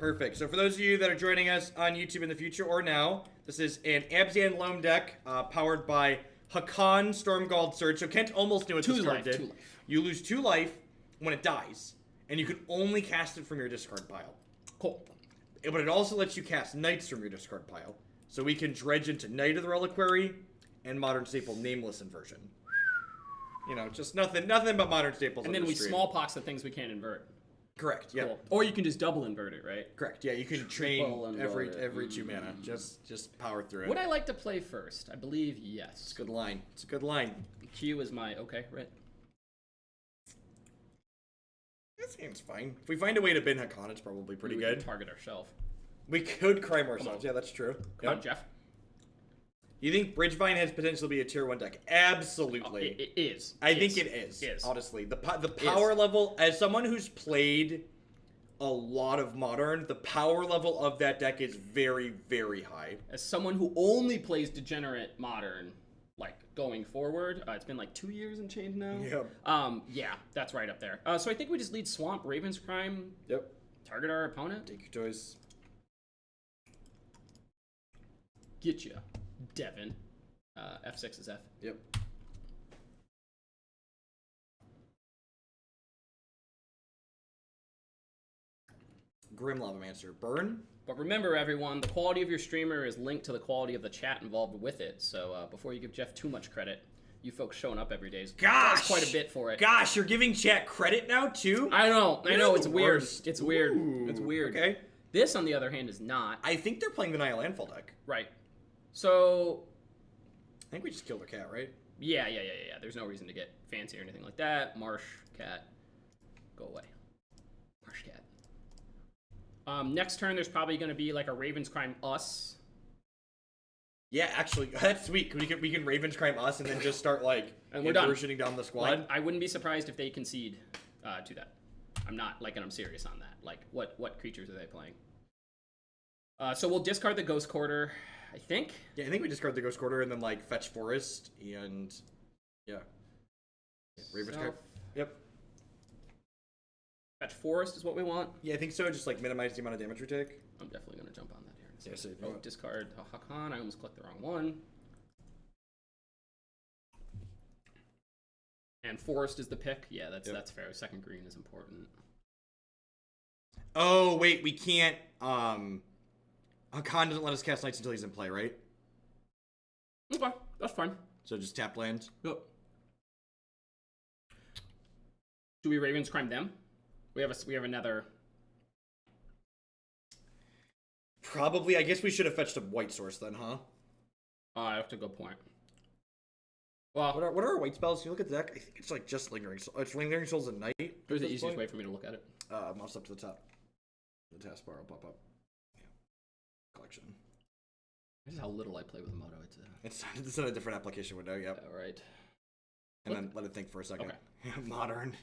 Perfect. So for those of you that are joining us on YouTube in the future or now, this is an Abzan Loam deck powered by Haakon Stromgald Surge. So Kent almost knew what this card did. 2 life. You lose 2 life when it dies, and you can only cast it from your discard pile. Cool. But it also lets you cast Knights from your discard pile. So we can dredge into Knight of the Reliquary and Modern Staple Nameless Inversion. You know, just nothing but modern staples. And then we smallpox the things we can't invert. Correct. Yeah. Cool. Or you can just double invert it, right? Correct. Yeah, you can train every 2 mana. Just power through it. Would I like to play first? I believe yes. It's a good line. It's a good line. Q is my right. That seems fine. If we find a way to bin Haakon, it's probably pretty good. Can target ourselves. We could crime ourselves. Yeah, that's true. Come on, Jeff. You think Bridgevine has potential to be a tier 1 deck? Absolutely. It is. I think it is. Honestly, the power level, as someone who's played a lot of Modern, the power level of that deck is very, very high. As someone who only plays Degenerate Modern, like going forward, it's been like 2 years and change now. Yep. Yeah, that's right up there. So I think we just lead Swamp, Raven's Crime. Yep. Target our opponent. Take your choice. Get ya, Devin. F6 is F. Yep. Grim Lavamancer. Burn? But remember, everyone, the quality of your streamer is linked to the quality of the chat involved with it. So before you give Jeff too much credit, you folks showing up every day does quite a bit for it. Gosh, you're giving chat credit now, too? I know. It's weird. Worst. It's weird. Ooh, it's weird. Okay. This, on the other hand, is not. I think they're playing the Nihil Landfall deck. Right. So... I think we just killed a cat, right? Yeah. There's no reason to get fancy or anything like that. Marsh, cat. Go away. Marsh, cat. Next turn, there's probably going to be like a Raven's Crime us. Yeah, actually, that's sweet. We can Raven's Crime us and then just start like inversioning down the squad. Like, I wouldn't be surprised if they concede to that. I'm not like, and I'm serious on that. Like, what creatures are they playing? So we'll discard the Ghost Quarter, I think. Yeah, I think we discard the Ghost Quarter and then like fetch Forest and yeah. Raven's Crime. Yep. Fetch Forest is what we want. Yeah, I think so. Just like minimize the amount of damage we take. I'm definitely going to jump on that here. Yeah, so discard Haakon. I almost clicked the wrong one. And Forest is the pick. Yeah, that's fair. Second green is important. Oh, wait, we can't. Haakon doesn't let us cast Knights until he's in play, right? Okay, that's fine. So just tap land? Yep. Do we Raven's Crime them? We have another. Probably. I guess we should have fetched a white source then, huh? That's a good point. Well, what are our white spells? Can you look at the deck? I think it's like just Lingering Soul. It's Lingering Souls at night. Where's the easiest way for me to look at it? Mouse up to the top. The taskbar will pop up. Yeah. Collection. This is how little I play with Moto. It's in a different application window. Yep. All right. And then let it think for a second. Okay. Modern.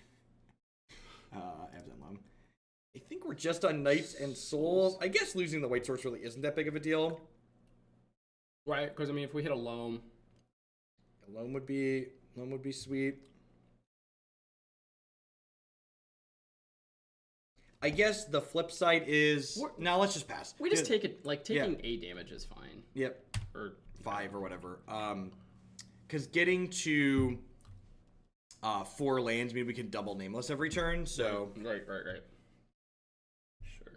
Abzan Loam. I think we're just on Knights and Souls. I guess losing the white source really isn't that big of a deal. Right, because I mean, if we hit a Loam, Loam would be sweet. I guess the flip side is now let's just pass. We just take it like taking 8 damage is fine. Yep. Or 5 or whatever. Because getting to 4 lands mean we can double Nameless every turn. So right. Sure.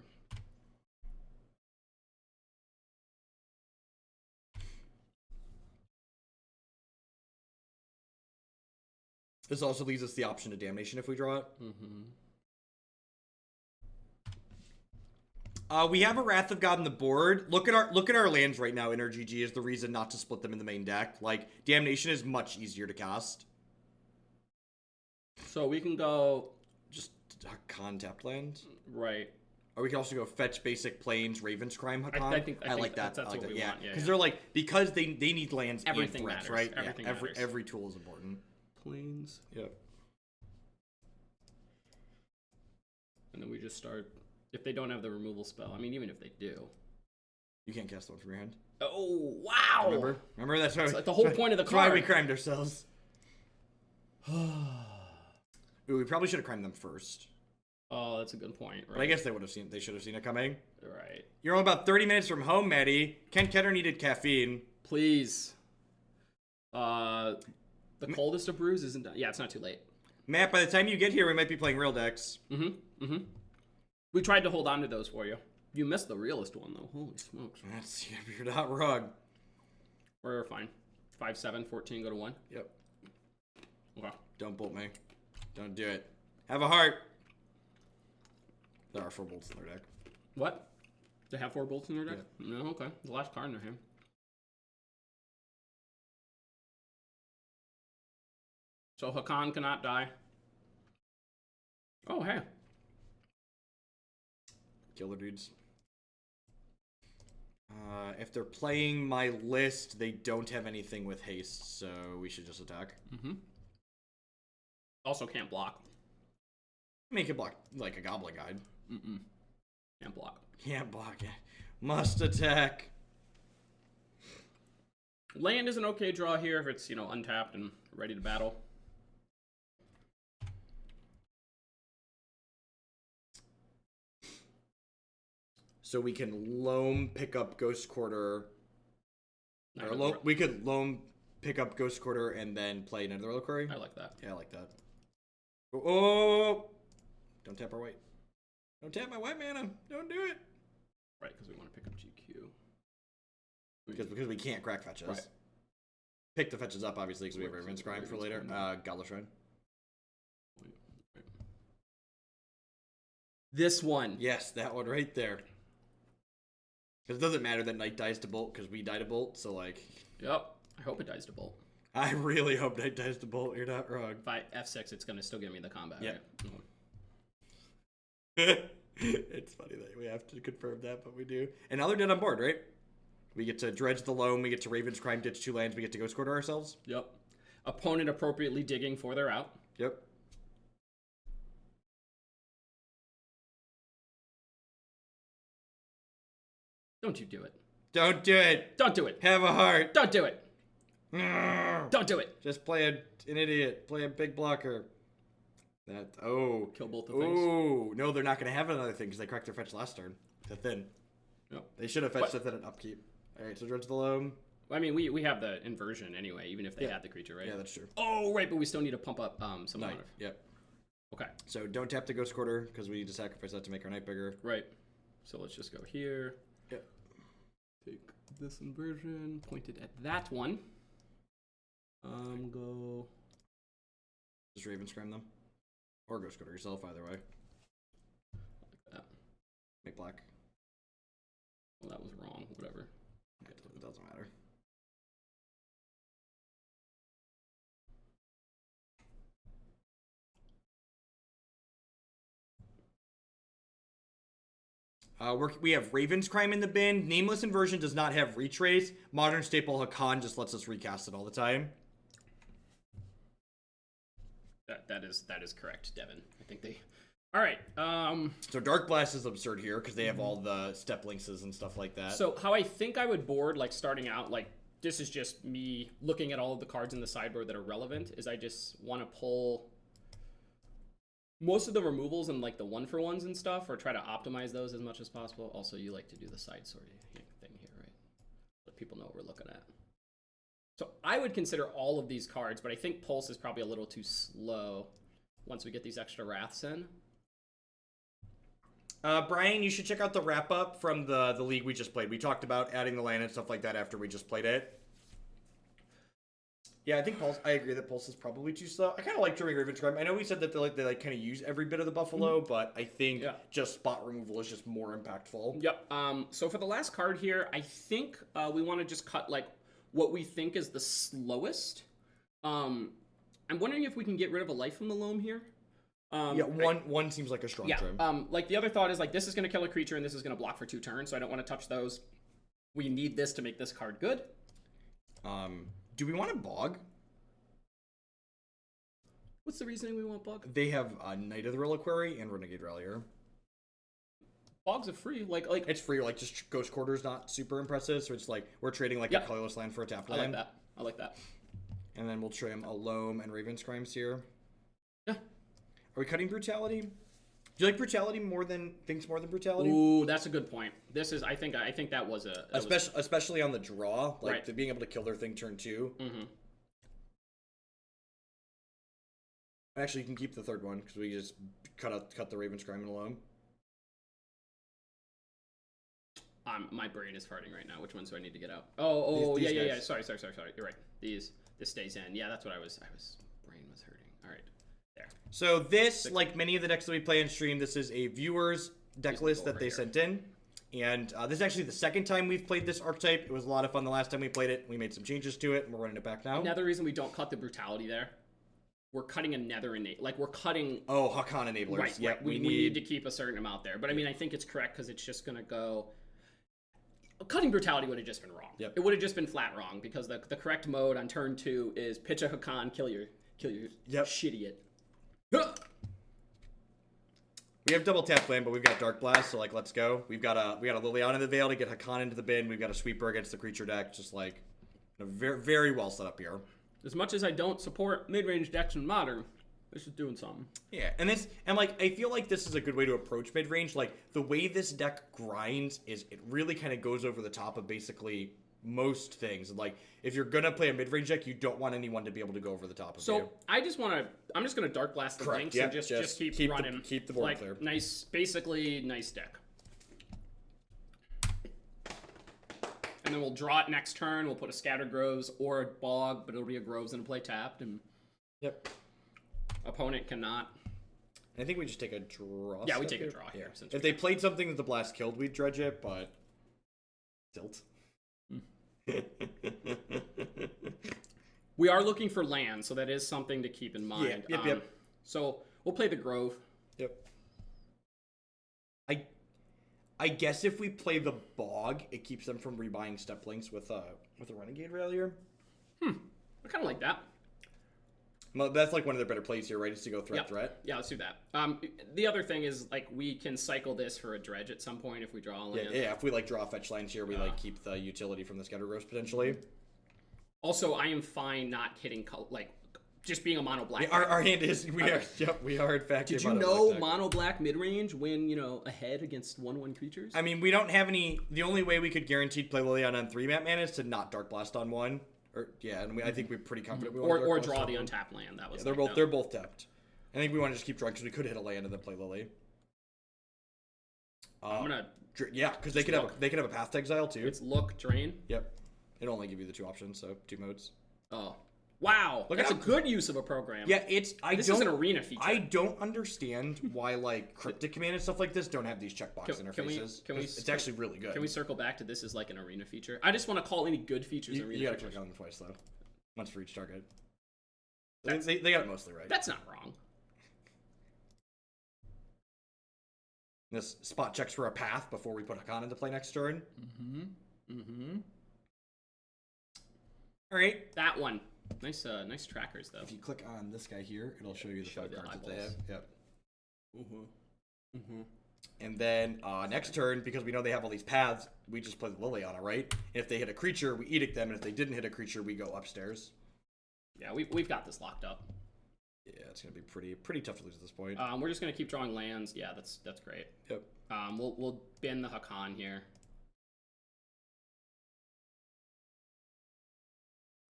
This also leaves us the option to Damnation if we draw it. Mm-hmm. We have a Wrath of God on the board. Look at our lands right now. Energy G is the reason not to split them in the main deck. Like Damnation is much easier to cast. So we can go just Haakon tapped land, right? Or we can also go fetch basic plains, Raven's Crime Haakon. I think like that. That's what we want. Yeah, because they're like because they need lands. Everything and threats, matters. Right? Everything matters. Every tool is important. Plains. Yep. And then we just start. If they don't have the removal spell, I mean, even if they do, you can't cast one from your hand. Oh wow! Remember that's why like the whole point of the card. That's why we crimed ourselves. Ooh, we probably should have crimed them first. Oh, that's a good point. Right. But I guess they should have seen it coming. Right. You're only about 30 minutes from home, Maddie. Ken Ketter needed caffeine. Please. The coldest of brews isn't done. Yeah, it's not too late. Matt, by the time you get here, we might be playing real decks. We tried to hold on to those for you. You missed the realest one, though. Holy smokes. You're not wrong. We're fine. 5, 7, 14, go to 1. Yep. Okay. Don't bolt me. Don't do it. Have a heart. There are 4 bolts in their deck. What? They have 4 bolts in their deck? Yeah. No, okay. The last card in their hand. So Haakon cannot die. Oh, hey. Killer dudes. If they're playing my list, they don't have anything with haste, so we should just attack. Also can't block. Make it block like a goblin guide. Can't block. Can't block it. Must attack. Land is an okay draw here if it's, untapped and ready to battle. So we can Loam pick up Ghost Quarter. We could Loam pick up Ghost Quarter and then play another Reliquary. I like that. Yeah, I like that. Oh! Don't tap our white. Don't tap my white mana. Don't do it. Right, because we want to pick up GQ. Because we can't crack fetches. Right. Pick the fetches up, obviously, because we have Raven's Crime for later. Godless Shrine. This one. Yes, that one right there. Because it doesn't matter that Knight dies to Bolt, because we die to Bolt, so like... Yep. I hope it dies to Bolt. I really hope Knight dies to Bolt. You're not wrong. If I F6, it's going to still give me the combat, yeah. Right? It's funny that we have to confirm that, but we do. And now they're dead on board, right? We get to Dredge the Loam, we get to Raven's Crime, ditch 2 lands, we get to Ghost Quarter ourselves. Yep. Opponent appropriately digging for their out. Yep. Don't you do it. Don't do it. Don't do it. Have a heart. Don't do it. Don't do it. Just play an idiot. Play a big blocker. Kill both the things. Oh, no, they're not going to have another thing because they cracked their fetch last turn. To thin. Yep. They should have fetched to thin and upkeep. All right, so Dredge the Loam. Well, I mean, we have the inversion anyway, even if they had the creature, right? Yeah, that's true. Oh, right, but we still need to pump up some Knight. amount of... Yep. Okay. So don't tap the Ghost Quarter because we need to sacrifice that to make our Knight bigger. Right. So let's just go here. Yep. Take this inversion, point it at that one. Go... Just Raven Scram them. Or Ghost Quarter yourself, either way. Like that. Make black. Well, that was wrong. Whatever. It doesn't matter. We have Raven's Crime in the bin. Nameless Inversion does not have Retrace. Modern Staple Haakon just lets us recast it all the time. That is correct, Devin. I think they... All right. So Darkblast is absurd here because they have all the step links and stuff like that. So how I think I would board, like starting out, like this is just me looking at all of the cards in the sideboard that are relevant, is I just want to pull most of the removals and like the 1-for-1s and stuff, or try to optimize those as much as possible. Also, you like to do the side sorting thing here, right? Let people know what we're looking at. So I would consider all of these cards, but I think Pulse is probably a little too slow once we get these extra Wraths in. Brian, you should check out the wrap-up from the league we just played. We talked about adding the land and stuff like that after we just played it. Yeah, I think Pulse. I agree that Pulse is probably too slow. I kind of like during Raven's Crime. I know we said that they kind of use every bit of the Buffalo, but I think just spot removal is just more impactful. Yep. So for the last card here, I think we want to just cut like what we think is the slowest. I'm wondering if we can get rid of a life from the Loam here. One seems like a strong trim. Like the other thought is like this is going to kill a creature and this is going to block for 2 turns, so I don't want to touch those. We need this to make this card good. Do we want a Bog? What's the reasoning we want Bog? They have Knight of the Reliquary and Renegade Rallier. Bog's are free, like it's free. Like just Ghost Quarter's not super impressive, so it's like we're trading like a colorless land for a tap land. I like that. And then we'll trim a Loam and Raven's Crimes here. Yeah. Are we cutting Brutality? Do you like Brutality more than Brutality? Ooh, that's a good point. This is, I think that was a... Especially on the draw, like Right. being able to kill their thing turn 2. Mm-hmm. Actually, you can keep the third one, because we just cut the Raven Scrying and Loam. My brain is farting right now. Which ones do I need to get out? Oh, These yeah. guys. Sorry. You're right. This stays in. Yeah, that's what brain was hurting. All right. There. So this, like many of the decks that we play on stream, this is a viewer's deck list that they sent in. And this is actually the second time we've played this archetype. It was a lot of fun the last time we played it. We made some changes to it, and we're running it back now. Another reason we don't cut the Brutality there, we're cutting another innate. Like, we're cutting... Oh, Haakon enablers. Right, Yep, right. We need to keep a certain amount there. But, I mean, I think it's correct because it's just going to go... Cutting Brutality would have just been wrong. Yep. It would have just been flat wrong because the correct mode on turn 2 is pitch a Haakon, kill your shit idiot. We have double tap land, but we've got Darkblast, so like let's go. We got a Liliana in the Veil to get Haakon into the bin. We've got a sweeper against the creature deck, just like very, very well set up here. As much as I don't support mid-range decks in Modern, this is doing something. Yeah, and like I feel like this is a good way to approach mid-range. Like the way this deck grinds is it really kind of goes over the top of basically most things. Like if you're gonna play a mid-range deck, you don't want anyone to be able to go over the top of you. So I'm just gonna Dark Blast the links and just keep running. Keep the board like, clear. Basically nice deck. And then we'll draw it next turn. We'll put a Scattered Groves or a Bog, but it'll be a Groves and a play tapped. And yep. Opponent cannot. I think we just take a draw. Yeah, we take a draw here. If they played something that the blast killed, we'd dredge it, but tilt. We are looking for land, so that is something to keep in mind. Yep. So we'll play the Grove. Yep. I guess if we play the Bog, it keeps them from rebuying step links with a Renegade Rallier. I kind of like that. Well, that's like one of their better plays here, right? Is to go threat. Yeah, let's do that. The other thing is like we can cycle this for a dredge at some point if we draw a land. Yeah. If we like draw fetch lines here, we like keep the utility from the Scatter Groves potentially. Also, I am fine not hitting just being a mono black. Yeah, our hand is we are in fact. Did you know mono black mid range win ahead against 1/1 creatures? I mean, we don't have any. The only way we could guaranteed play Liliana on 3-map mana is to not Dark Blast on 1. I think we're pretty confident we want or draw the untapped land. That was they're both tapped. I think we want to just keep drawing because we could hit a land and then play Lily. I'm gonna because they could have a path to exile too. It's look drain. Yep, it'll only give you the 2 options, so 2 modes. Oh wow, that's a good use of a program. Yeah, this is an arena feature. I don't understand why like Cryptic Command and stuff like this don't have these checkbox interfaces. It's actually really good. Can we circle back to this as like an arena feature? I just want to call any good features arena You gotta features. click on them twice though. Once for each target. They got it mostly right. That's not wrong. This spot checks for a path before we put Haakon into play next turn. All right, that one. Nice trackers though. If you click on this guy here, it'll show you the 5 cards that they have. Yep. And then next turn, because we know they have all these paths, we just play the Liliana, right? And if they hit a creature, we edict them, and if they didn't hit a creature, we go upstairs. Yeah, we've got this locked up. Yeah, it's gonna be pretty tough to lose at this point. We're just gonna keep drawing lands. Yeah, that's great. Yep. We'll bin the Haakon here.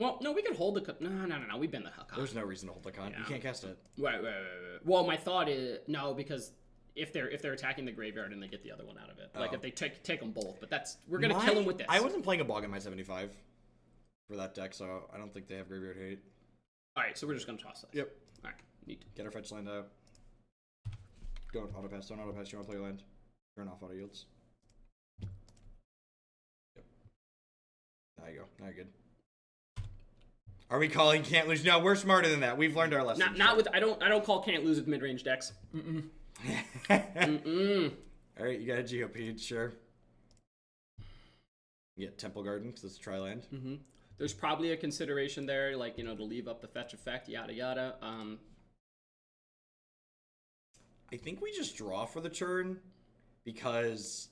Well, no, we can hold the... No, we bin the Haakon. There's no reason to hold the Haakon. Yeah. You can't cast it. Right. Well, my thought is... No, because if they're attacking the graveyard and they get the other one out of it. Like, if they take them both. But we're going to kill them with this. I wasn't playing a Bog in my 75 for that deck, so I don't think they have graveyard hate. Alright, so we're just going to toss this. Yep. Alright, neat. Get our fetch land out. Don't auto pass. You want to play land. Turn off auto yields. Yep. Now you go. Now you're good. Are we calling can't lose? No, we're smarter than that. We've learned our lesson. Not with I don't call can't lose with mid range decks. All right, you got a GOP, sure. You get Temple Garden because it's a tri-land. There's probably a consideration there, like to leave up the fetch effect, yada yada. I think we just draw for the turn because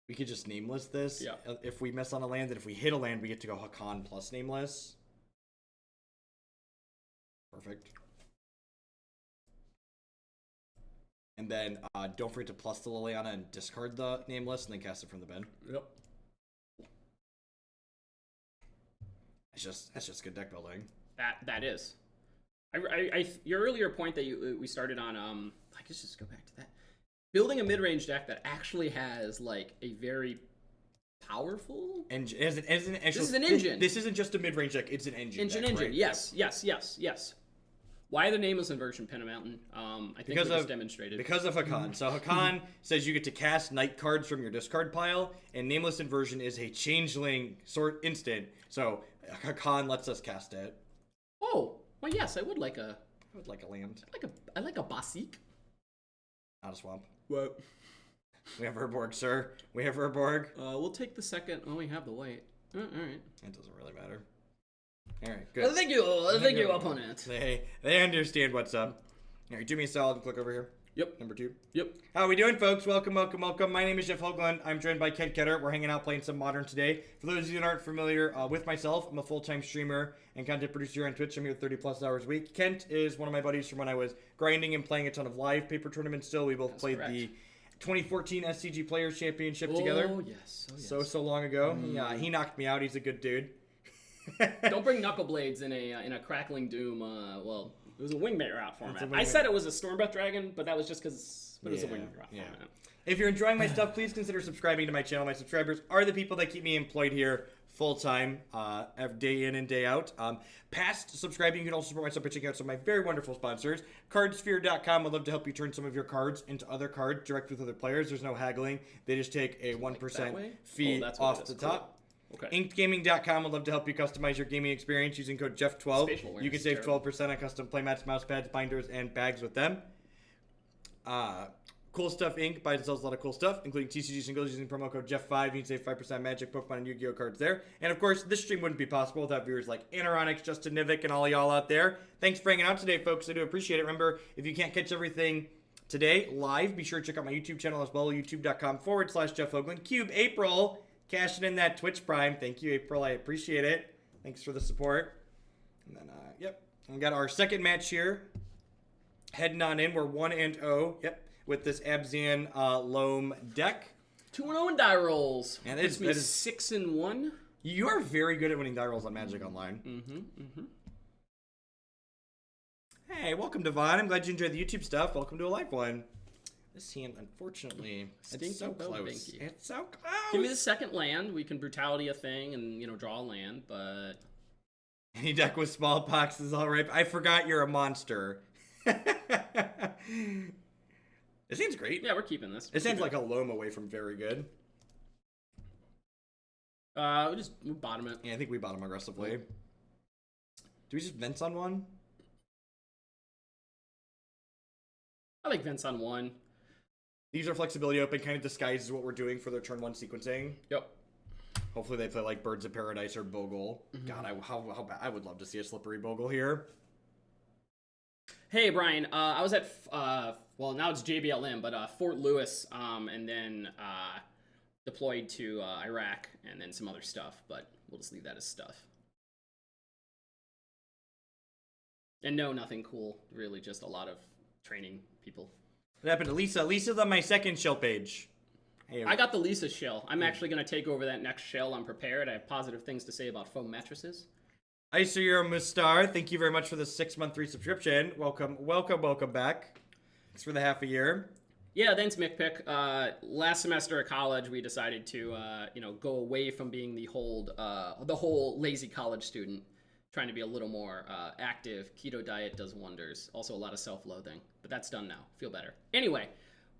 we could just Nameless this. Yeah. If we miss on a land, and if we hit a land, we get to go Haakon plus Nameless. Perfect. And then don't forget to plus the Liliana and discard the Nameless and then cast it from the bin. Yep. That's just good deck building. That is. Your earlier point that we started on, I guess just go back to that. Building a mid-range deck that actually has like a very powerful engine. This is an engine. This isn't just a mid-range deck. It's an engine. Engine. Right? Yes. Why the Nameless Inversion, Pin a Mountain? I think we just demonstrated. Because of Haakon. So Haakon says you get to cast night cards from your discard pile, and Nameless Inversion is a changeling sort instant. So Haakon lets us cast it. Oh, well, yes, I would like a land. I like a Basik. Not a swamp. What? We have Urborg, sir. We have Urborg. We'll take the second. Oh, we have the white. All right. It doesn't really matter. All right, good. Thank you, opponent. They understand what's up. All right, do me a solid and click over here. Yep. Number 2. Yep. How are we doing, folks? Welcome. My name is Jeff Hoagland. I'm joined by Kent Ketter. We're hanging out playing some Modern today. For those of you that aren't familiar with myself, I'm a full-time streamer and content producer on Twitch. I'm here 30-plus hours a week. Kent is one of my buddies from when I was grinding and playing a ton of live paper tournaments still. We both played the 2014 SCG Players Championship together. Oh, yes. So long ago. Yeah, he knocked me out. He's a good dude. Don't bring knuckle blades in a crackling doom. Well, it was a wingmate route format. I said it was a Stormbreath Dragon, but that was just because it was a wingmate route format. If you're enjoying my stuff, please consider subscribing to my channel. My subscribers are the people that keep me employed here full-time, day in and day out. Past subscribing, you can also support myself by checking out some of my very wonderful sponsors. Cardsphere.com would love to help you turn some of your cards into other cards direct with other players. There's no haggling. They just take a 1% fee off the top. Okay. InkedGaming.com would love to help you customize your gaming experience using code Jeff12. You can save 12% on custom playmats, mouse pads, binders, and bags with them. Cool Stuff Inc. buys and sells a lot of cool stuff, including TCG singles using promo code Jeff5. You can save 5% Magic, Pokemon, and Yu-Gi-Oh cards there. And of course, this stream wouldn't be possible without viewers like Anaronix, Justin Nivik, and all y'all out there. Thanks for hanging out today, folks. I do appreciate it. Remember, if you can't catch everything today live, be sure to check out my YouTube channel as well, youtube.com/Jeff Hoagland. Cube April cashing in that Twitch Prime. Thank you, April. I appreciate it. Thanks for the support. And then, we got our second match here. Heading on in. We're 1-0. Yep. With this Abzan Loam deck. 2-0 in die rolls. And that is 6-1. You are very good at winning die rolls on Magic Online. Hey, welcome, Devon. I'm glad you enjoyed the YouTube stuff. Welcome to a live one. This hand, unfortunately, it's so close. It's so close. Give me the second land. We can Brutality a thing and, draw a land, but... Any deck with Smallpox is all right. I forgot you're a monster. This hand's great. Yeah, we're keeping this. This hand's like a Loam away from very good. We'll bottom it. Yeah, I think we bottom aggressively. Do we just Vents on one? I like Vents on one. These are flexibility open, kind of disguises what we're doing for their turn 1 sequencing. Yep. Hopefully they play like Birds of Paradise or Bogle. God, how bad. I would love to see a slippery Bogle here. Hey, Brian. I was at, now it's JBLM, but Fort Lewis, and then deployed to Iraq, and then some other stuff, but we'll just leave that as stuff. And no, nothing cool. Really just a lot of training people. What happened to Lisa? Lisa's on my second shell page. Hey, I got the Lisa shell. I'm actually going to take over that next shell. I'm prepared. I have positive things to say about foam mattresses. Iser Mustar, thank you very much for the 6-month resubscription. Welcome back. Thanks for the half a year. Yeah, thanks, McPick. Last semester at college, we decided to, go away from being the whole lazy college student, trying to be a little more active. Keto diet does wonders. Also, a lot of self-loathing, but that's done now. Feel better. Anyway,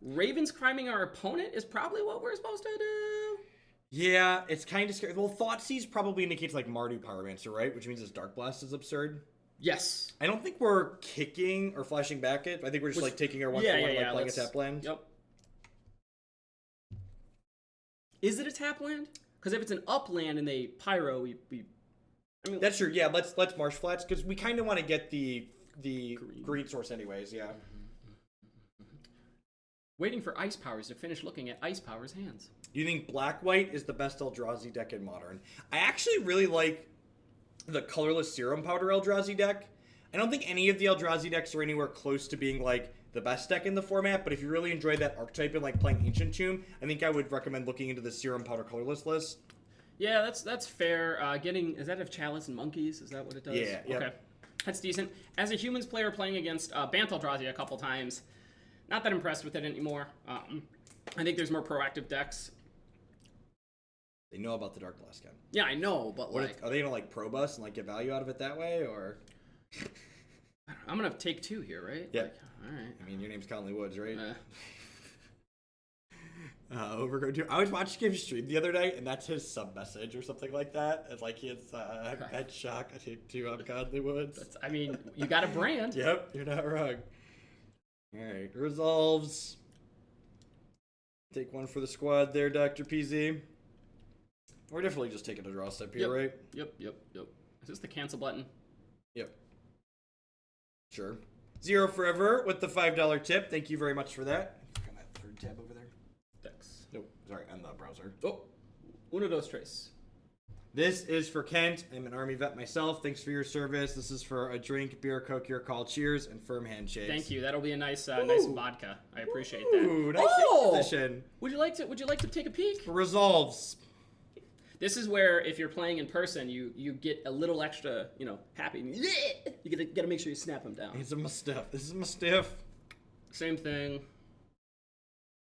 Ravens criming our opponent is probably what we're supposed to do. Yeah, it's kind of scary. Well, Thoughtseize probably indicates like Mardu Pyromacer, right? Which means his Darkblast is absurd. Yes. I don't think we're kicking or flashing back it. I think we're just like taking our 1-for-1 playing a tap land. Yep. Is it a tap land? Because if it's an up land and they pyro, that's true. Yeah, let's Marsh Flats because we kind of want to get the green source anyways. Yeah. Waiting for Ice Powers to finish looking at Ice Powers' hands. Do you think Black-White is the best Eldrazi deck in Modern? I actually really like the colorless Serum Powder Eldrazi deck. I don't think any of the Eldrazi decks are anywhere close to being like the best deck in the format, but if you really enjoy that archetype and like playing Ancient Tomb, I think I would recommend looking into the Serum Powder Colorless list. Yeah, that's fair. Is that of Chalice and Monkeys? Is that what it does? Yeah. Yep. Okay. That's decent. As a humans player playing against Bantaldrazi a couple times, not that impressed with it anymore. I think there's more proactive decks. They know about the Darkblast gun. Yeah, I know, but are they gonna like probe us and like get value out of it that way, or? I'm gonna take 2 here, right? Yeah. Like, all right. I mean, your name's Conley Woods, right? Overgrown Tomb. I was watching him stream the other night, and that's his sub message or something like that. And like it's head shock. I take 2 on Conley Woods. I mean, you got a brand. Yep, you're not wrong. All right, resolves. Take 1 for the squad there, Dr. PZ. We're definitely just taking a draw step here, right? Yep. Is this the cancel button? Yep. Sure. 0 forever with the $5 tip. Thank you very much for that. On that 3rd tab over there. Decks. Nope. Sorry, and the browser. Oh, uno dos tres. This is for Kent. I'm an Army vet myself. Thanks for your service. This is for a drink, beer, Coke, your call, cheers, and firm handshakes. Thank you. That'll be a nice vodka. I appreciate that. Ooh, nice position. Would you like to take a peek? Resolves. This is where, if you're playing in person, you get a little extra, happy. You gotta make sure you snap them down. This is my stuff. This is my stuff. Same thing.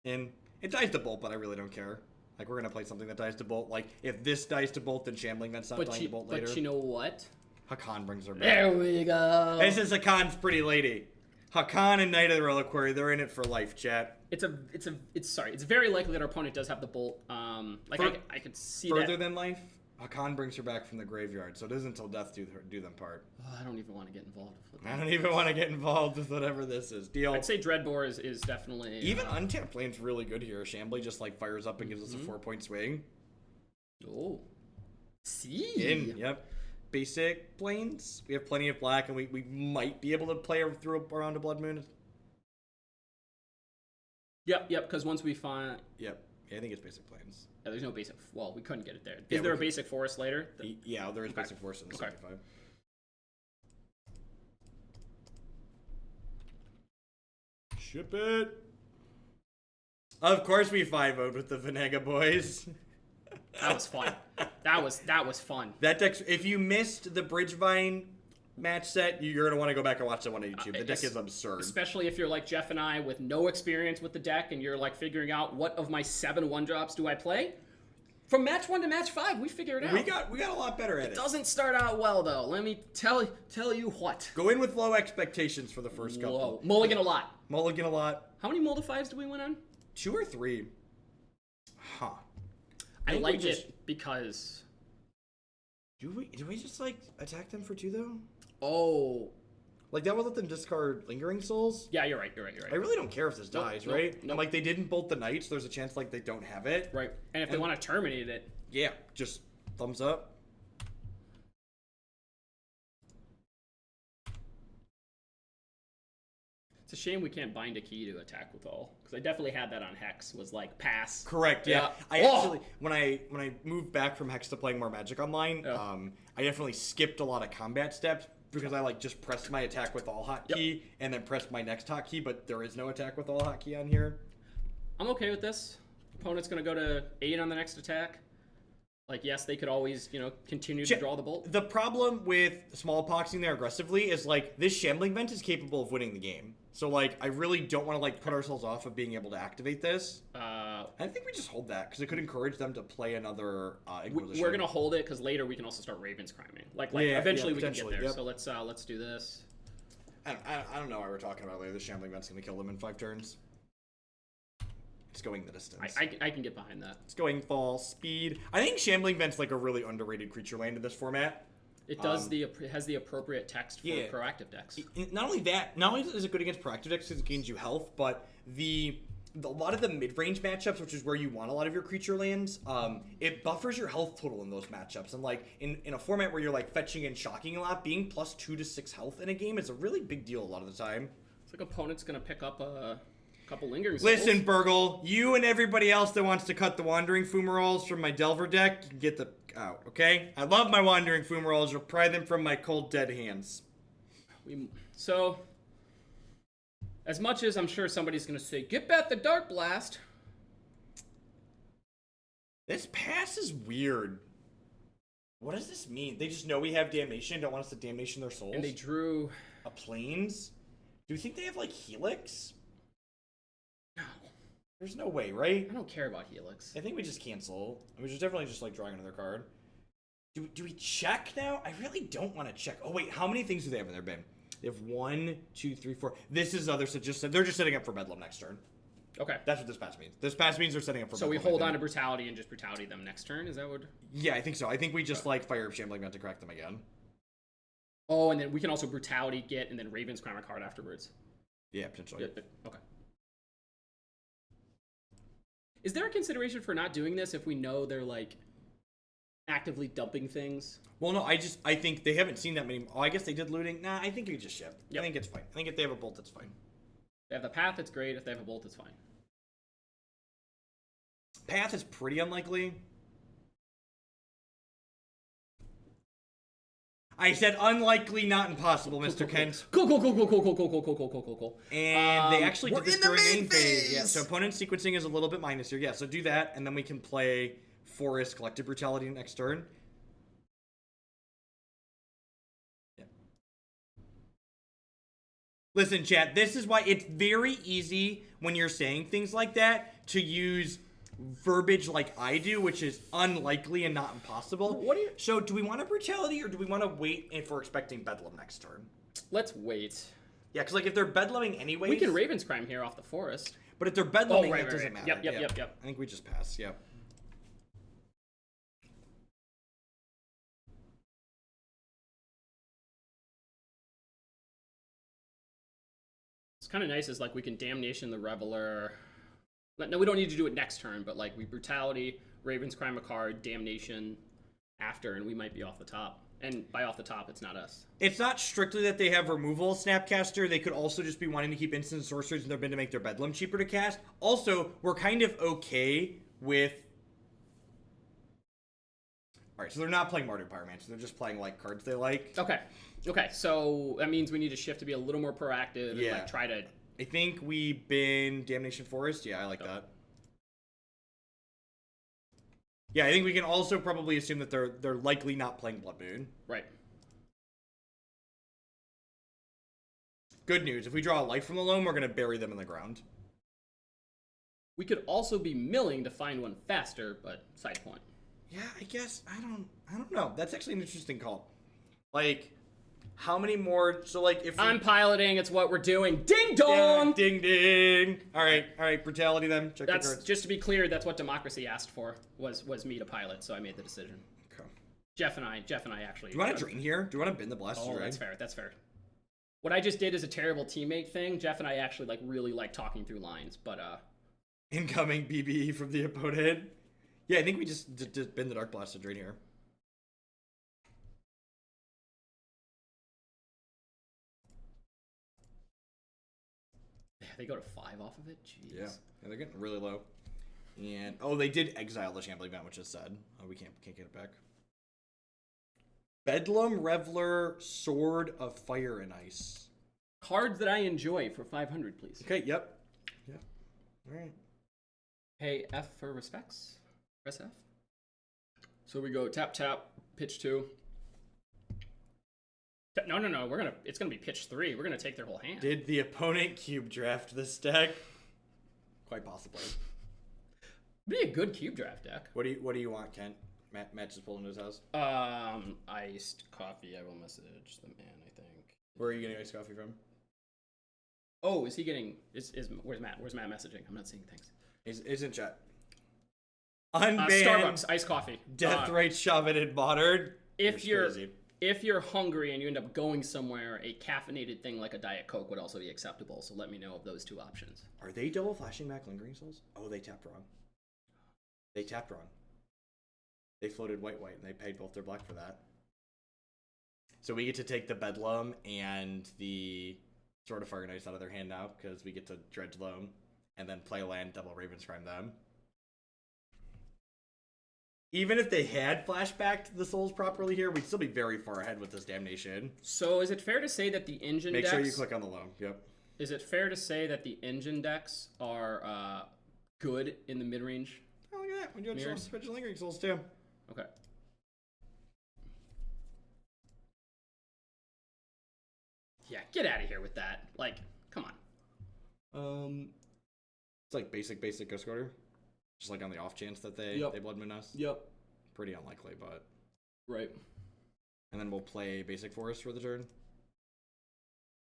And it dies to bolt, but I really don't care. Like, we're gonna play something that dies to bolt. Like, if this dies to bolt, then Shambling Vent's not dying to bolt later. But you know what? Haakon brings her back. There we go. This is Haakon's pretty lady. Haakon and Knight of the Reliquary, they're in it for life, chat. It's very likely that our opponent does have the bolt. I could see further that. than life. Haakon brings her back from the graveyard, so it isn't until death do them part. Oh, I don't even want to get involved with that. I don't even want to get involved with whatever this is. Deal. I'd say Dreadbore is definitely... Even untapped lane's really good here. Shambly just like fires up and gives us a 4-point swing. Oh. See? Yep. Basic planes. We have plenty of black, and we might be able to play through around a Blood Moon. Yep, because once we find... Yep. Yeah, I think it's basic planes. Yeah, there's no basic... Well, we couldn't get it there. Is there a basic forest later? Yeah, there is basic forest in the 75. Ship it. Of course we 5-0'd with the Venega boys. That was fun. That was fun. That deck, if you missed the Bridgevine match set, you're going to want to go back and watch that one on YouTube. The deck is absurd. Especially if you're like Jeff and I with no experience with the deck and you're like figuring out what of my 7 1-drops do I play? From match 1 to match 5, we figured it out. We got a lot better at it. It doesn't start out well though. Let me tell you what. Go in with low expectations for the first couple. Whoa. Mulligan a lot. Mulligan a lot. How many Multifies do we win on? 2 or 3. Huh. I like it because... Do we just like attack them for 2 though? Oh. Like that would let them discard Lingering Souls? Yeah, you're right. I really don't care if this dies, right? Nope. Like they didn't bolt the Knights, there's a chance like they don't have it. Right. And if they want to terminate it. Yeah, just thumbs up. It's a shame we can't bind a key to attack with all, because I definitely had that on Hex. Was like pass. Correct. Yeah. I actually when I moved back from Hex to playing more Magic Online, I definitely skipped a lot of combat steps because I like just pressed my attack with all hotkey and then pressed my next hotkey, but there is no attack with all hotkey on here. I'm okay with this. Opponent's gonna go to 8 on the next attack. Like, yes, they could always, continue to draw the bolt. The problem with Smallpoxing there aggressively is, like, this Shambling Vent is capable of winning the game. So, like, I really don't want to, like, put ourselves off of being able to activate this. I think we just hold that, because it could encourage them to play another Inquisition. We're going to hold it, because later we can also start Ravens Criming. Eventually we can get there. Yep. So let's do this. I don't know why we're talking about later. This Shambling Vent's going to kill them in 5 turns. It's going the distance. I can get behind that. It's going fall speed. I think Shambling Vent's like a really underrated creature land in this format. It does it has the appropriate text for proactive decks. Not only is it good against proactive decks because it gains you health, but a lot of the mid-range matchups, which is where you want a lot of your creature lands, it buffers your health total in those matchups. And like in a format where you're like fetching and shocking a lot, being plus 2 to 6 health in a game is a really big deal a lot of the time. It's like opponent's gonna pick up a couple lingering souls. Listen, Burgle, you and everybody else that wants to cut the Wandering Fumaroles from my Delver deck can get the out, okay? I love my Wandering Fumaroles. You'll pry them from my cold dead hands. So As much as I'm sure somebody's going to say, get back the Darkblast. This pass is weird. What does this mean? They just know we have Damnation, don't want us to Damnation their souls? And they drew... a Plains? Do you think they have, like, Helix? No. There's no way, right? I don't care about Helix. I think we just cancel. I mean, we're definitely just, like, drawing another card. Do we check now? I really don't want to check. Oh, wait, how many things do they have in their bin? They have 1, 2, 3, 4. This is other, so they're just setting up for Bedlam next turn. Okay. That's what this pass means. This pass means they're setting up for So Bedlam. we hold on to Brutality and just Brutality them next turn? Is that what... Yeah, I think so. I think we just, like, fire up Shambling Vent to crack them again. Oh, and then we can also Brutality get, and then Raven's Crown a card afterwards. Yeah, potentially. Yeah, okay. Is there a consideration for not doing this if we know they're, like, actively dumping things? Well, no, I think they haven't seen that many. Oh, I guess they did looting. Nah, I think we just ship. Yep. I think it's fine. I think if they have a bolt, it's fine. If they have the Path, it's great. If they have a Bolt, it's fine. Path is pretty unlikely. I said unlikely, not impossible, Mr. Kent. Cool. And they actually we're did this in the during main main phase. phase! Yeah, so opponent sequencing is a little bit minus here. Yeah, so do that, and then we can play Forest Collective Brutality next turn. Yeah. Listen, chat, this is why it's very easy when you're saying things like that to use verbiage like I do, which is unlikely and not impossible. What do you... So do we want a Brutality, or do we want to wait if we're expecting Bedlam next turn? Let's wait. Yeah, because like if they're Bedlaming anyways... We can Raven's Crime here off the Forest. But if they're Bedlaming, right, it doesn't matter. Yep. I think we just pass, yeah. It's kind of nice is like we can Damnation the Reveler. No, we don't need to do it next turn, but like we Brutality, Raven's Crime a card, Damnation after, and we might be off the top. And by off the top, it's not us. It's not strictly that they have removal Snapcaster. They could also just be wanting to keep instant sorceries in their bin to make their Bedlam cheaper to cast. Also, we're kind of okay with... Alright, so they're not playing Mardu Pyromacer. They're just playing, like, cards they like. Okay, so that means we need to shift to be a little more proactive and like try to... I think we bin Damnation Forest. Yeah, I like that. Yeah, I think we can also probably assume that they're likely not playing Blood Moon. Right. Good news. If we draw a life from the Loam, we're going to bury them in the ground. We could also be milling to find one faster, but side point. Yeah, I guess I don't know. That's actually an interesting call. Like, how many more? So like, if I'm piloting, it's what we're doing. Ding dong. Yeah, ding ding. All right. Brutality then. Check That's your cards. just to be clear. That's what Democracy asked for. Was me to pilot, so I made the decision. Okay. Jeff and I actually. Do you want to drain here? Do you want to bin the blast? Oh, that's fair. That's fair. What I just did is a terrible teammate thing. Jeff and I actually really like talking through lines, but incoming BBE from the opponent. Yeah, I think we just bin the Darkblast to drain here. They go to 5 off of it? Jeez. Yeah, they're getting really low. And oh, they did exile the Shambling Vent, which is sad. Oh, we can't get it back. Bedlam Reveler, Sword of Fire and Ice. Cards that I enjoy for 500, please. Okay, yep. All right. Hey, F for respects. Press F. So we go tap, pitch 2. No. It's gonna be pitch 3. We're gonna take their whole hand. Did the opponent cube draft this deck? Quite possibly. Be a good cube draft deck. What do you want, Kent? Matt just pulled into his house. Iced coffee. I will message the man. I think. Where are you getting iced coffee from? Oh, is he getting? Where's Matt? Where's Matt messaging? I'm not seeing things. Isn't chat. Unbanned. Starbucks iced coffee. Death Right Shove It in Modern. If you're hungry and you end up going somewhere, a caffeinated thing like a Diet Coke would also be acceptable. So let me know of those 2 options. Are they double flashing back Lingering Souls? Oh, they tapped wrong. They floated white, and they paid both their black for that. So we get to take the Bedlam and the Sword of Fire and Ice out of their hand now, because we get to dredge Loam, and then play land, double Raven's Crime them. Even if they had flashbacked the souls properly here, we'd still be very far ahead with this Damnation. So is it fair to say that the engine Make decks... sure you click on the Loam. Yep. Is it fair to say that the engine decks are good in the mid-range? Oh, look at that. We're doing Mirrors. some special lingering souls too. Okay. Yeah, get out of here with that. Like, come on. It's like basic Ghost Quarter. Just like on the off chance that they Blood Moon us. Yep. Pretty unlikely, but. Right. And then we'll play basic Forest for the turn.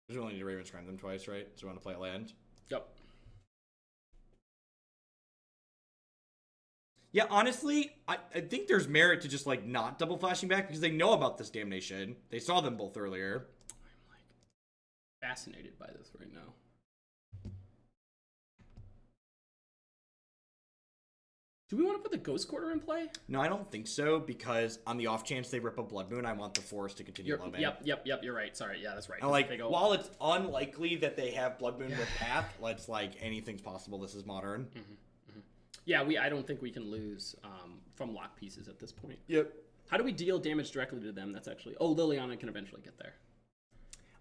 We only need to Raven Scram them twice, right? So we want to play a land. Yep. Yeah, honestly, I think there's merit to just like not double flashing back because they know about this Damnation. They saw them both earlier. I'm like fascinated by this right now. Do we want to put the Ghost Quarter in play? No, I don't think so because on the off chance they rip a Blood Moon, I want the Forest to continue loaming. Yep, you're right. Sorry, yeah, that's right. And like, while it's unlikely that they have Blood Moon with Path, let's like anything's possible. This is Modern. Yeah, I don't think we can lose from lock pieces at this point. Yep. How do we deal damage directly to them? That's actually... Oh, Liliana can eventually get there.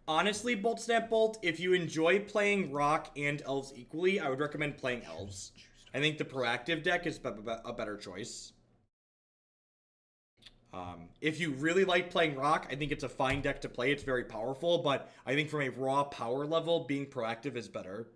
Honestly, Bolt Snap Bolt, if you enjoy playing Rock and Elves equally, I would recommend playing Elves. I think the proactive deck is a better choice. If you really like playing Rock, I think it's a fine deck to play. It's very powerful, but I think from a raw power level, being proactive is better.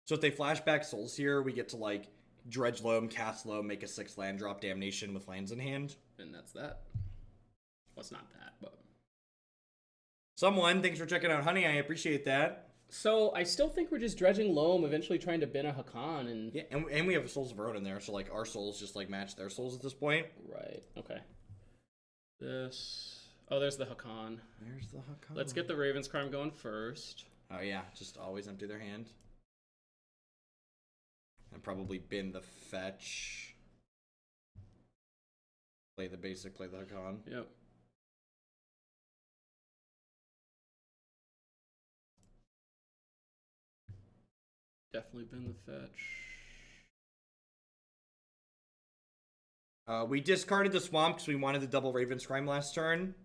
So if they flashback Souls here, we get to like Dredge Loam, cast Loam, make a 6 land drop Damnation with lands in hand. And that's that. Well, it's not that, but... Someone, thanks for checking out Honey, I appreciate that. So, I still think we're just dredging Loam, eventually trying to bin a Haakon, and... Yeah, and we have Souls of our own in there, so like our souls just like match their souls at this point. Right, okay. This... Oh, there's the Haakon. There's the Haakon. Let's get the Raven's Crime going first. Oh yeah, just always empty their hand. And probably bin the fetch. Play the basic, play the Haakon. Yep. Definitely bin the fetch. We discarded the swamp because we wanted the double Raven's Crime last turn.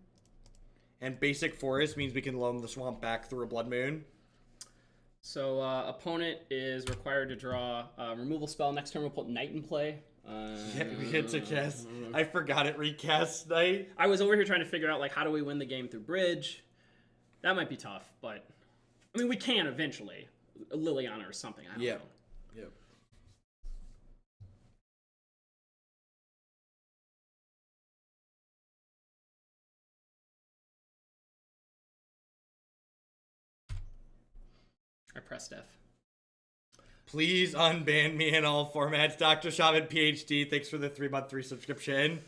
And basic Forest means we can loam the swamp back through a Blood Moon. So, opponent is required to draw a removal spell. Next turn, we'll put Knight in play. Yeah, we get to cast. I forgot it recast Knight. I was over here trying to figure out, like, how do we win the game through bridge? That might be tough, but... I mean, we can eventually. Liliana or something, I don't know. Yep. I pressed F. Please unban me in all formats. Dr. Shaman PhD, thanks for the 3-month free subscription.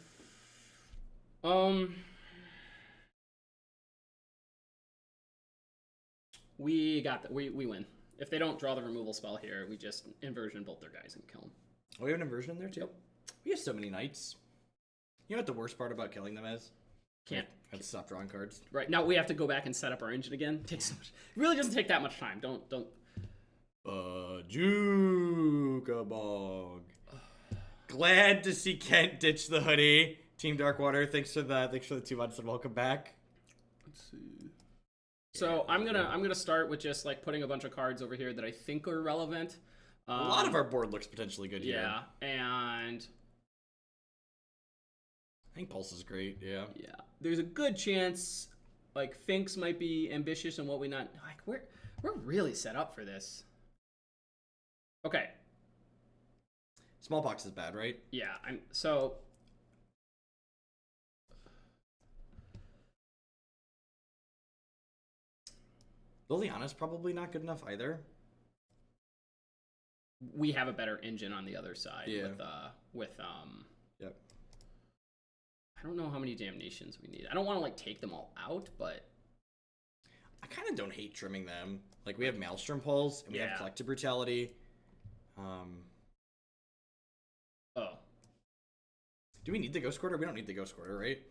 We got that. We win. If they don't draw the removal spell here, we just inversion bolt their guys and kill them. Oh, we have an inversion in there too? Yep. We have so many knights. You know what the worst part about killing them is? Can't. Have to stop drawing cards. Right, now we have to go back and set up our engine again. Takes so much. It really doesn't take that much time. Don't. Bojuka Bog. Glad to see Kent ditch the hoodie. Team Darkwater, thanks for the 2 months and welcome back. Let's see. So I'm gonna start with just like putting a bunch of cards over here that I think are relevant. A lot of our board looks potentially good here. Yeah, and I think Pulse is great. Yeah. Yeah, there's a good chance like Finks might be ambitious and what we not like. We're really set up for this. Okay. Smallpox is bad, right? Yeah, so. Liliana's probably not good enough either. We have a better engine on the other side. Yeah. Yep. I don't know how many Damnations we need. I don't want to like take them all out, but I kind of don't hate trimming them. Like we have Maelstrom Pulse and we have Collective Brutality. Oh. Do we need the Ghost Quarter? We don't need the Ghost Quarter, right?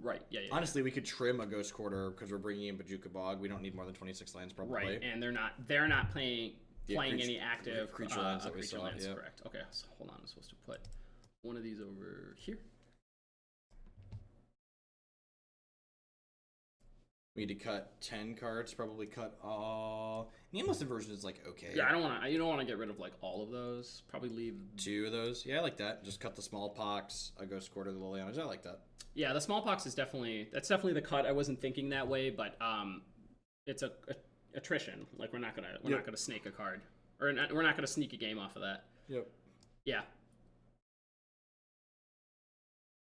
Right. Yeah. Honestly, we could trim a Ghost Quarter because we're bringing in Bojuka Bog. We don't need more than 26 lands, probably. Right, and they're not playing any active creature lands that we creature saw. lands, Yeah. correct. Okay, so hold on. I'm supposed to put one of these over here. We need to cut 10 cards. Probably cut all. Nameless Inversion is like okay. Yeah, I don't want to. You don't want to get rid of like all of those. Probably leave 2 of those. Yeah, I like that. Just cut the Smallpox, a Ghost Quarter, the Liliana. I like that. Yeah, the Smallpox is definitely the cut. I wasn't thinking that way, but it's a attrition. Like we're not gonna snake a card, or we're not gonna sneak a game off of that. Yep. Yeah.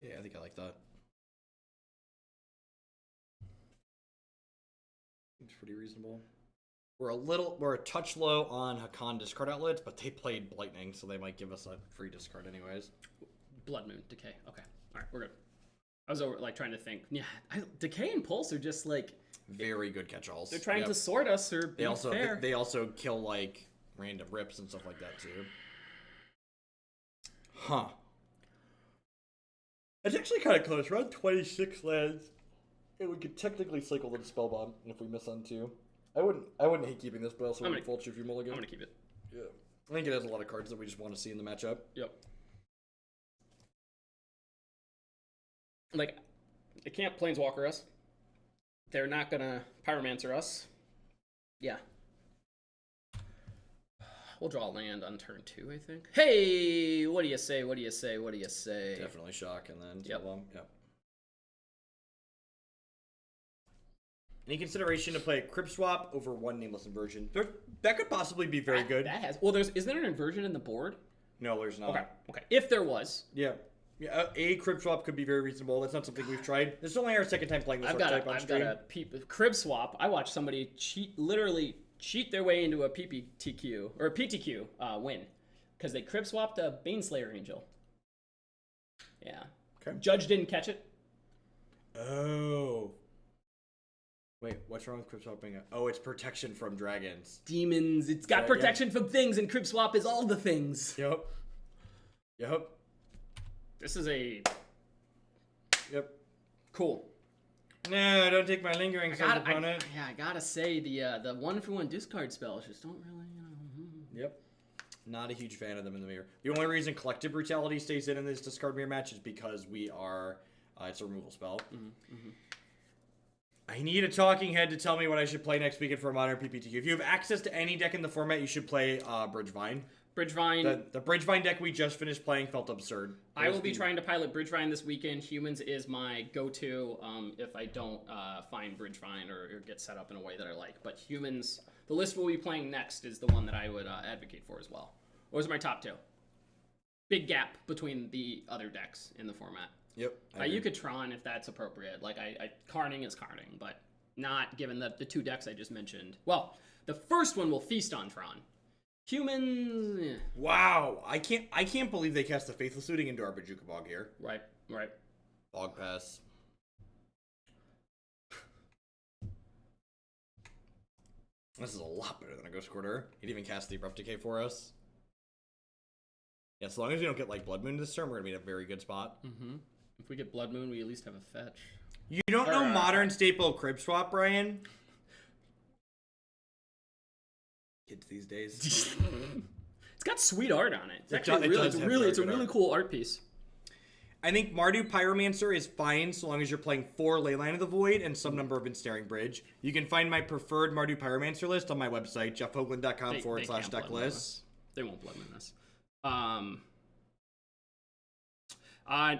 Yeah, I think I like that. It's pretty reasonable. We're a touch low on Haakon discard outlets, but they played Lightning, so they might give us a free discard anyways. Blood Moon, Decay. Okay, all right, we're good. I was over like trying to think. Yeah, Decay and Pulse are just like very good catch-alls. They're trying to sort us or be fair. They also kill like random rips and stuff like that too. Huh. It's actually kind of close. We're on 26 lands. And we could technically cycle the Spellbomb if we miss on 2. I wouldn't hate keeping this, but I also wouldn't fault you if you mulligan. I'm gonna keep it. Yeah. I think it has a lot of cards that we just want to see in the matchup. Yep. Like, they can't Planeswalker us. They're not gonna Pyromancer us. Yeah. We'll draw land on turn 2, I think. Hey! What do you say? What do you say? What do you say? Definitely shock and then Yep. Spellbomb. Yep. Any consideration to play a Crypt Swap over 1 Nameless Inversion? That could possibly be very good. That has. Well, is there an inversion in the board? No, there's not. Okay. If there was. Yeah. Yeah, a Crypt Swap could be very reasonable. That's not something we've tried. This is only our second time playing this archetype on stream. I've got a Crib Swap. I watched somebody literally cheat their way into a PPTQ, or a PTQ win. Because they Crib Swapped a Baneslayer Angel. Yeah. Okay. Judge didn't catch it. Oh. Wait, what's wrong with Crypt Swapping? Oh, it's protection from dragons. Demons. It's got protection from things, and Crib Swap is all the things. Yep. This is a... Yep. Cool. No, don't take my lingering sense opponent. I gotta say, the 1-for-1 discard spells just don't really, Yep. Not a huge fan of them in the mirror. The only reason Collective Brutality stays in this discard mirror match is because we are... it's a removal spell. I need a talking head to tell me what I should play next weekend for a modern PPTQ. If you have access to any deck in the format, you should play Bridgevine. The Bridgevine deck we just finished playing felt absurd. I will be trying to pilot Bridgevine this weekend. Humans is my go-to if I don't find Bridgevine or get set up in a way that I like. But Humans, the list we'll be playing next is the one that I would advocate for as well. Those are my top 2. Big gap between the other decks in the format. Yep. You could Tron if that's appropriate. Like, Carning is Carning, but not given the 2 decks I just mentioned. Well, the first one will feast on Tron. Humans... Wow. I can't believe they cast the Faithless Looting into our Bojuka Bog here. Right. Bog Pass. This is a lot better than a Ghost Quarter. He'd even cast the Abrupt Decay for us. Yeah, as long as we don't get, like, Blood Moon this turn, we're going to be in a very good spot. If we get Blood Moon, we at least have a fetch. You don't know modern staple Crib Swap, Brian? Kids these days. It's got sweet art on it. It's a really cool art piece. I think Mardu Pyromancer is fine so long as you're playing 4 Leyline of the Void and some number of Ensnaring Bridge. You can find my preferred Mardu Pyromancer list on my website, jeffhoagland.com/decklist. They won't Blood Moon us.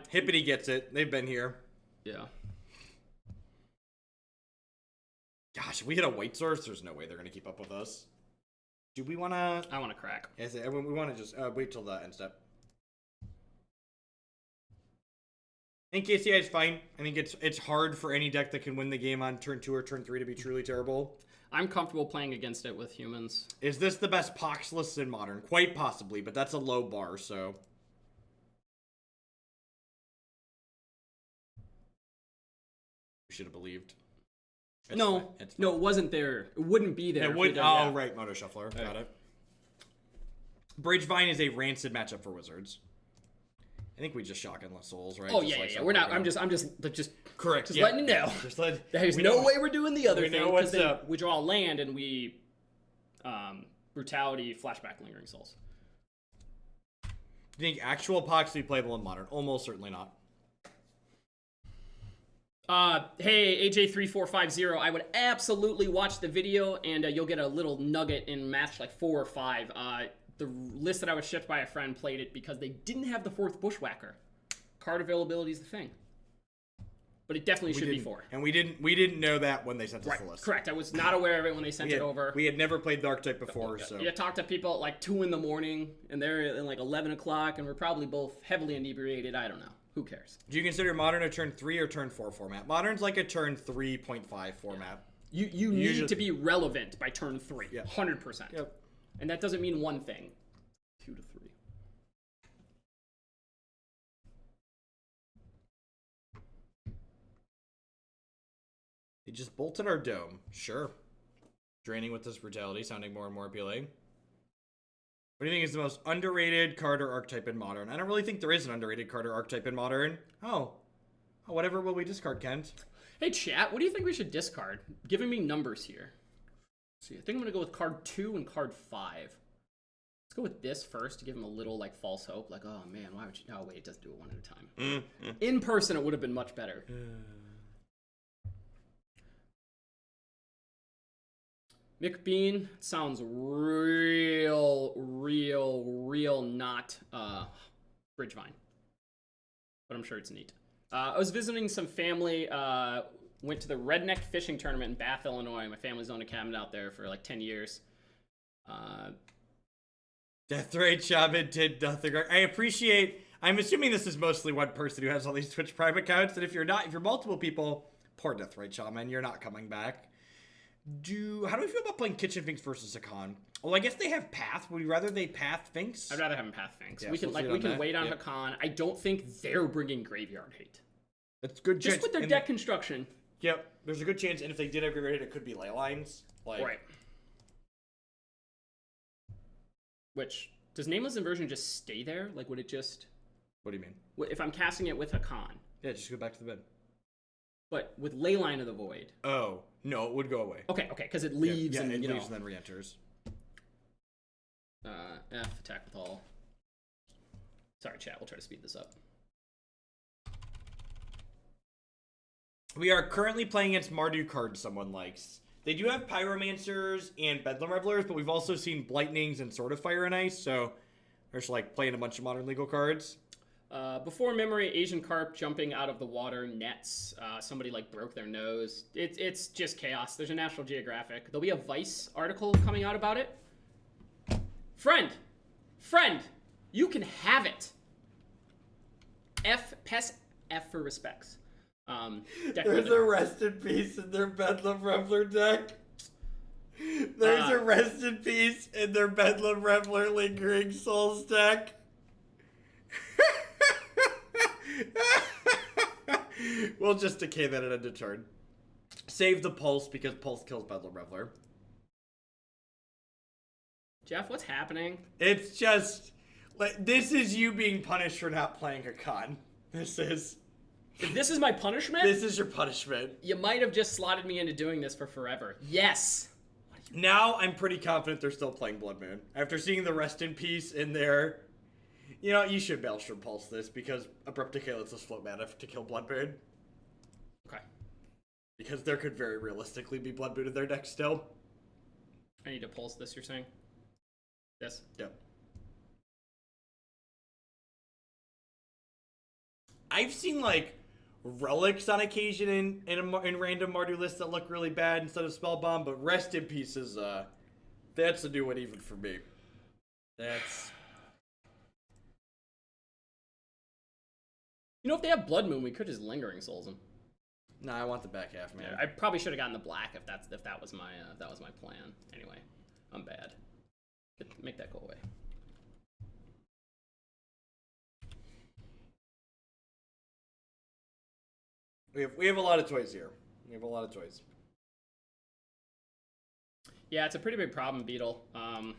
Hippity gets it. They've been here. Yeah. Gosh, if we hit a white source, there's no way they're going to keep up with us. Do we want to... I want to crack. Yes, we want to just wait till the end step. I think KCI is fine. I think it's hard for any deck that can win the game on turn 2 or turn 3 to be truly terrible. I'm comfortable playing against it with Humans. Is this the best Pox list in Modern? Quite possibly, but that's a low bar, so... We should have believed. No, it wasn't there. It wouldn't be there. Right, Moto Shuffler. Got it. Bridgevine is a rancid matchup for Wizards. think we just shock Endless Souls, right? Oh Just yeah, like yeah. We're not. Overgrown. I'm just correct. Just letting you know. There's no way we're doing the other we thing know what's because up. we draw land and we brutality, flashback, lingering souls. Do you think actual Pox will be playable in Modern? Almost certainly not. Hey, AJ3450, I would absolutely watch the video, and you'll get a little nugget in match like 4 or 5. The list that I was shipped by a friend played it because they didn't have the 4th Bushwhacker. Card availability is the thing. But it definitely should be 4. And we didn't know that when they sent us the list. Correct. I was not aware of it when they sent it over. We had never played the archetype before, so... You talk to people at like 2 in the morning, and they're at like 11 o'clock, and we're probably both heavily inebriated. I don't know. Who cares? Do you consider Modern a turn 3 or turn 4 format? Modern's like a turn 3.5 format. You need to be relevant by turn 3. Yeah. 100%. Yep. And that doesn't mean one thing. 2 to 3. He just bolted our dome. Sure. Draining with this brutality, sounding more and more appealing. What do you think is the most underrated card or archetype in Modern? I don't really think there is an underrated card or archetype in Modern. Oh, whatever will we discard, Kent? Hey, chat, what do you think we should discard? Giving me numbers here. Let's see, I think I'm going to go with card 2 and card 5. Let's go with this first to give him a little, like, false hope. Like, oh, man, why would you... Oh, wait, it doesn't do it one at a time. In person, it would have been much better. Mick Bean sounds real not Bridgevine. But I'm sure it's neat. I was visiting some family, went to the Redneck Fishing Tournament in Bath, Illinois. My family's owned a cabin out there for like 10 years. Death Rate Shaman did nothing. I appreciate... I'm assuming this is mostly one person who has all these Twitch Prime accounts, and if you're multiple people, poor Death Rate Shaman, you're not coming back. How do we feel about playing Kitchen Finks versus Haakon? Well, I guess they have Path. Would you rather they Path Finks? I'd rather have them Path Finks. Yeah, we can wait on Haakon. I don't think they're bringing Graveyard Hate. That's good. Just with their deck construction. Yep, there's a good chance, and if they did have Graveyard Hate, it could be Ley Lines. Right. Which, does Nameless Inversion just stay there? Like, would it just... What do you mean? If I'm casting it with Haakon. Yeah, just go back to the bed. But with Leyline of the Void. Oh, no, it would go away. Okay, because it leaves and it leaves and then re-enters. F, attack with all. Sorry, chat, we'll try to speed this up. We are currently playing against Mardu cards someone likes. They do have Pyromancers and Bedlam Revelers, but we've also seen Blightnings and Sword of Fire and Ice, so they're just like playing a bunch of Modern legal cards. Before memory, Asian carp jumping out of the water, nets, somebody like broke their nose. It's just chaos. There's a National Geographic. There'll be a Vice article coming out about it. Friend, you can have it. Press F for respects. There's a Rest in Peace in their Bedlam Reveler deck. There's a Rest in Peace in their Bedlam Reveler Lingering Souls deck. We'll just decay that at end of turn. Save the Pulse because Pulse kills Bedlam Reveler. Jeff, what's happening? It's just... this is you being punished for not playing Haakon. This is my punishment? This is your punishment. You might have just slotted me into doing this for forever. Yes! Now I'm pretty confident they're still playing Blood Moon. After seeing the Rest in Peace in there... You know, you should Maelstrom Pulse this because Abrupt Decay lets us float mana to kill Blood Moon. Okay. Because there could very realistically be Blood Moon in their deck still. I need to pulse this, you're saying? This? Yep. I've seen, like, relics on occasion in random Mardu lists that look really bad instead of Spellbomb, but Rest in Peace is, that's a new one even for me. That's... You know, if they have Blood Moon, we could just Lingering Souls them. No, I want the back half, man. Yeah, I probably should have gotten the black if that was my plan. Anyway, I'm bad. Make that go away. We have a lot of toys here. We have a lot of toys. Yeah, it's a pretty big problem, Beetle. I'm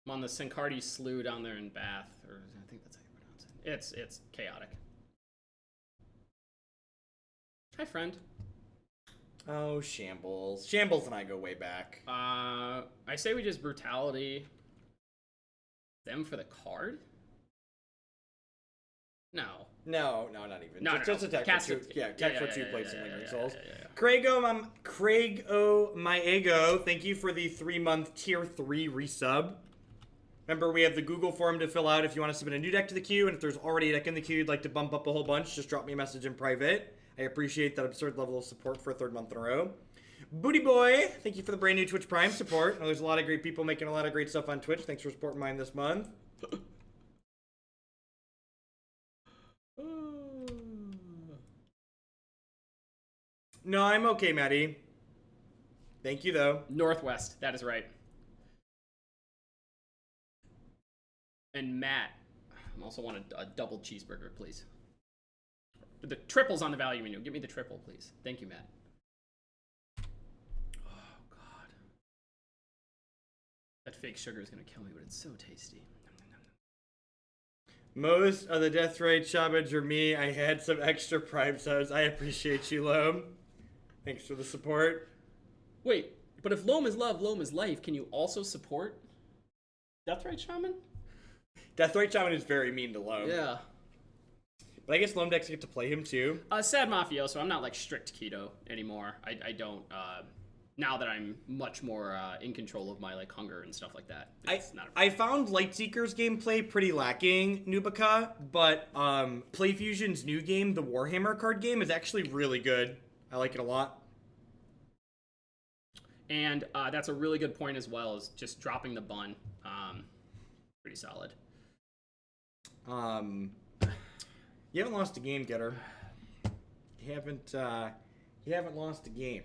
on the Sincardi Slough down there in Bath, or I think that's how you It's chaotic. Hi, friend. Oh, Shambles. Shambles and I go way back. I say we just Brutality them for the card? No. No, not even. No, just no. attack Cast for two. it. Yeah, attack for 2 plates and Lingering Souls. Yeah. Craig O My Ego, thank you for the 3-month tier 3 resub. Remember, we have the Google form to fill out if you want to submit a new deck to the queue, and if there's already a deck in the queue you'd like to bump up a whole bunch, just drop me a message in private. I appreciate that absurd level of support for a 3rd month in a row. Booty Boy, thank you for the brand new Twitch Prime support. I know there's a lot of great people making a lot of great stuff on Twitch. Thanks for supporting mine this month. No, I'm okay, Maddie. Thank you, though. Northwest, that is right. And Matt, I also want a double cheeseburger, please. The triple's on the value menu. Give me the triple, please. Thank you, Matt. Oh, God. That fake sugar is going to kill me, but it's so tasty. Most of the Death Rate shamans are me. I had some extra Prime subs. I appreciate you, Loam. Thanks for the support. Wait, but if Loam is love, Loam is life, can you also support Deathrite Shaman? Deathrite Shaman is very mean to Loam. Yeah. But I guess Loam decks get to play him too. Sad Mafioso, I'm not like strict keto anymore. I don't, now that I'm much more in control of my like hunger and stuff like that. I found Lightseeker's gameplay pretty lacking, Nubika, but PlayFusion's new game, the Warhammer card game, is actually really good. I like it a lot. And that's a really good point as well, is just dropping the bun. Pretty solid. You haven't lost a game, Getter. You haven't lost a game.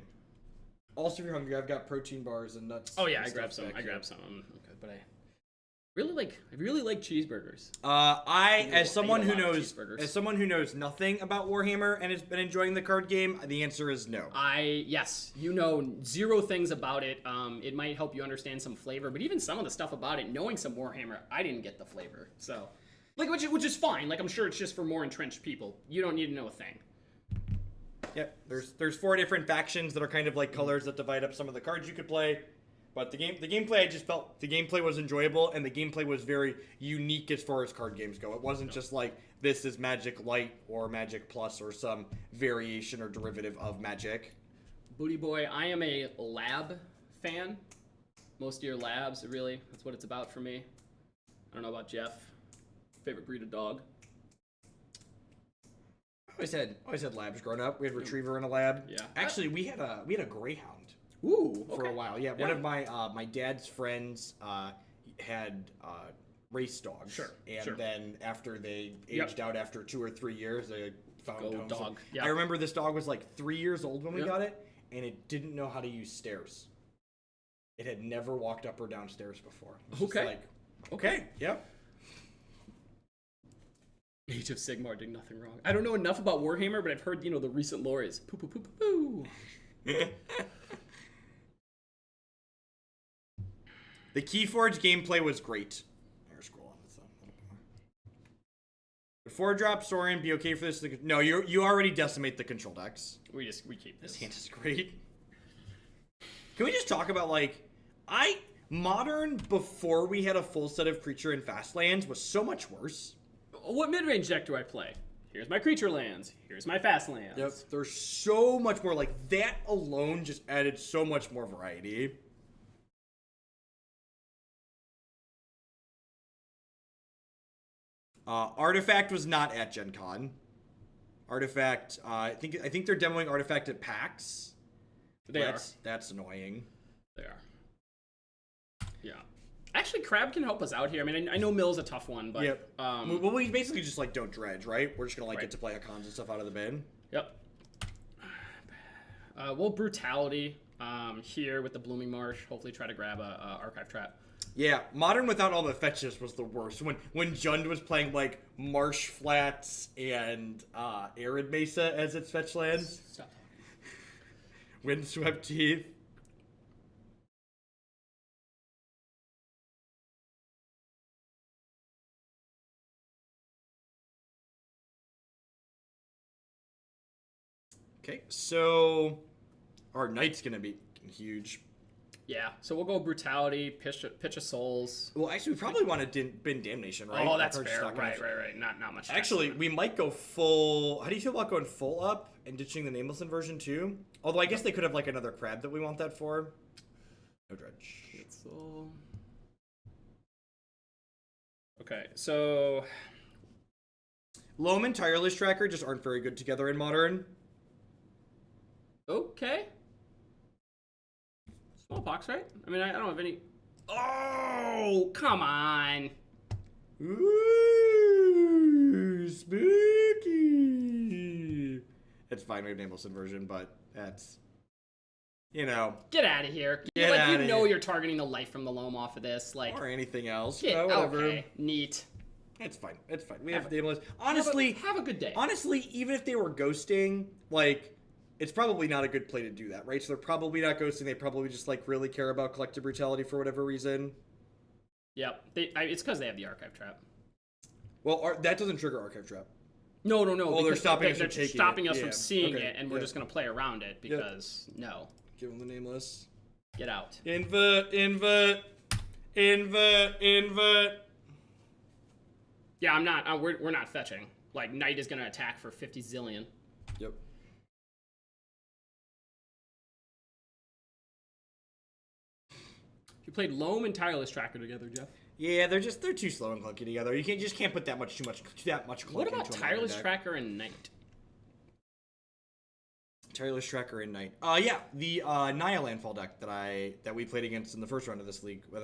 Also, if you're hungry, I've got protein bars and nuts. Oh yeah, I grabbed some. Okay, but I really like cheeseburgers. As someone who knows nothing about Warhammer and has been enjoying the card game, the answer is no. Yes, you know zero things about it. It might help you understand some flavor, but even some of the stuff about it, knowing some Warhammer, I didn't get the flavor. So, like, which is fine. Like, I'm sure it's just for more entrenched people. You don't need to know a thing. Yep, there's 4 different factions that are kind of like colors that divide up some of the cards you could play. But the gameplay, I just felt the gameplay was enjoyable, and the gameplay was very unique as far as card games go. It wasn't just like, this is Magic Light or Magic Plus or some variation or derivative of Magic. Booty Boy, I am a lab fan. Most of your labs, really, that's what it's about for me. I don't know about Jeff. Favorite breed of dog? I always had labs growing up. We had Retriever in a lab. Yeah. Actually, we had a Greyhound. Ooh, for a while. Yeah, one of my dad's friends had race dogs. Sure. And then after they aged out after 2 or 3 years, they found homes. Dog. I remember this dog was like 3 years old when we got it, and it didn't know how to use stairs. It had never walked up or down stairs before. Okay. Okay. Yep. Age of Sigmar did nothing wrong. I don't know enough about Warhammer, but I've heard, the recent lore is poo poo poo poo poo. The Keyforge gameplay was great. Scroll on this. Before drop, Sorin, be okay for this. No, you already decimate the control decks. We keep this. This hand is great. Can we just talk about Modern before we had a full set of creature and fast lands was so much worse. What mid-range deck do I play? Here's my creature lands. Here's my fast lands. Yep. There's so much more. Like, that alone just added so much more variety. Artifact was not at Gen Con. Artifact, I think they're demoing Artifact at PAX. That's annoying. They are. Yeah. Actually, Crab can help us out here. I mean, I know Mill's a tough one, but... Yep. Well, we basically just, don't dredge, right? We're just going to, get to play Haakons and stuff out of the bin. Yep. We'll Brutality here with the Blooming Marsh. Hopefully try to grab a Archive Trap. Yeah, Modern without all the fetches was the worst. When Jund was playing, Marsh Flats and Arid Mesa as its fetch lands. Stop. Windswept Teeth. Okay, so our knight's gonna be huge. Yeah, so we'll go Brutality, pitch of Souls. Well, actually, we probably want to bin Damnation, right? Oh, that's Our card's fair. just not Right. gonna- Not much. Actually, we might go full. How do you feel about going full up and ditching the Nameless Inversion too? Although I guess they could have like another crab that we want that for. No dredge. Okay, so Loam and Tireless Tracker just aren't very good together in Modern. okay. Smallpox, right? I mean, I don't have any. Oh, come on. Ooh, spooky. It's fine, we have Nameless Inversion, but that's, you know. Get out of here. Get outta here. You're targeting the life from the Loam off of this. Like, Or anything else. get, Whatever. okay, neat. It's fine. It's fine. We have Nameless. Honestly, have a good day. Honestly, even if they were ghosting, like, it's probably not a good play to do that, right? So they're probably not ghosting. They probably just, like, really care about Collective Brutality for whatever reason. Yep. It's because they have the Archive Trap. Well, that doesn't trigger Archive Trap. No. Oh, they're stopping us from they're taking stopping it. us Yeah. from seeing Okay. it, and we're just going to play around it because, no. Give them the Nameless. Get out. Invert. Yeah, I'm not. We're not fetching. Like, Knight is going to attack for 50 zillion. Yep. You played Loam and Tireless Tracker together, Jeff. Yeah, they're too slow and clunky together. You just can't put that much clunky. What about into a Tireless deck. Tracker and Knight? Tireless Tracker and Knight. Yeah, the Nihil Landfall deck that we played against in the first round of this league. Well,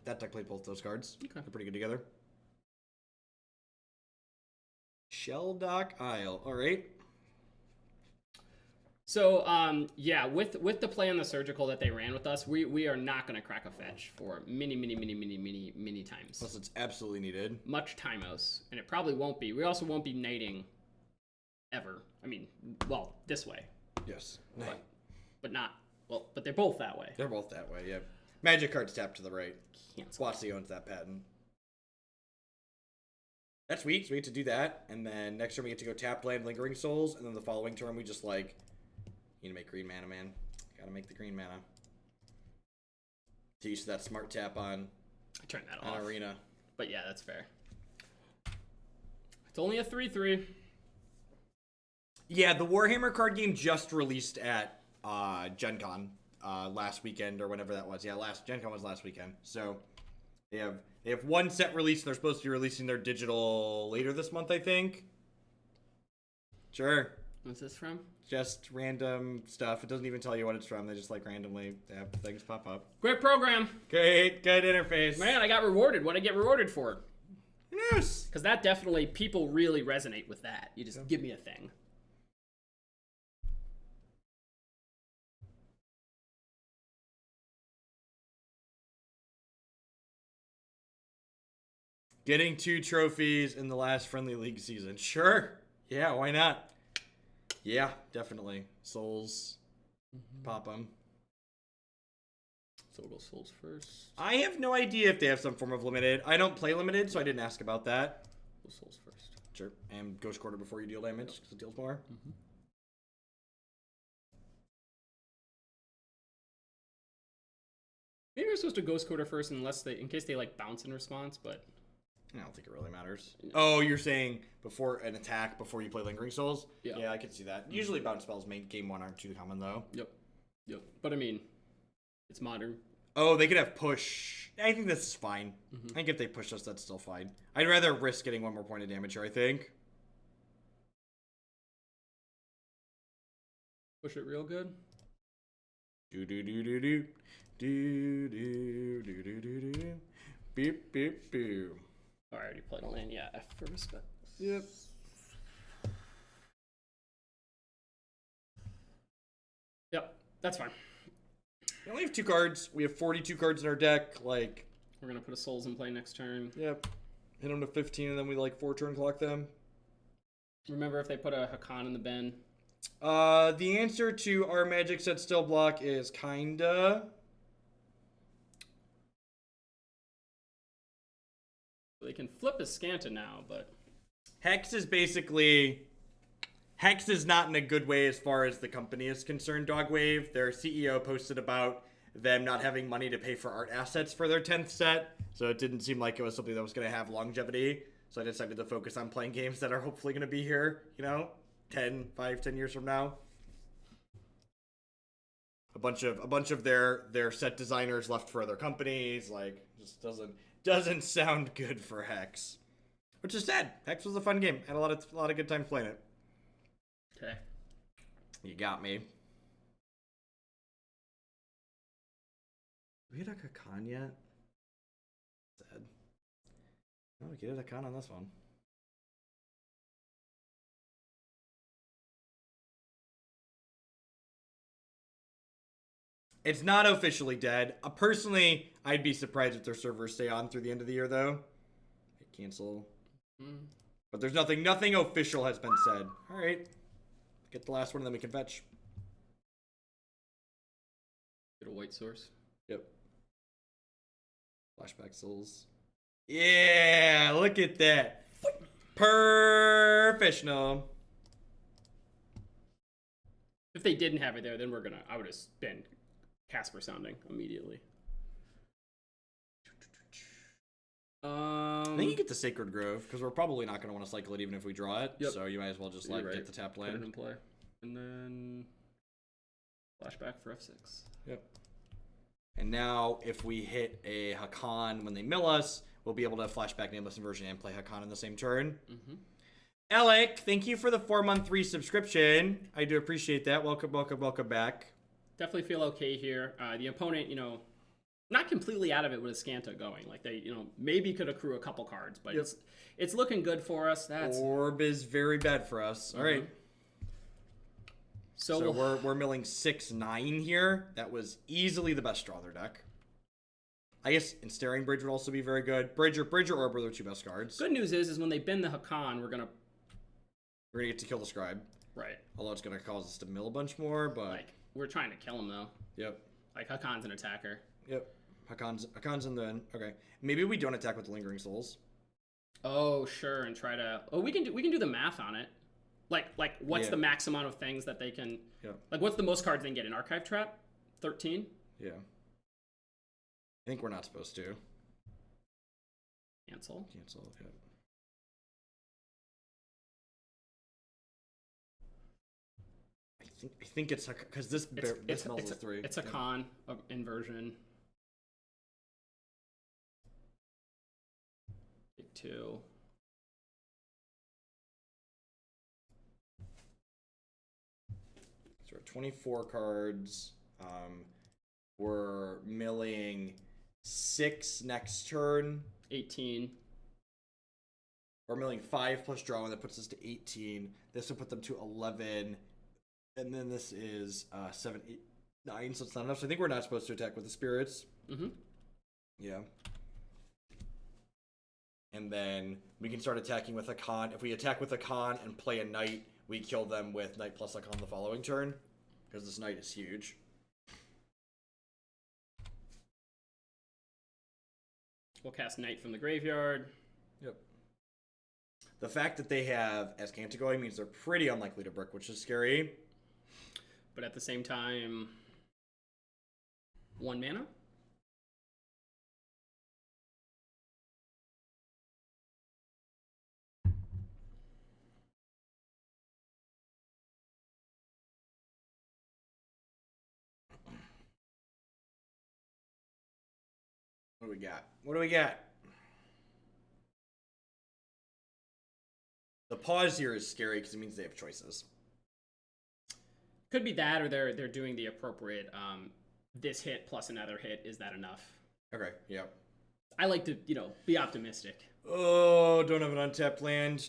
that deck played both those cards. Okay. They're pretty good together. Shelldock Isle. All right. So, yeah, with the play on the Surgical that they ran with us, we are not going to crack a fetch for many times. Unless it's absolutely needed. Much timos, and it probably won't be. We also won't be knighting ever. I mean, well, this way. Yes. But not, well, but they're both that way. They're both that way, yeah. Magic cards tap to the right. Cancel. Watsy owns that patent. That's sweet. So we get to do that. And then next turn we get to go tap land Lingering Souls. And then the following turn we just like, need to make green mana, man. Gotta make the green mana. To use that smart tap on I turned that off. Arena. But yeah, that's fair. It's only a 3/3. Yeah, the Warhammer card game just released at Gen Con last weekend or whenever that was. Yeah, Gen Con was last weekend. So they have one set release. They're supposed to be releasing their digital later this month, I think. Sure. What's this from? Just random stuff. It doesn't even tell you what it's from. They just like randomly have things pop up. Great program. Great, good interface. Man, I got rewarded. What did I get rewarded for? Yes. Because that definitely, people really resonate with that. You just give me a thing. Getting 2 trophies in the last friendly league season. Sure. Yeah, why not? Yeah, definitely. Souls. Pop them. So we'll go Souls first. I have no idea if they have some form of limited. I don't play limited, so I didn't ask about that. Go Souls first. Sure. And Ghost Quarter before you deal damage, because it deals more. Maybe we're supposed to Ghost Quarter first in case they like bounce in response, but I don't think it really matters. Oh, you're saying before an attack, before you play Lingering Souls? Yeah. I can see that. Usually bounce spells make game 1 aren't too common, though. Yep. But I mean, it's modern. Oh, they could have push. I think this is fine. I think if they push us, that's still fine. I'd rather risk getting 1 more point of damage here, I think. Push it real good. Do-do-do-do-do. Do-do-do-do-do-do. Beep, beep, beep. I already played a land. Yeah, F for respect. Yep. Yep, that's fine. We only have 2 cards. We have 42 cards in our deck. Like, We're going to put a Souls in play next turn. yep. Hit them to 15, and then we, like, 4-turn clock them. Remember if they put a Haakon in the bin? The answer to our Magic Set Still block is kinda. They can flip a Scanta now, but... Hex is basically Hex is not in a good way as far as the company is concerned, Dogwave. Their CEO posted about them not having money to pay for art assets for their 10th set, so it didn't seem like it was something that was going to have longevity. So I decided to focus on playing games that are hopefully going to be here, 10 years from now. A bunch of their set designers left for other companies. Like, just doesn't sound good for Hex, which is sad. Hex was a fun game. Had a lot of good times playing it. Okay. You got me. We hit a Haakon yet? Sad. Oh, we get a Haakon on this one. It's not officially dead. Personally, I'd be surprised if their servers stay on through the end of the year, though. Cancel. But there's nothing official has been said. All right. Get the last one, and then we can fetch. Get a white source. Yep. Flashback souls. Yeah, look at that. Professional. If they didn't have it there, then I would have been Casper sounding immediately. I think you get the Sacred Grove, because we're probably not going to want to cycle it even if we draw it. Yep. So you might as well just get the tapped land. Put it in play. And then flashback for F6. Yep. And now if we hit a Haakon when they mill us, we'll be able to flashback Nameless Inversion and play Haakon in the same turn. Alec, thank you for the 4-month resubscription. I do appreciate that. Welcome back. Definitely feel okay here. The opponent, not completely out of it with a Scanta going. Like they, maybe could accrue a couple cards, but it's looking good for us. Orb is very bad for us. All right. So we're milling 6-9 here. That was easily the best draw of their deck. I guess Ensnaring Bridge would also be very good. Bridge or Orb are their two best cards. Good news is when they bin the Haakon, we're gonna get to kill the Scribe. Right. Although it's gonna cause us to mill a bunch more, but we're trying to kill him though. Yep. Like Haakon's an attacker. Yep. Haakon's in the end. Okay. Maybe we don't attack with the Lingering Souls. Oh, sure, and try to. Oh, we can do the math on it. Like what's the max amount of things that they can? Yeah. Like what's the most cards they can get in Archive Trap? 13. Yeah. I think we're not supposed to. Cancel. Yeah. I think it's because this smells as 3. It's a con of inversion. Take 2. So we're at 24 cards. We're milling 6 next turn. 18. We're milling 5 plus draw, and that puts us to 18. This will put them to 11. And then this is 7, 8, 9, so it's not enough. So I think we're not supposed to attack with the spirits. Yeah. And then we can start attacking with a con. If we attack with a con and play a knight, we kill them with knight plus a con the following turn. Because this knight is huge. We'll cast Knight from the graveyard. Yep. The fact that they have Azcanta going means they're pretty unlikely to brick, which is scary. But at the same time, 1 mana? What do we got? The pause here is scary because it means they have choices. Could be that, or they're doing the appropriate this hit plus another hit. Is that enough? Okay, yeah. I like to, be optimistic. Oh, don't have an untapped land.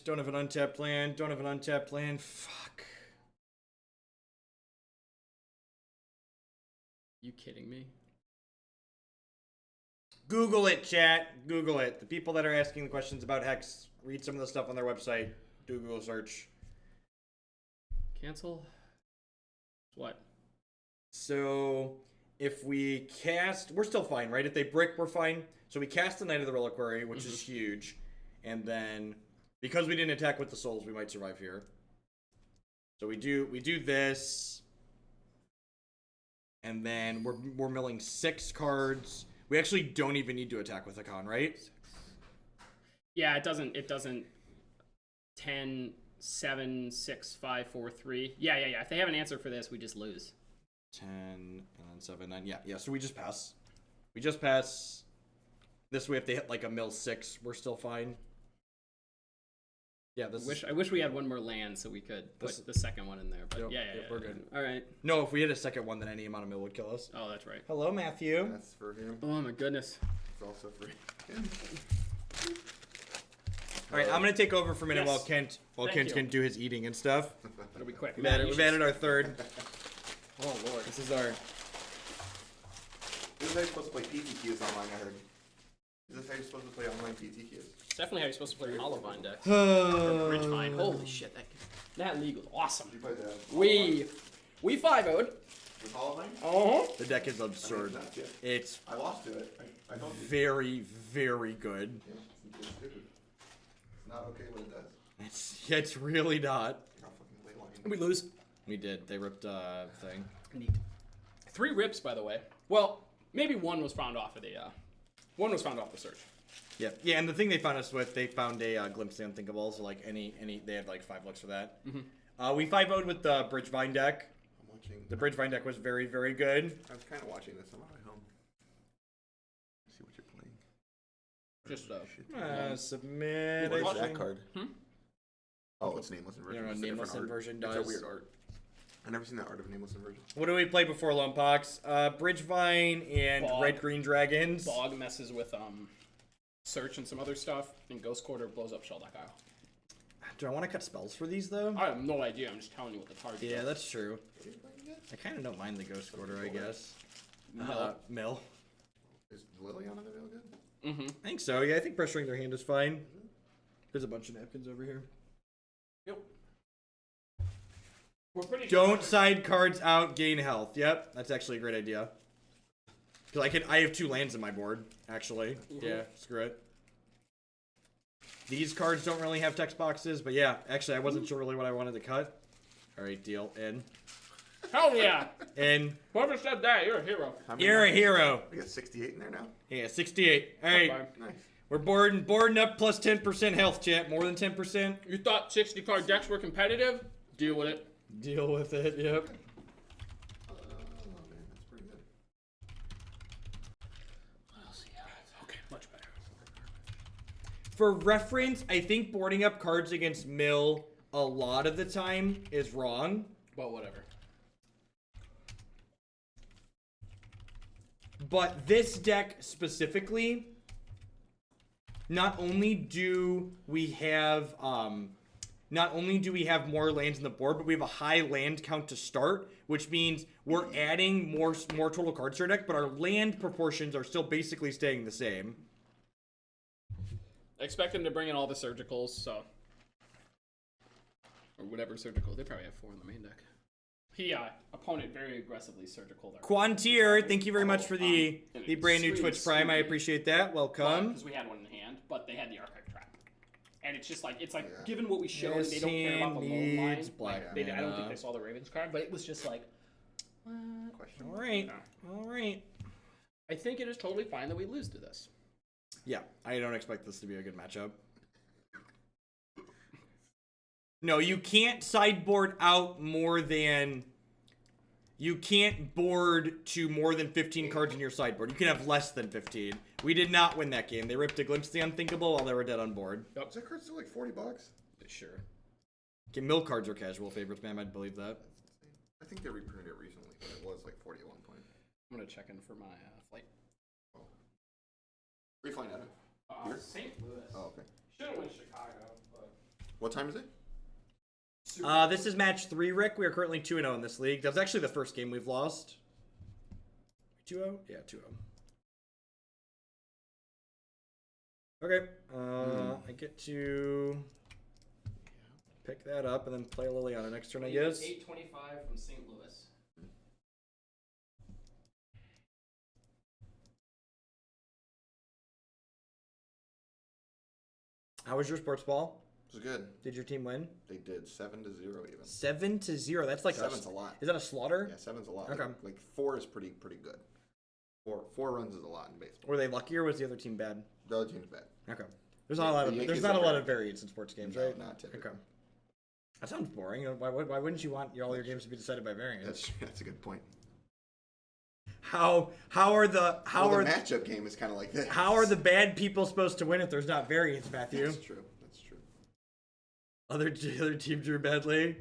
Fuck. You kidding me? Google it, chat. Google it. The people that are asking the questions about Hex, read some of the stuff on their website. Do a Google search. Cancel? What? So, if we cast... We're still fine, right? If they brick, we're fine. So we cast the Knight of the Reliquary, which is huge. And then, because we didn't attack with the souls, we might survive here. So we do this, and then we're milling 6 cards. We actually don't even need to attack with Haakon, right? Yeah, it doesn't. 10, 7, 6, 5, 4, 3. Yeah. If they have an answer for this, we just lose. 10 and then 7, 9. Yeah. So we just pass. We just pass. This way, if they hit like a mill 6, we're still fine. Yeah. I wish we had one more land so we could put the second one in there. But yep, we're good. All right. No, if we hit a second one, then any amount of mill would kill us. Oh, that's right. Hello, Matthew. That's for him. Oh my goodness. It's also for him. All right, I'm gonna take over for a minute Yes. while Thank Kent's you. gonna do his eating and stuff. It'll be quick. We've added our third. Oh lord. This is our. This is how you're supposed to play PT keys online, I heard. Is this how you're supposed to play online PT keys? It's definitely how you're supposed to play Hollowvine deck. Or Bridgevine. Oh. Holy shit, that league was awesome. Did you play the We 5-0'd. with Hollow The deck is absurd. It's I lost to it. I don't think very, very good. it's stupid. It's not okay what it does. It's really not. You're not fucking late line. We lose. We did. They ripped thing. Neat. 3 rips, by the way. Well, maybe one was found off of the search. Yeah, and the thing they found us with, they found a glimpse of the unthinkable. So like any, they had like 5 looks for that. We 5-0'd with the Bridgevine deck. I'm watching. The Bridgevine deck was very, very good. I was kind of watching this on my way home. See what you're playing. Just Submit. What's that card? Oh, it's Nameless You Inversion. know what It's a Nameless different art. Inversion It's does? a weird art. I've never seen that art of a Nameless Inversion. What do we play before Smallpox? Bridgevine and Bog. Red-Green Dragons. Bog messes with search and some other stuff, and Ghost Quarter blows up Shell Deck Isle. Do I want to cut spells for these though? I have no idea. I'm just telling you what the target is. Yeah, that's true. I kind of don't mind the Ghost Quarter, I guess. Mill. Mill. Is Liliana the real good? Mm-hmm. I think so. Yeah, I think pressuring their hand is fine. There's a bunch of napkins over here. Yep. We're pretty Don't side cards out, gain health. Yep, that's actually a great idea. Because I have 2 lands in my board, actually. Yeah, screw it. These cards don't really have text boxes, but yeah, actually I wasn't sure really what I wanted to cut. Alright, deal. In. Hell yeah! In. Whoever said that, you're a hero. How many You're a now? hero. We got 68 in there now. Yeah, 68. Alright. Okay. Nice. We're boarding up plus 10% health, chat. More than 10%. You thought 60 card decks were competitive? Deal with it. Deal with it, yep. Oh man, that's pretty good. What else he has? Okay, much better. For reference, I think boarding up cards against Mill a lot of the time is wrong. But whatever. But this deck specifically, not only do we have more lands in the board, but we have a high land count to start, which means we're adding more total cards to our deck, but our land proportions are still basically staying the same. I expect them to bring in all the surgicals, so. Or whatever surgical. They probably have 4 in the main deck. Opponent very aggressively surgical there. Quantier, thank you very much for the brand new Sweet, Twitch Prime. I sweet. appreciate that. Welcome. Because we had one in hand, but they had the archive trap. And it's just like, Yeah. given what we showed, This they don't care about the hand loam line. needs black I don't mana. think they saw the Ravens card, but it was just like, what? Question. All right. No. All right. I think it is totally fine that we lose to this. Yeah, I don't expect this to be a good matchup. No, you can't sideboard out more than... You can't board to more than 15 cards in your sideboard. You can have less than 15. We did not win that game. They ripped a glimpse of the unthinkable while they were dead on board. Is that card still like $40? Sure. Okay, mill cards are casual favorites, man. I'd believe that. That's insane. I think they reprinted it recently, but it was like 40 at one point. I'm going to check in for my flight. Oh. Where are you flying out of? Here? St. Louis. Oh, okay. Should have went Chicago, but... What time is it? This is match 3, Rick. We are currently 2-0 in this league. That was actually the first game we've lost. 2-0? Yeah, 2-0. Okay. I get to pick that up and then play Liliana next turn, I guess. 8:25 from St. Louis. How was your sports ball? It was good. Did your team win? They did 7-0 even. 7-0. That's like Seven's a lot. Is that a slaughter? Yeah, 7's a lot. Okay. Like 4 is pretty good. Four runs is a lot in baseball. Were they lucky or was the other team bad? The other team's bad. Okay. There's not a lot of variance in sports games, No, right? not typically. Okay. That sounds boring. Why wouldn't you want all your games to be decided by variance? That's a good point. How are the matchup game is kind of like this. How are the bad people supposed to win if there's not variance, Matthew? That's true. Other team drew badly.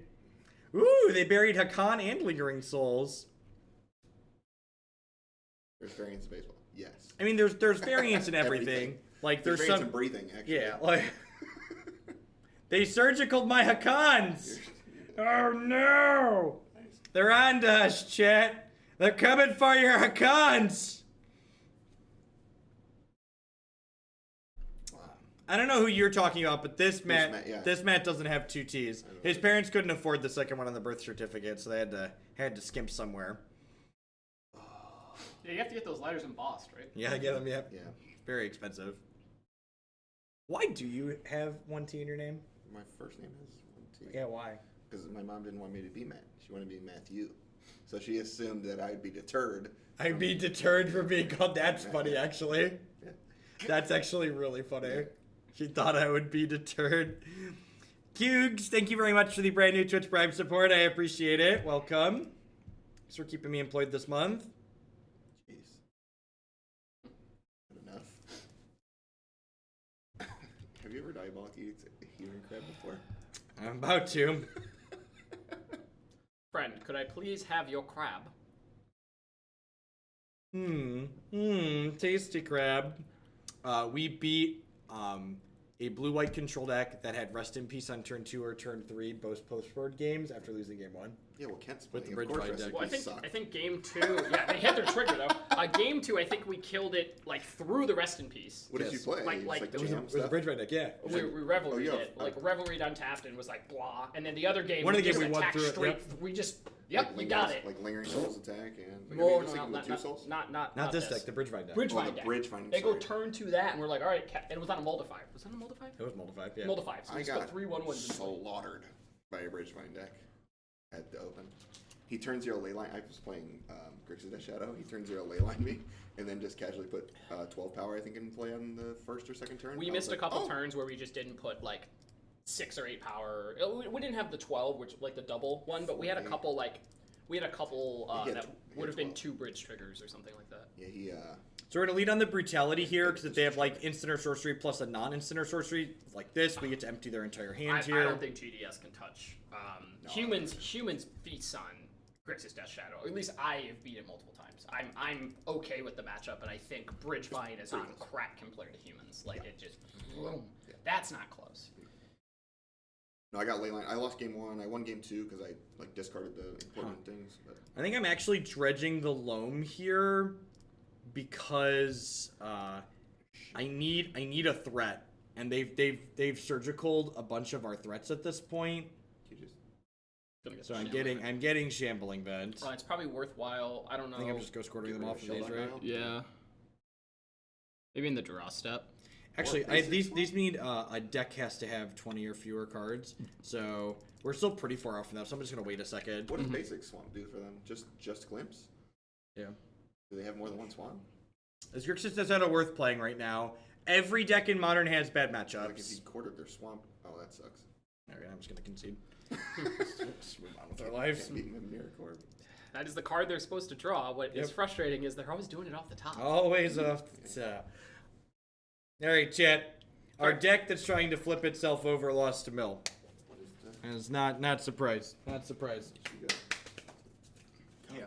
Ooh, they buried Haakon and Lingering Souls. There's variance in baseball. Yes. I mean, there's variance in everything. Like there's variance some in breathing actually. Yeah, like they surgicaled my Haakons. Oh no! They're on to us, chat. They're coming for your Haakons. I don't know who you're talking about, but this Matt doesn't have 2 T's. His parents couldn't afford the second one on the birth certificate, so they had to skimp somewhere. Yeah, you have to get those letters embossed, right? Yeah, I get them. Yeah. Yeah. Very expensive. Why do you have 1 T in your name? My first name has 1 T. Yeah, why? Because my mom didn't want me to be Matt. She wanted me to be Matthew. So she assumed that I'd be deterred. I'd be deterred from being called. That's funny, actually. Yeah. That's actually really funny. She thought I would be deterred. Cugs, thank you very much for the brand new Twitch Prime support. I appreciate it. Welcome. Thanks for keeping me employed this month. Jeez. Not enough. Have you ever diabolically eaten a human crab before? I'm about to. Friend, could I please have your crab? Tasty crab. We beat a blue-white control deck that had Rest in Peace on turn 2 or turn 3, both post-board games after losing game 1. Yeah, well, Kent's With playing. the Of course, Bridge Rest in deck. Well, Peace sucked. I think game 2. Yeah, they hit their trigger though. Game 2, I think we killed it like through the Rest in Peace. What did you play? Like, Just it It jam was a stuff? Bridge right deck, yeah. We revelried yeah. it, like revelried untapped and was like blah, and then the other game One of the we just games we won attacked through it, straight. yep. We just Like we got it. Like Lingering Souls attack and. No, with 2 souls? Not this deck, the Bridge deck. Bridgevine the deck. Bridgevine, They go sorry. turn to that, and we're like, all right, and it was on a Moldify. Was that a Moldify? It was Moldify, yeah. Moldify. So we I just put got 3 1-1s. slaughtered by a Bridgevine deck at the open. He turns 0 leyline. I was playing Grixis Death Shadow. He turns 0 leyline me, and then just casually put 12 power, I think, in play on the first or second turn. We I missed was a like, couple oh. turns where we just didn't put like 6 or 8 power. We didn't have the 12, which like the double one, but we had a couple that would have been 2 bridge triggers or something like that. Yeah, he. So we're going to lead on the brutality here, because if they have like instant or sorcery plus a non-instant or sorcery, like this, we get to empty their entire hand here. I don't think GDS can touch. Humans feast on Grixis Death Shadow. At least I have beat it multiple times. I'm okay with the matchup, but I think Bridgevine is on crack compared to humans. Like it just, that's not close. No, I got leyline. I lost game 1. I won game 2 because I like discarded the important things. But I think I'm actually dredging the Loam here because I need a threat, and they've surgicaled a bunch of our threats at this point. you just So I'm getting Shambling Vent. It's probably worthwhile. I don't know. I think I'm just ghost quartering them off of these, Shambling right? Vent? Yeah. Maybe in the draw step. Actually, Or these mean a deck has to have 20 or fewer cards, so we're still pretty far off from that. So I'm just gonna wait a second. What does basic swamp do for them? Just glimpse? Yeah. Do they have more than one swamp? As Grixis is not worth playing right now. Every deck in Modern has bad matchups. Like if you quartered their swamp, oh that sucks. Alright, I'm just gonna concede. Just move on with our lives. Can't beat them in Mirror Corp. That is the card they're supposed to draw. What is frustrating is they're always doing it off the top. Always off the top. Alright, chat. Our deck that's trying to flip itself over lost to Mill. What is that? And it's not surprised. Not surprised. You got- Yeah,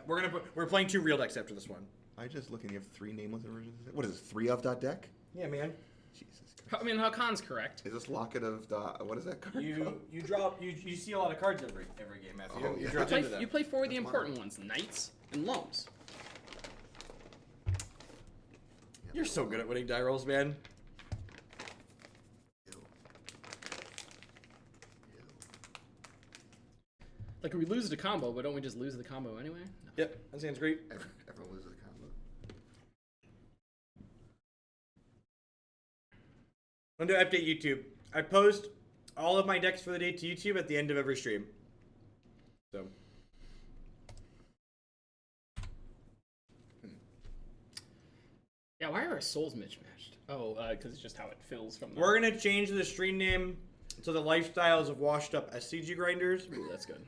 we're playing 2 real decks after this one. I just look and you have 3 nameless inversions. What is this? 3 of that deck? Yeah, man. Jesus Christ. I mean, Haakon's correct. Is this Locket of the what is that card? You called? draw you see a lot of cards every game, Matthew. Oh, You yeah. draw into them. You play 4 of the That's important ones: Knights and Loams. You're so good at winning die rolls, man. Ew. Like we lose the combo, but don't we just lose the combo anyway? No. Yep, that sounds great. Everyone loses the combo. I'm going to update YouTube. I post all of my decks for the day to YouTube at the end of every stream. So. Yeah, why are our souls mismatched? Oh, because it's just how it fills from the... We're going to change the stream name to the Lifestyles of Washed Up SCG Grinders. Ooh, that's good.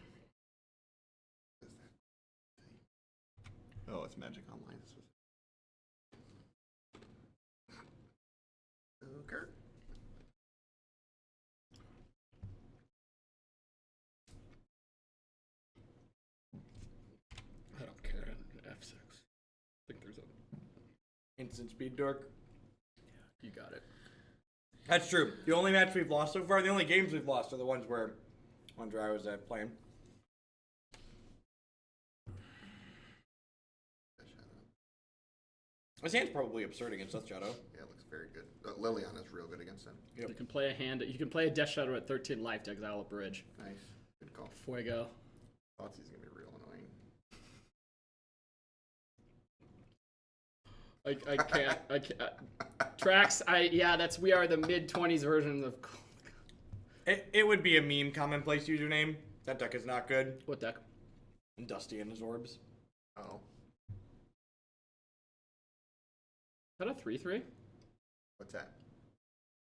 Oh, it's Magic Online. Okay. I don't care. F6. I think there's a... Instant Speed Dork. You got it. That's true. The only match we've lost so far, the only games we've lost are the ones where I was playing. His hand's probably absurd against Death Shadow. Yeah, it looks very good. Liliana's real good against him. Yep. You can play a hand. You can play a Death Shadow at 13 life to exile a bridge. Nice. Good call. Fuego. Thoughtsei's gonna be real annoying. I can't. Tracks. That's we are the mid-20s version of. It would be a meme commonplace username. That deck is not good. What deck? And Dusty and his orbs. Oh. Is that a 3/3? What's that?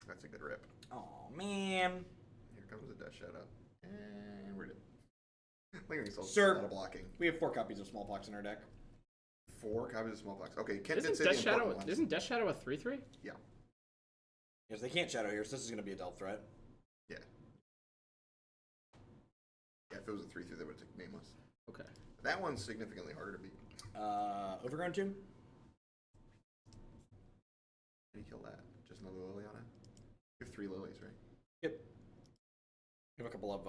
That's a good rip. Oh man. Here comes the Death Shadow. And we're dead. Lingering Soul's Sir. a lot of blocking. We have 4 copies of Smallpox in our deck. 4 copies of Smallpox. Okay, Kent Isn't did say Death the Shadow? important ones. Isn't Death Shadow a 3/3? Yeah. Yes, they can't shadow here, so this is going to be a Delve threat. Yeah. Yeah, if it was a 3/3, they would have taken Nameless. Okay. That one's significantly harder to beat. Overgrown Tomb? How do you kill that? Just another Liliana? You have 3 lilies, right? Yep. We have a couple of,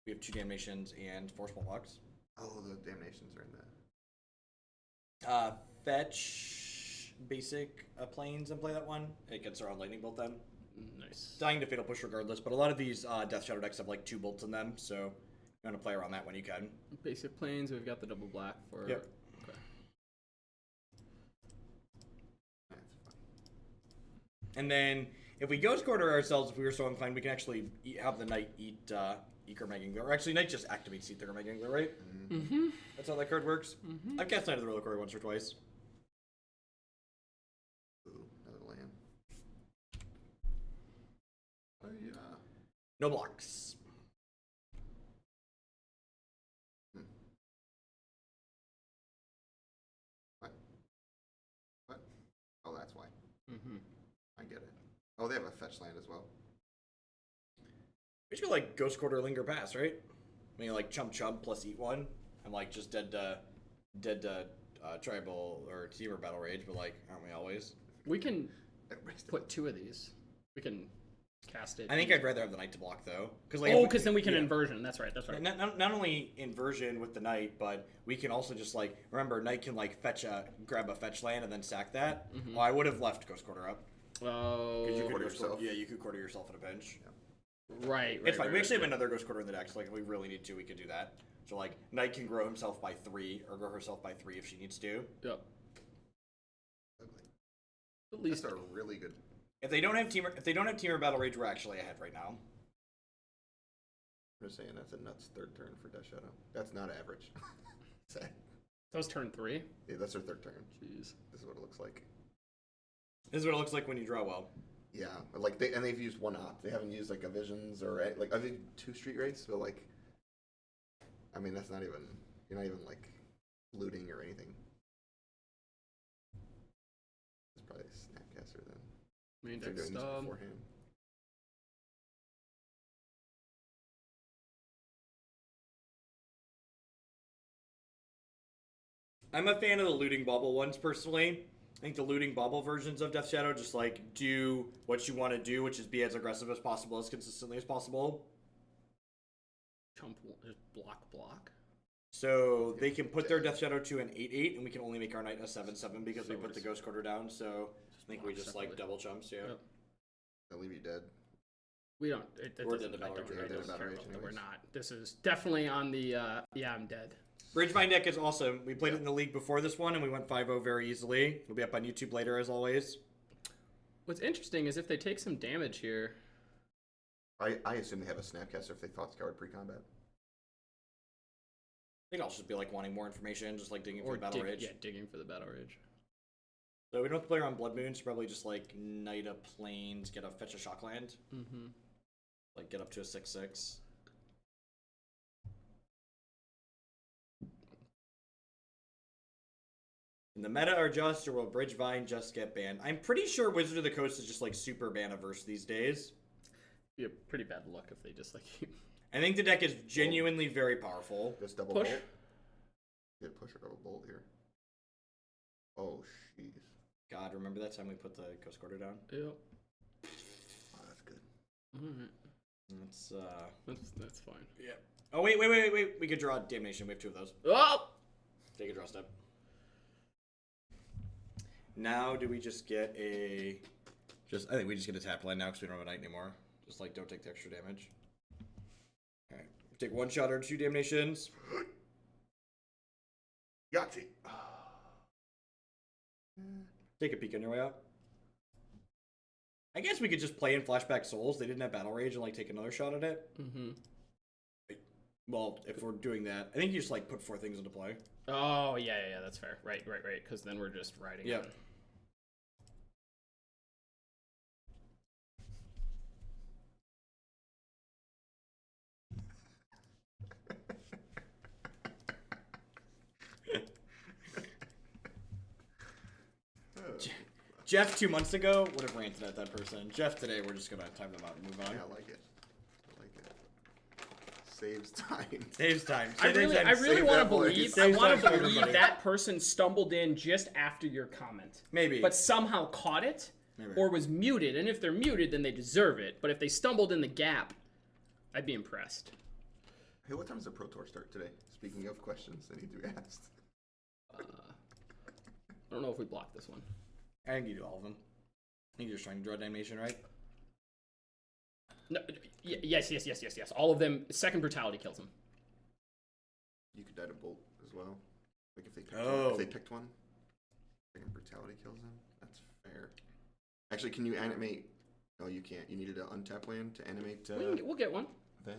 we have 2 Damnations and 4 Smallpox. Oh, the Damnations are in that. Fetch basic planes and play that one. It gets our own lightning bolt then. Nice. Dying to Fatal Push regardless, but a lot of these Death Shadow decks have like 2 bolts in them, so you want to play around that when you can. Basic planes. We've got the double black for. Yep. Okay. That's fine. And then if we Ghost Quarter ourselves, if we were so inclined, we can actually have the Knight eat Megangler. Or actually, Knight just activates Ether Megangler, right? Mm-hmm. That's how that card works. Mm-hmm. I've cast Knight of the Reliquary once or twice. Ooh, another land. Oh, yeah. No blocks. What? Oh, that's why. Mm-hmm. I get it. Oh, they have a fetch land as well. We should go like Ghost Quarter Linger Pass, right? I mean, like Chump Chump plus Eat One. I'm like just dead Tribal or Teamer Battle Rage, but like, aren't we always? We can put 2 of these. We can cast it. I think I'd rather have the Knight to block though, because because then we can inversion. That's right. That's right. Not only inversion with the Knight, but we can also just like remember Knight can like grab a fetch land and then sack that. Mm-hmm. Oh, I would have left Ghost Quarter up. Oh. You could Quarter yourself. Yeah, you could quarter yourself at a pinch. Yeah. Right. It's fine. We actually have another Ghost Quarter in the deck, so like if we really need to, we could do that. So like Knight can grow himself by 3 or grow herself by 3 if she needs to. Yep. Ugly. At least These are really good. If they don't have Teamer Battle Rage, we're actually ahead right now. I'm just saying that's a nuts 3rd turn for Death Shadow. That's not average. Sad. that was turn 3. Yeah, that's their 3rd turn. Jeez. This is what it looks like. This is what it looks like when you draw well. Yeah, like they've used 1 op. They haven't used like a Visions or like I think 2 Street Wraiths, but like, I mean that's not even you're not even like looting or anything. It's probably a Snapcaster then. Main If they're deck doing this stub. beforehand. I'm a fan of the looting bubble ones personally. I think the looting bubble versions of Death Shadow just like do what you want to do, which is be as aggressive as possible, as consistently as possible. Chump just block. So they can put their Death Shadow to an 8/8, and we can only make our Knight a 7/7 because we So put the Ghost Quarter down. So I think we block just like separately. double chumps. Yeah. Yep. They'll leave you dead. We don't. We're doesn't- dead to I Battle don't Rage, really right? don't Dead to care Battle about Rage that. We're anyways. not. This is definitely on the. Yeah, I'm dead. Bridgevine deck is awesome. We played it in the league before this one, and we went 5-0 very easily. It'll be up on YouTube later, as always. What's interesting is if they take some damage here. I assume they have a Snapcaster if they thought scoured pre-combat. I think I'll just be like wanting more information, just like digging for Or the battle rage. Yeah, digging for the battle rage. So we don't have to play around Blood Moons. Probably just like Knight of Plains, get a fetch a Shockland. Mm-hmm. Like get up to a 6/6. In the meta are just, or will Bridgevine just get banned? I'm pretty sure Wizard of the Coast is just like super ban averse these days. Be a pretty bad luck if they just like. I think the deck is genuinely very powerful. Just double Push. bolt. Get push or double bolt here. Oh, jeez. God, remember that time we put the Ghost Quarter down? Yep. Oh, that's good. Alright. That's fine. Yeah. Oh, wait. We could draw Damnation. We have 2 of those. Oh! Take a draw step. Now, do we just get a... I think we just get a tap line now because we don't have a Knight anymore. Just, like, don't take the extra damage. Alright. Take 1 shot or 2 Damnations. Yahtzee. Take a peek on your way out. I guess we could just play in Flashback Souls. They didn't have Battle Rage and, like, take another shot at it. Mm-hmm. Well, if we're doing that, I think you just, like, put 4 things into play. Oh, yeah, that's fair. Right. Because then we're just riding Yeah. it. Jeff 2 months ago would have ranted at that person. Jeff today, we're just gonna time them out and move on. Yeah, I like it. Saves time. Saves time. I really Save want to that boy. believe. I Saves want time to for believe everybody. that person stumbled in just after your comment, Maybe. but somehow caught it, Maybe. or was muted. And if they're muted, then they deserve it. But if they stumbled in the gap, I'd be impressed. Hey, what time does the Pro Tour start today? Speaking of questions that need to be asked. I don't know if we blocked this one. I think you do all of them. I think you're just trying to draw Damnation, right? No, yes. All of them. Second Brutality kills them. You could die to bolt as well. Like if they picked one. Oh. If they picked one. Second Brutality kills them. That's fair. Actually, can you animate? No, you can't. You needed an untap land to animate We'll get one. that.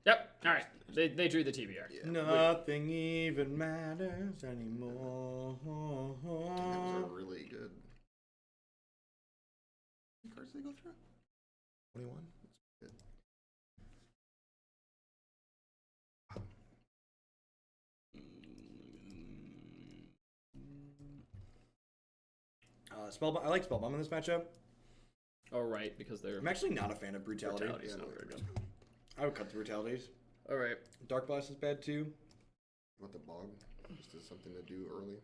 Yep. All right. They drew the TBR. Yeah. Nothing even matters anymore. That was a really good. How many cards did they go through? 21? That's good. Spellbomb. I like Spellbomb in this matchup. Oh right, because they're I'm actually not a fan of Brutality. Brutality's Yeah, not no, very good. I would cut the Brutalities. All right. Darkblast is bad too. What the bog? Just as something to do early.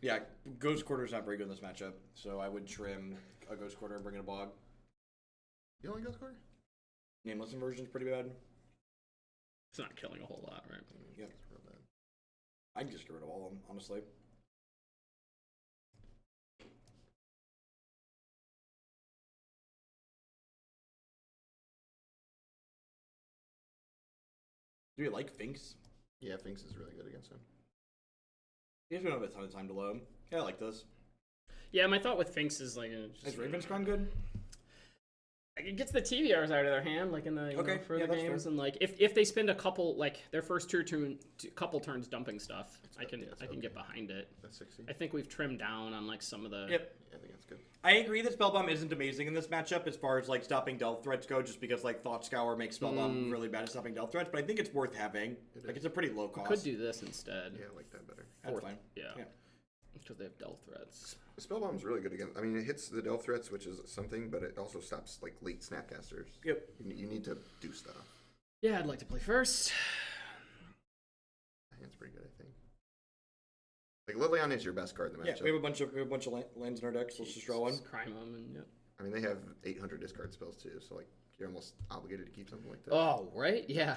Yeah, Ghost Quarter is not very good in this matchup, so I would trim a Ghost Quarter and bring in a Bog. You only go score? Nameless Inversion is pretty bad. It's not killing a whole lot, right? Yeah. It's real bad. I'd just get rid of all of them, honestly. Do you like Finks? Yeah, Finks is really good against him. He has been have a ton of time to loam. Yeah, I like this. Yeah, my thought with Finks is like Is Ravenscrown good? like, it gets the TVRs out of their hand, like in the Okay, further yeah, that's games, fair. and like if they spend a couple like their first couple turns dumping stuff, I can get behind it. That's 60. I think we've trimmed down on like some of the. Yep. Yeah, I think that's good. I agree that Spellbomb isn't amazing in this matchup as far as like stopping Delve threats go, just because like Thought Scour makes Spellbomb really bad at stopping Delve threats, but I think it's worth having. It It's a pretty low cost. Could do this instead. Yeah, I like that better. That's fine. Yeah. Yeah. Because they have Delve threats. Spellbomb's really good against. I mean, it hits the Delve threats, which is something, but it also stops like late Snapcasters. Yep. You need to do stuff. Yeah, I'd like to play first. That hand's pretty good, I think. Like Liliana is your best card in the Yeah, matchup. we have a bunch of lands in our decks. Let's just draw one. Just crime them and yep. I mean, they have 800 discard spells too, so like you're almost obligated to keep something like that. Oh right, yeah.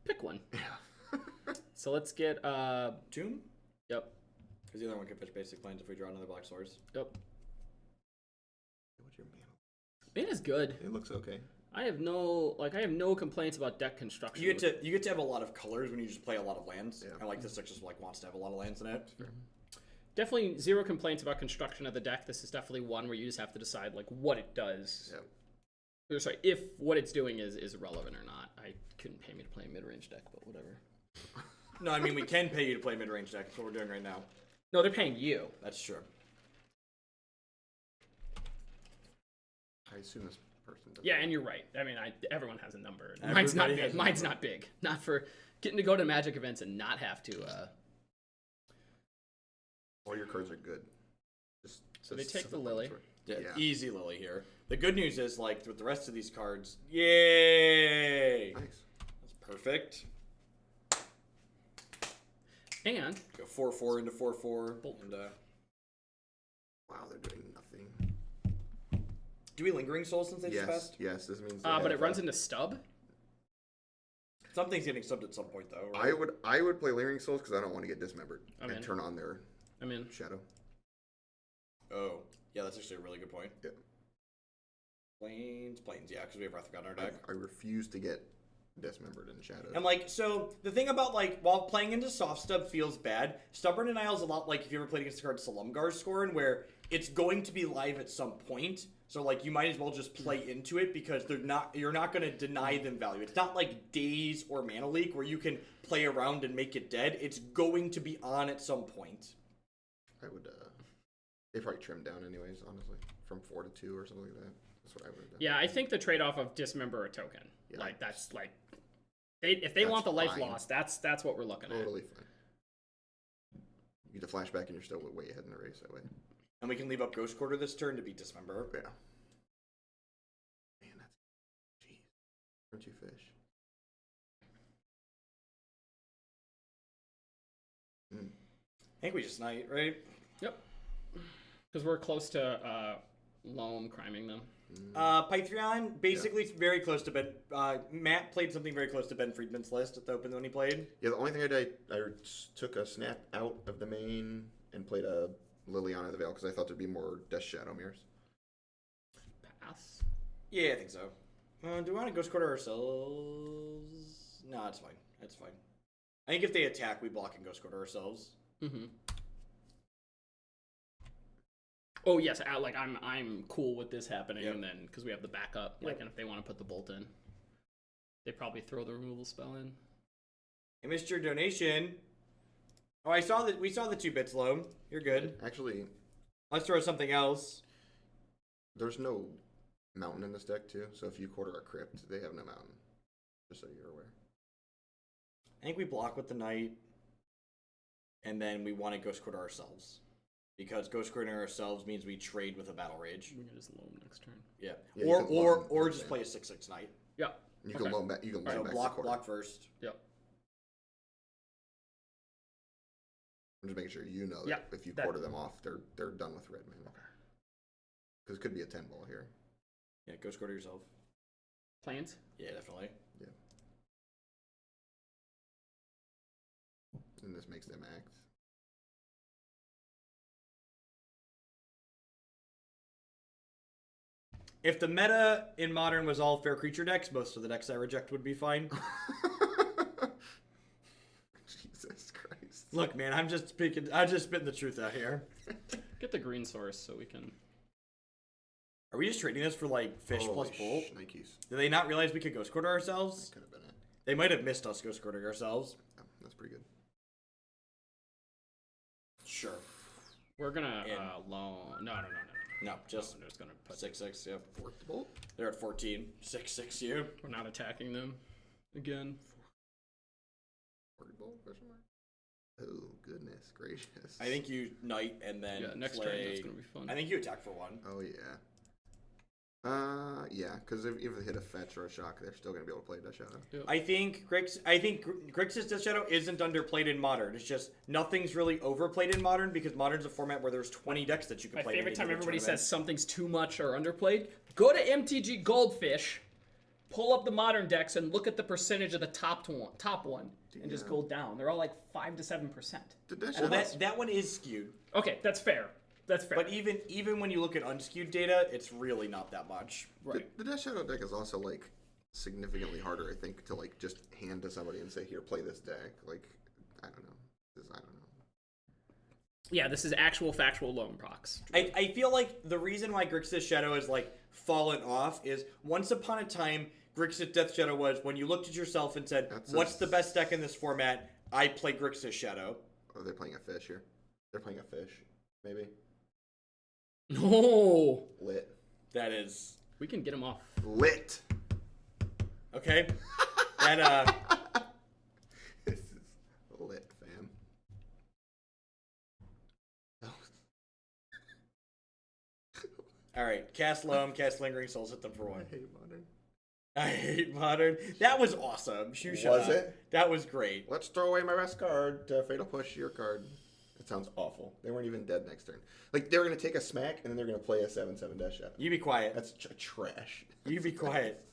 Pick one. Yeah. So let's get Tomb? Yep. Because the other one can fetch basic lands if we draw another Black Swords. Yep. What's your mana? Mana's good. It looks okay. I have no complaints about deck construction. You get to have a lot of colors when you just play a lot of lands. Yeah. I like this deck just like wants to have a lot of lands in it. Definitely zero complaints about construction of the deck. This is definitely one where you just have to decide like what it does. Yeah. Or sorry, if what it's doing is relevant or not. I couldn't pay me to play a mid-range deck, but whatever. No, I mean, we can pay you to play mid-range deck. That's what we're doing right now. No, they're paying you. That's true. I assume this person does. Yeah, and you're right. I mean, everyone has a number. Mine's not big. Mine's not big. Not for getting to go to Magic events and not have to. All your cards are good. So they take the Lily. Yeah, easy Lily here. The good news is, like, with the rest of these cards, yay! Nice. That's perfect. And Go 4/4 into 4/4. And, Wow, they're doing nothing. do we Lingering Soul since they just passed? Yes, this means. but it runs into stub. Something's getting subbed at some point, though. Right? I would play Lingering Souls because I don't want to get dismembered I'm in. turn on their I'm in. shadow. Oh, yeah, that's actually a really good point. Yeah. Plains, yeah, because we have Wrath of God in our deck. I refuse to get dismembered in shadow. And, like, so the thing about, like, while playing into soft stub feels bad, Stubborn Denial is a lot like if you ever played against the card Salumgar Scorn, where it's going to be live at some point. So, like, you might as well just play into it because you're not going to deny them value. It's not like Daze or Mana Leak where you can play around and make it dead. It's going to be on at some point. I would, they probably trimmed down anyways, honestly. From 4 to 2 or something like that. That's what I would have done. Yeah, I think the trade-off of dismember a token. Yeah. Like, that's like... if they That's want the life fine. loss, that's what we're looking Totally fine. You get to flashback and you're still way ahead in the race that way. And we can leave up Ghost Quarter this turn to beat Dismember. Yeah. Man, that's... Jeez. Aren't you fish? I think we just Knight, right? Yep. Because we're close to Loam criming them. Pythrion, basically very close to Ben. Matt played something very close to Ben Friedman's list at the Open when he played. Yeah, the only thing I did, I took a snap out of the main and played a Liliana the Veil because I thought there'd be more Death Shadow mirrors. Pass. Yeah, I think so. Do we want to Ghost Quarter ourselves? No, it's fine. It's fine. I think if they attack, we block and Ghost Quarter ourselves. Mm-hmm. Oh yes, like I'm cool with this happening, and then because we have the backup, like, and if they want to put the bolt in, they probably throw the removal spell in. I missed your donation. Oh, I saw that. We saw the 2 bits, Loam. You're good. Actually, Let's throw something else. there's no mountain in this deck too, so if you quarter a crypt, they have no mountain. Just so you're aware. I think we block with the Knight, and then we want to Ghost Quarter ourselves. Because Ghost Quarter ourselves means we trade with a Battle Rage. We can just Loam next turn. Yeah. Yeah, or just play a 6/6 Knight. Yeah. You can loan back. You can loan So back. block first. Yep. I'm just making sure you know that if you quarter them off, they're done with red mana. Because it could be a 10 ball here. Yeah, Ghost Quarter yourself. Plans? Yeah, definitely. Yeah. And this makes them act. If the meta in Modern was all fair creature decks, most of the decks I reject would be fine. Jesus Christ. Look, man, I'm just spitting the truth out here. Get the green source so we can... Are we just trading this for, like, fish plus bolt? Nikes. Did they not realize we could Ghost Quarter ourselves? That could have been it. They might have missed us Ghost Quartering ourselves. Yeah, that's pretty good. Sure. We're gonna loan... No, No, just I'm just gonna put... 6/6, yep. Fourth the bolt? They're at 14. 6/6 you. We're not attacking them again. 40 bolt? Question mark? Oh, goodness gracious. I think you Knight and then next play... turn that's gonna be fun. I think you attack for 1. Oh, yeah. Yeah, because if they hit a fetch or a shock, they're still going to be able to play Death Shadow. Yep. I think Grixis Death Shadow isn't underplayed in Modern. It's just nothing's really overplayed in Modern because Modern's a format where there's 20 decks that you can My play. favorite time everybody tournament. says something's too much or underplayed. Go to MTG Goldfish, pull up the Modern decks, and look at the percentage of the top one, and just go down. They're all like 5 to 7%. Well, that one is skewed. Okay, that's fair. That's fair. But even when you look at unskewed data, it's really not that much. Right. The Death Shadow deck is also, like, significantly harder, I think, to, like, just hand to somebody and say, here, play this deck. Like, I don't know. Yeah, this is actual factual Loam procs. I feel like the reason why Grixis Shadow has like fallen off is once upon a time Grixis Death Shadow was when you looked at yourself and said, "What's the best deck in this format?" I play Grixis Shadow. Oh, they're playing a fish here. They're playing a fish, maybe. No. Lit. That is We can get him off. Lit. okay. That This is lit, fam. all right. Cast Loam, cast Lingering Souls, hit them for one. I hate modern. I hate Modern. That was awesome. Shoe shot. Was it? That was great. Let's throw away my best card. Fatal Push your card. That sounds awful. They weren't even dead next turn. Like, they were going to take a smack, and then they're going to play a 7/7 Death Shadow. You be quiet. That's trash. You be quiet.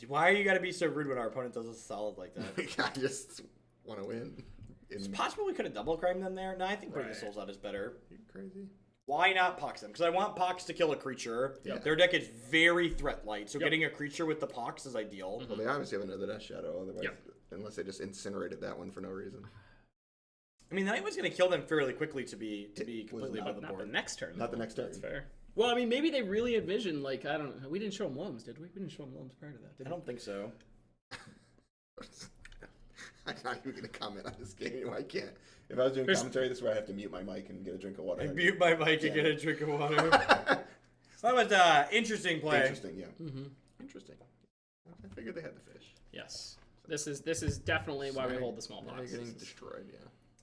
Why you gotta be so rude when our opponent does a solid like that? I just want to win. It's possible we could have double crimed them there. No, I think putting the Right. souls out is better. You crazy? Why not Pox them? Because I want Pox to kill a creature. Yep. Their deck is very threat light, so Yep. getting a creature with the Pox is ideal. Well, they obviously have another Death Shadow, otherwise, Yep. unless they just incinerated that one for no reason. I mean, the Night was gonna kill them fairly quickly to be completely not- above the Not the board. next turn. Not the next turn. That's fair. Well, I mean, maybe they really envisioned, like, I don't know. We didn't show them Loams, did we? We didn't show them Loams prior to that, did I we? don't think so. I'm not even going to comment on this game. I can't. If I was doing commentary, this is where I have to mute my mic and get a drink of water. I mute my mic and get a drink of water. That was interesting play. Interesting, yeah. Mm-hmm. Interesting. I figured they had the fish. Yes. This is definitely why we hold the small Now box. you're getting destroyed, yeah.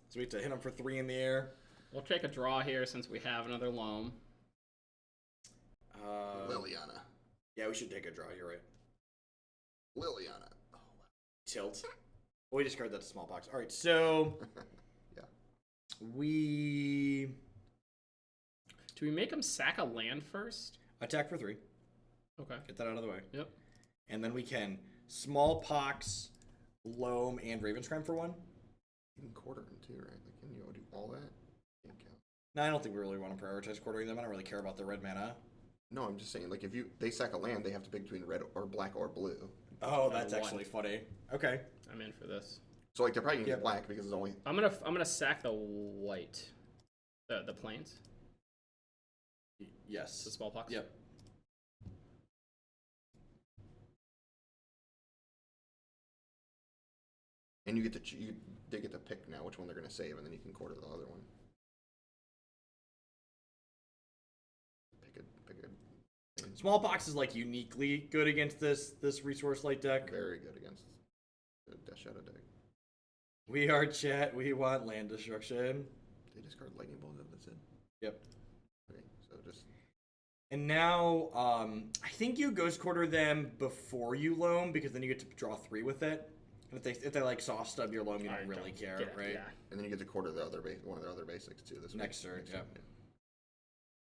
So we have to hit them for 3 in the air. We'll take a draw here since we have another Loam. Liliana. Yeah, we should take a draw. You're right. Liliana. Oh, Tilt. We discard that to Smallpox. All right, so yeah. we Do we make him sack a land first? attack for 3. Okay. Get that out of the way. Yep. And then we can Smallpox, Loam, and Ravenscrime for 1. You can quarter them too, right? Like, can you do all that? Can't count. No, I don't think we really want to prioritize quartering them. I don't really care about the red mana. No, I'm just saying, like, if they sack a land, they have to pick between red or black or blue. Oh, that's one. actually funny. Okay. I'm in for this. So, like, they're probably gonna Yep. get black because it's only. I'm gonna sack the white, the plains, the Yes. Smallpox. Yep. And you get to they get to pick now which one they're gonna save, and then you can quarter the other one. Pick a Smallpox is like uniquely good against this resource light deck. very good against the Death Shadow deck. We are chat. We want land destruction. They discard lightning bolt. That's it. Yep. Okay, so just And now, I think you ghost quarter them before you loam because then you get to draw 3 with it. And if they like soft stub your loam, you don't really care, right? Yeah. and then you get to quarter the other one of their other basics too. This Next week. turn, yeah.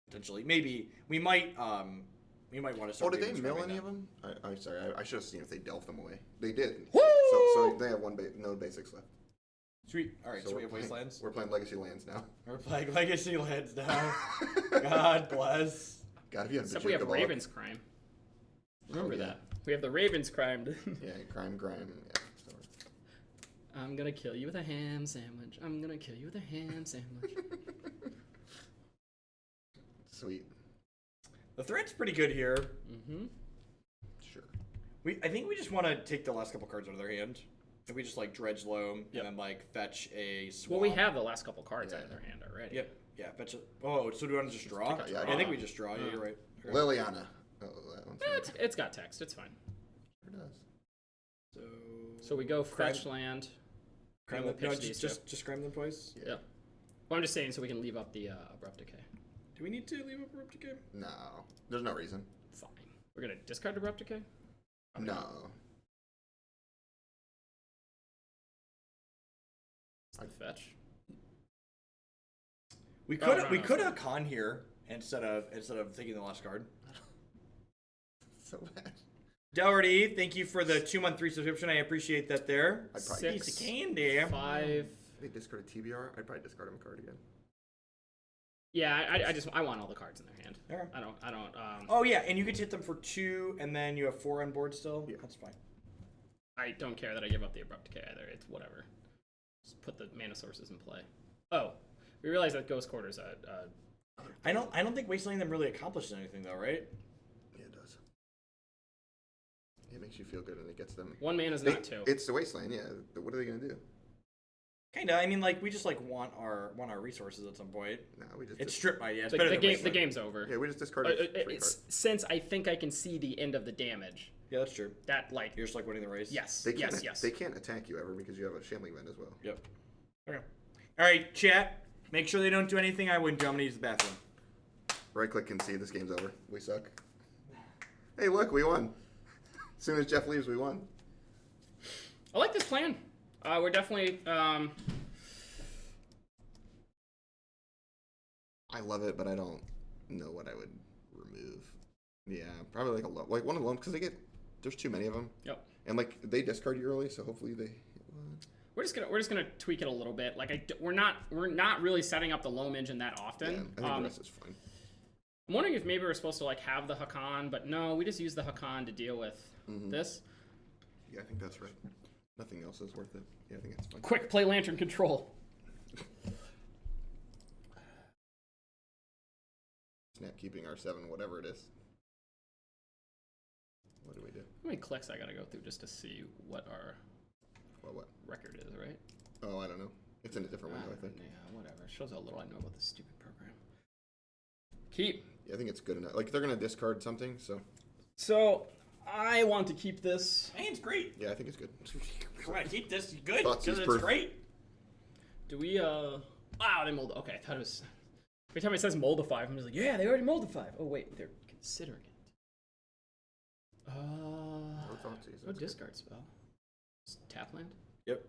Potentially, maybe we might want to. Oh, Start did they Ravens mill right any now. of them? I sorry, I should have seen if they delved them away. They did. Woo! So they have no basics left. Sweet. All right, so we we're have playing- Wastelands. We're playing Legacy Lands now. We're playing Legacy Lands now. God bless. God, if you had Except we have Bojuka Bog. Ravens crime. Remember yeah. that. We have the Ravens crimed. Yeah, crime. Yeah. So. I'm gonna kill you with a ham sandwich. I'm gonna kill you with a ham sandwich. Sweet. The threat's pretty good here. Mm-hmm. Sure. I think we just want to take the last couple cards out of their hand. If we just like dredge loam Yep. and then like fetch a swamp. Well, we have the last couple cards out Yeah. of their hand already. Yep. Yeah, fetch it. Oh, so do we want to just draw? take a Yeah, draw. I think we just draw. Yeah, you're right. Okay. Liliana. Oh, that one's It's got text. It's fine. Sure does. So we go Crime- fetch land. Crime We'll them, no, pitch these just crime them twice. Yeah. Yep. Well, I'm just saying so we can leave up the Abrupt Decay. Do we need to leave up Abrupt Decay? No, there's no reason. Fine. We're gonna discard Abrupt Decay. No. Fetch. We Oh, could no, we no, could sorry. have con here instead of taking the last card. So bad. Dougherty, thank you for the 2-month 3 subscription. I appreciate that there. I'd probably Piece of candy. 5. They discard a TBR. I'd probably discard him a card again. Yeah, I want all the cards in their hand. Okay. I don't. Oh yeah, and you get to hit them for 2, and then you have 4 on board still. Yeah. That's fine. I don't care that I give up the Abrupt Decay either. It's whatever. Just put the mana sources in play. Oh, we realize that Ghost Quarter's I don't think wastelanding them really accomplishes anything though, right? Yeah, it does. It makes you feel good, and it gets them. 1 mana is not 2. It's the wasteland, yeah. But what are they gonna do? Kinda. I mean, like we just like want our resources at some point. No, we just. It's strip might, yeah. It's The, better the than game, the wasteland. game's over. Yeah, we just discarded 3 cards. Since I think I can see the end of the damage. Yeah, that's true. That like You're just like winning the race. yes, They can't, yes. They can't attack you ever because you have a Shambling Vent as well. Yep. Okay. All right, chat. Make sure they don't do anything I wouldn't do. I'm gonna use the bathroom. Right click and see this game's over. We suck. Hey, look, we won. As soon as Jeff leaves, we won. I like this plan. We're definitely I love it, but I don't know what I would remove. Yeah, probably like a loam, like one of the loam because there's too many of them. Yep. And like they discard you early, so hopefully they. We're just gonna tweak it a little bit. Like we're not really setting up the Loam engine that often. Yeah, I think the rest is fine. I'm wondering if maybe we're supposed to like have the Haakon, but no, we just use the Haakon to deal with this. Yeah, I think that's right. Nothing else is worth it. Yeah, I think that's fine. Quick play Lantern Control. Snap keeping R7, whatever it is. What do we do? How many clicks I gotta go through just to see what our Well, what? record is, right? Oh, I don't know. It's in a different window, I think. Yeah, whatever. Shows how little I know about this stupid program. Keep. Yeah, I think it's good enough. Like, they're going to discard something, so. So, I want to keep this. Hey, it's great. Yeah, I think it's good. We're gonna keep this good Thoughts because is it's proof. great. Do we, wow, they mold. Okay, I thought it was. Every time it says Moldify, I'm just like, yeah, they already Moldify. Oh, wait, they're considering it. No thoughts. No discard spell. Just tap land? Yep.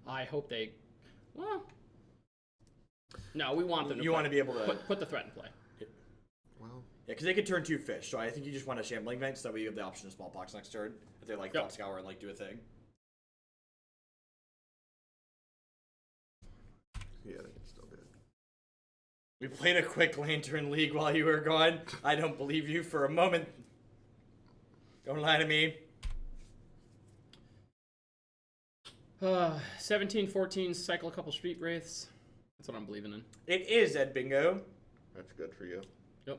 I hope they. Well. No, we want them to You want to be able to. put the threat in play. Well, Yeah, because they could turn 2 fish, so I think you just want a Shambling Vent so that way you have the option of Smallpox next turn. If they like Yep. Thought Scour and like do a thing. yeah, I think it's still good. We played a quick Lantern League while you were gone. I don't believe you for a moment. Don't lie to me. 17, 14, cycle a couple Street Wraiths. That's what I'm believing in. It is Ed Bingo. That's good for you. Yep.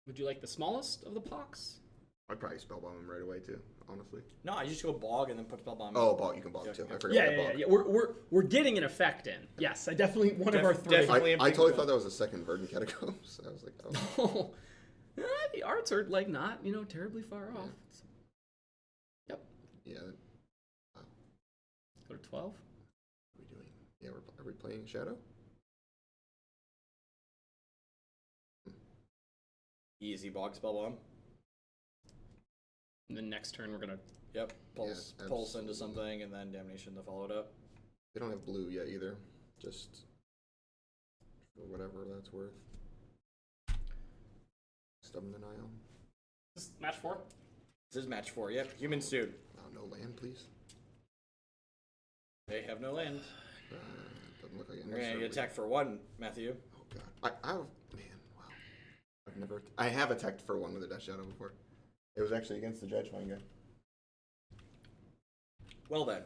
Would you like the smallest of the pox? I'd probably spellbomb him right away, too, honestly. No, I just go Bog and then put Spellbomb. Oh, bog. You can bog, Yeah, too. yeah. I forgot Yeah, about yeah, bog. yeah. We're getting an effect in. Yes, I definitely one of our three. definitely. I totally thought that was a second Verdant Catacombs. I was like, oh. Oh, the arts are like not terribly far off. Yep. Yeah. Go to 12. What are we doing? Yeah, are we playing Shadow? Easy Bog Spellbomb. And then next turn we're gonna. Yep. Pulse, Yeah, pulse into something and then Damnation to follow it up. They don't have blue yet either. Just for whatever that's worth. Stubborn Denial. This is match 4. This is match 4. Yep. Human suit. Oh, no land, please. They have no land. Doesn't look like it. We're gonna get attacked for 1, Matthew. Oh god. Man, wow. I have attacked for 1 with a Death Shadow before. It was actually against the Judgment guy. Well then.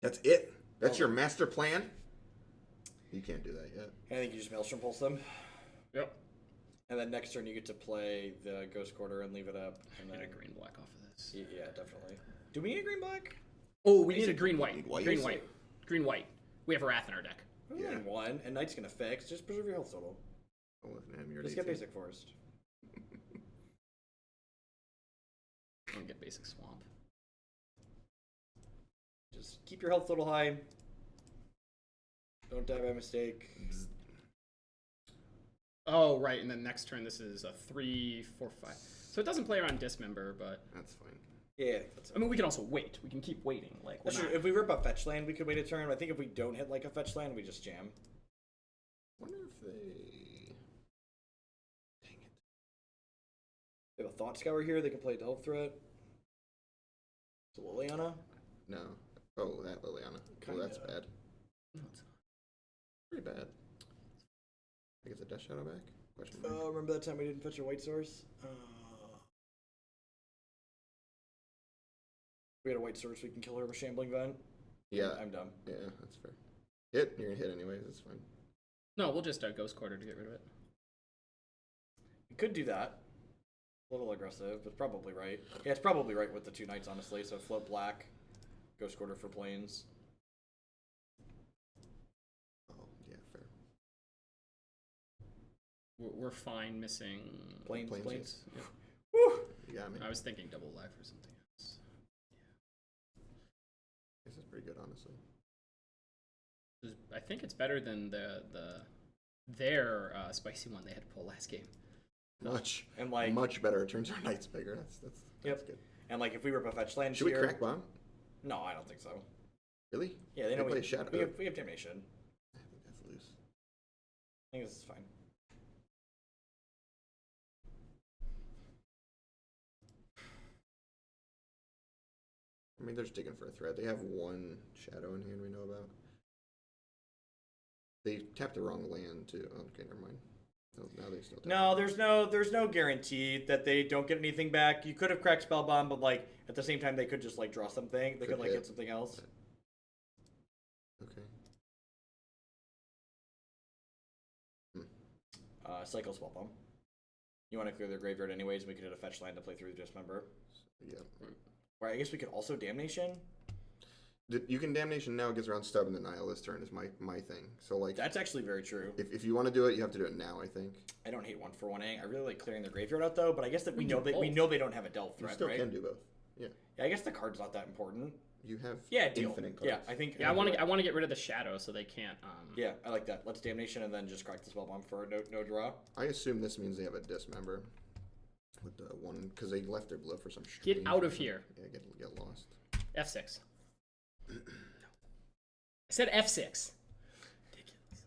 That's it. That's your master plan. You can't do that yet. I think you just Maelstrom Pulse them. Yep. And then next turn you get to play the Ghost Quarter and leave it up. And Get then, a green black off of this. yeah, definitely. Do we need a green black? Oh, we need a green white. Need white? Green white. Green white. We have a Wrath in our deck. We only need 1, and Knight's gonna fix. Just preserve your health total. Oh, listen, you're Just get Basic Forest. I'm gonna get basic swamp. Just keep your health total high. Don't die by mistake. Oh, right. And then next turn, this is a 3, 4, 5. So it doesn't play around Dismember, but That's fine. Yeah, that's I mean, we can also wait. We can keep waiting. Like, we're That's true. not- If we rip a fetch land, we could wait a turn. I think if we don't hit like a fetch land, we just jam. Wonder if they. Dang it. They have a Thought Scour here. They can play Delve Threat. So Liliana. No. Oh, that Liliana. Oh, that's Kinda. bad. No, it's not. Pretty bad. I think it's a Death Shadow back? Question mark. Oh, remember that time we didn't fetch a white source? We got a white sword, so we can kill her with Shambling Vent. Yeah. I'm dumb. Yeah, that's fair. Hit. You're gonna hit anyways. That's fine. No, we'll just Ghost Quarter to get rid of it. We could do that. A little aggressive, but probably right. Yeah, it's probably right with the 2 knights, honestly. So float black, Ghost Quarter for planes. Oh, yeah, fair. We're fine missing... Planes. Yeah. Woo! You got me. I was thinking double life or something else. This is pretty good, honestly. I think it's better than their spicy one they had to pull last game. Much. And like much better. It turns our knights bigger. That's Yep. good. And like if we were to fetch land Should here, we crack bomb? No, I don't think so. Really? Yeah, they know play Shadow. we have Damnation. I think that's loose. I think this is fine. I mean, they're just digging for a threat. They have 1 shadow in hand we know about. They tapped the wrong land too. Oh, okay, never mind. No, now they still. No, there's no guarantee that they don't get anything back. You could have cracked Spellbomb, but like at the same time they could just like draw something. They could like hit something else. Okay. Cycle Spellbomb. You want to clear their graveyard anyways, and we could hit a fetch land to play through the Dismember. Yeah. Or I guess we could also Damnation. You can Damnation now. It gets around Stub and the Nihil this turn is my thing. So like That's actually very true. if you want to do it, you have to do it now. I think. I don't hate 1-for-1ing. I really like clearing their graveyard out though, but I guess that we know they don't have a delve You threat, still right? can do both. Yeah. Yeah, I guess the card's not that important. You have Deal. infinite cards. Yeah, I think. Yeah, I want to get rid of the shadow so they can't. Yeah, I like that. Let's Damnation and then just crack the Spellbomb for no draw. I assume this means they have a Dismember with the 1 because they left their blood for some. Get out of here. Yeah, get lost. F6. I said F6. Ridiculous.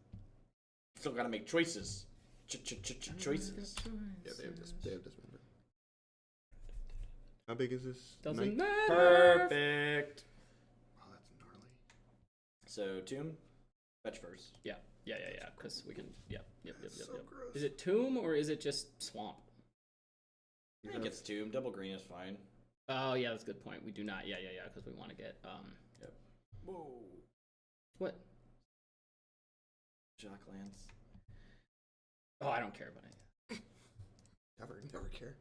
Still gotta make choices. Choices. Yeah, they have Dismember. How big is this? Doesn't knight? matter. Perfect. Wow, that's gnarly. So Tomb, fetch first. Yeah. Because we can. Yep. So gross. Is it Tomb or is it just Swamp? I think it's Tomb. Double green is fine. Oh yeah, that's a good point. We do not. Yeah. Because we want to get Yep. Whoa. What? Jock lands. Oh, I don't care about it. Never care.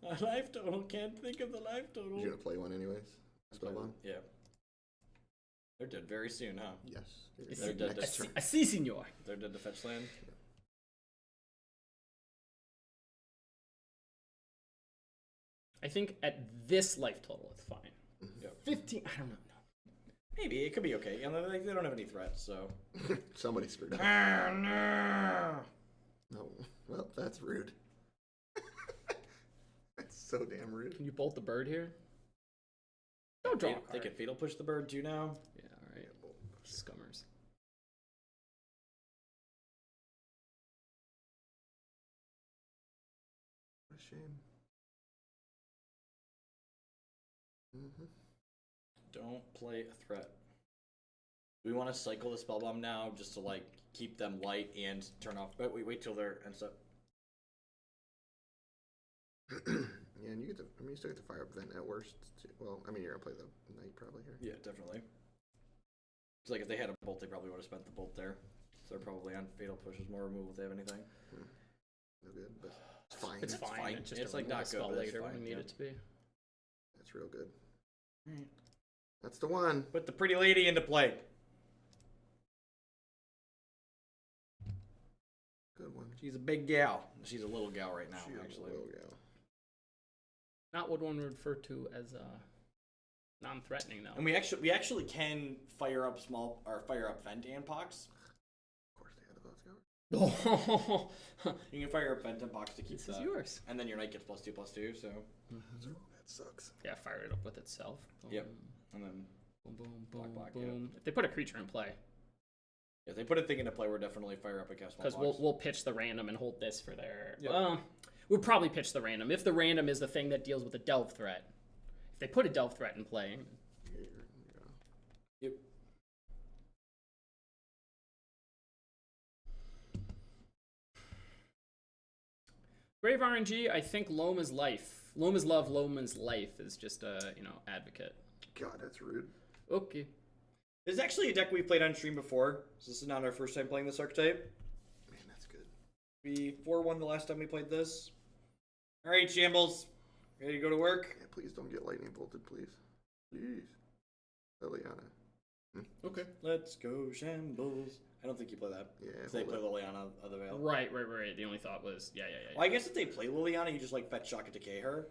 A life total. Can't think of the life total. You're gonna play one anyways. Spellbomb. Yeah. They're dead very soon, huh? Yes. They're dead. Next turn. I see, senor. They're dead to fetch land. I think at this life total, it's fine. Yep. 15. I don't know. Maybe it could be okay. And they don't have any threats, so. Somebody screwed up. No. No. Well, that's rude. That's so damn rude. Can you bolt the bird here? Don't draw a card. They can fatal push the bird too now. Yeah, all right. Scummers. What a shame. Don't play a threat. We want to cycle the Spellbomb now just to like keep them light and turn off. But wait till they're and stuff. Yeah, and you get to. I mean, you still get to fire up Vent at worst. Too. Well, I mean, you're gonna play the Knight probably here. Yeah, definitely. It's like if they had a bolt, they probably would have spent the bolt there. So they're probably on fatal pushes more removal if they have anything. No good, but it's fine. It's fine. It's just It's a like not good, spell but it's later when fine, we need yeah. it to be. That's real good. Alright. That's the one. Put the pretty lady into play. Good one. She's a big gal. She's a little gal right now, She is a actually. little gal. Not what one would refer to as non-threatening, though. And we actually can fire up Vent and Pox. Of course, they had the thoughts going. You can fire up Vent and Pox to keep This is yours. and then your knight gets +2/+2. So That sucks. Yeah, fire it up with itself. Boom. Yep. And then Boom, boom, Black, boom, black, boom. If they put a creature in play, if they put a thing into play, we're definitely fire up a cast. because we'll pitch the random and hold this for their. Yep. We'll probably pitch the random if the random is the thing that deals with the delve threat. If they put a delve threat in play, Yep. Grave RNG. I think Loam is life. Loam is love, Loam is life is just a, advocate. God, that's rude. Okay. This is actually a deck we've played on stream before, so this is not our first time playing this archetype. Man, that's good. We 4-1 the last time we played this. Alright, Shambles. Ready to go to work? Yeah, please don't get lightning bolted, please. Please. Liliana. Okay. Let's go, Shambles. I don't think you play that. Yeah, Because they play Liliana of the Veil. Right. The only thought was, yeah. Well, I guess if they play Liliana, you just like fetch Shock and Decay her.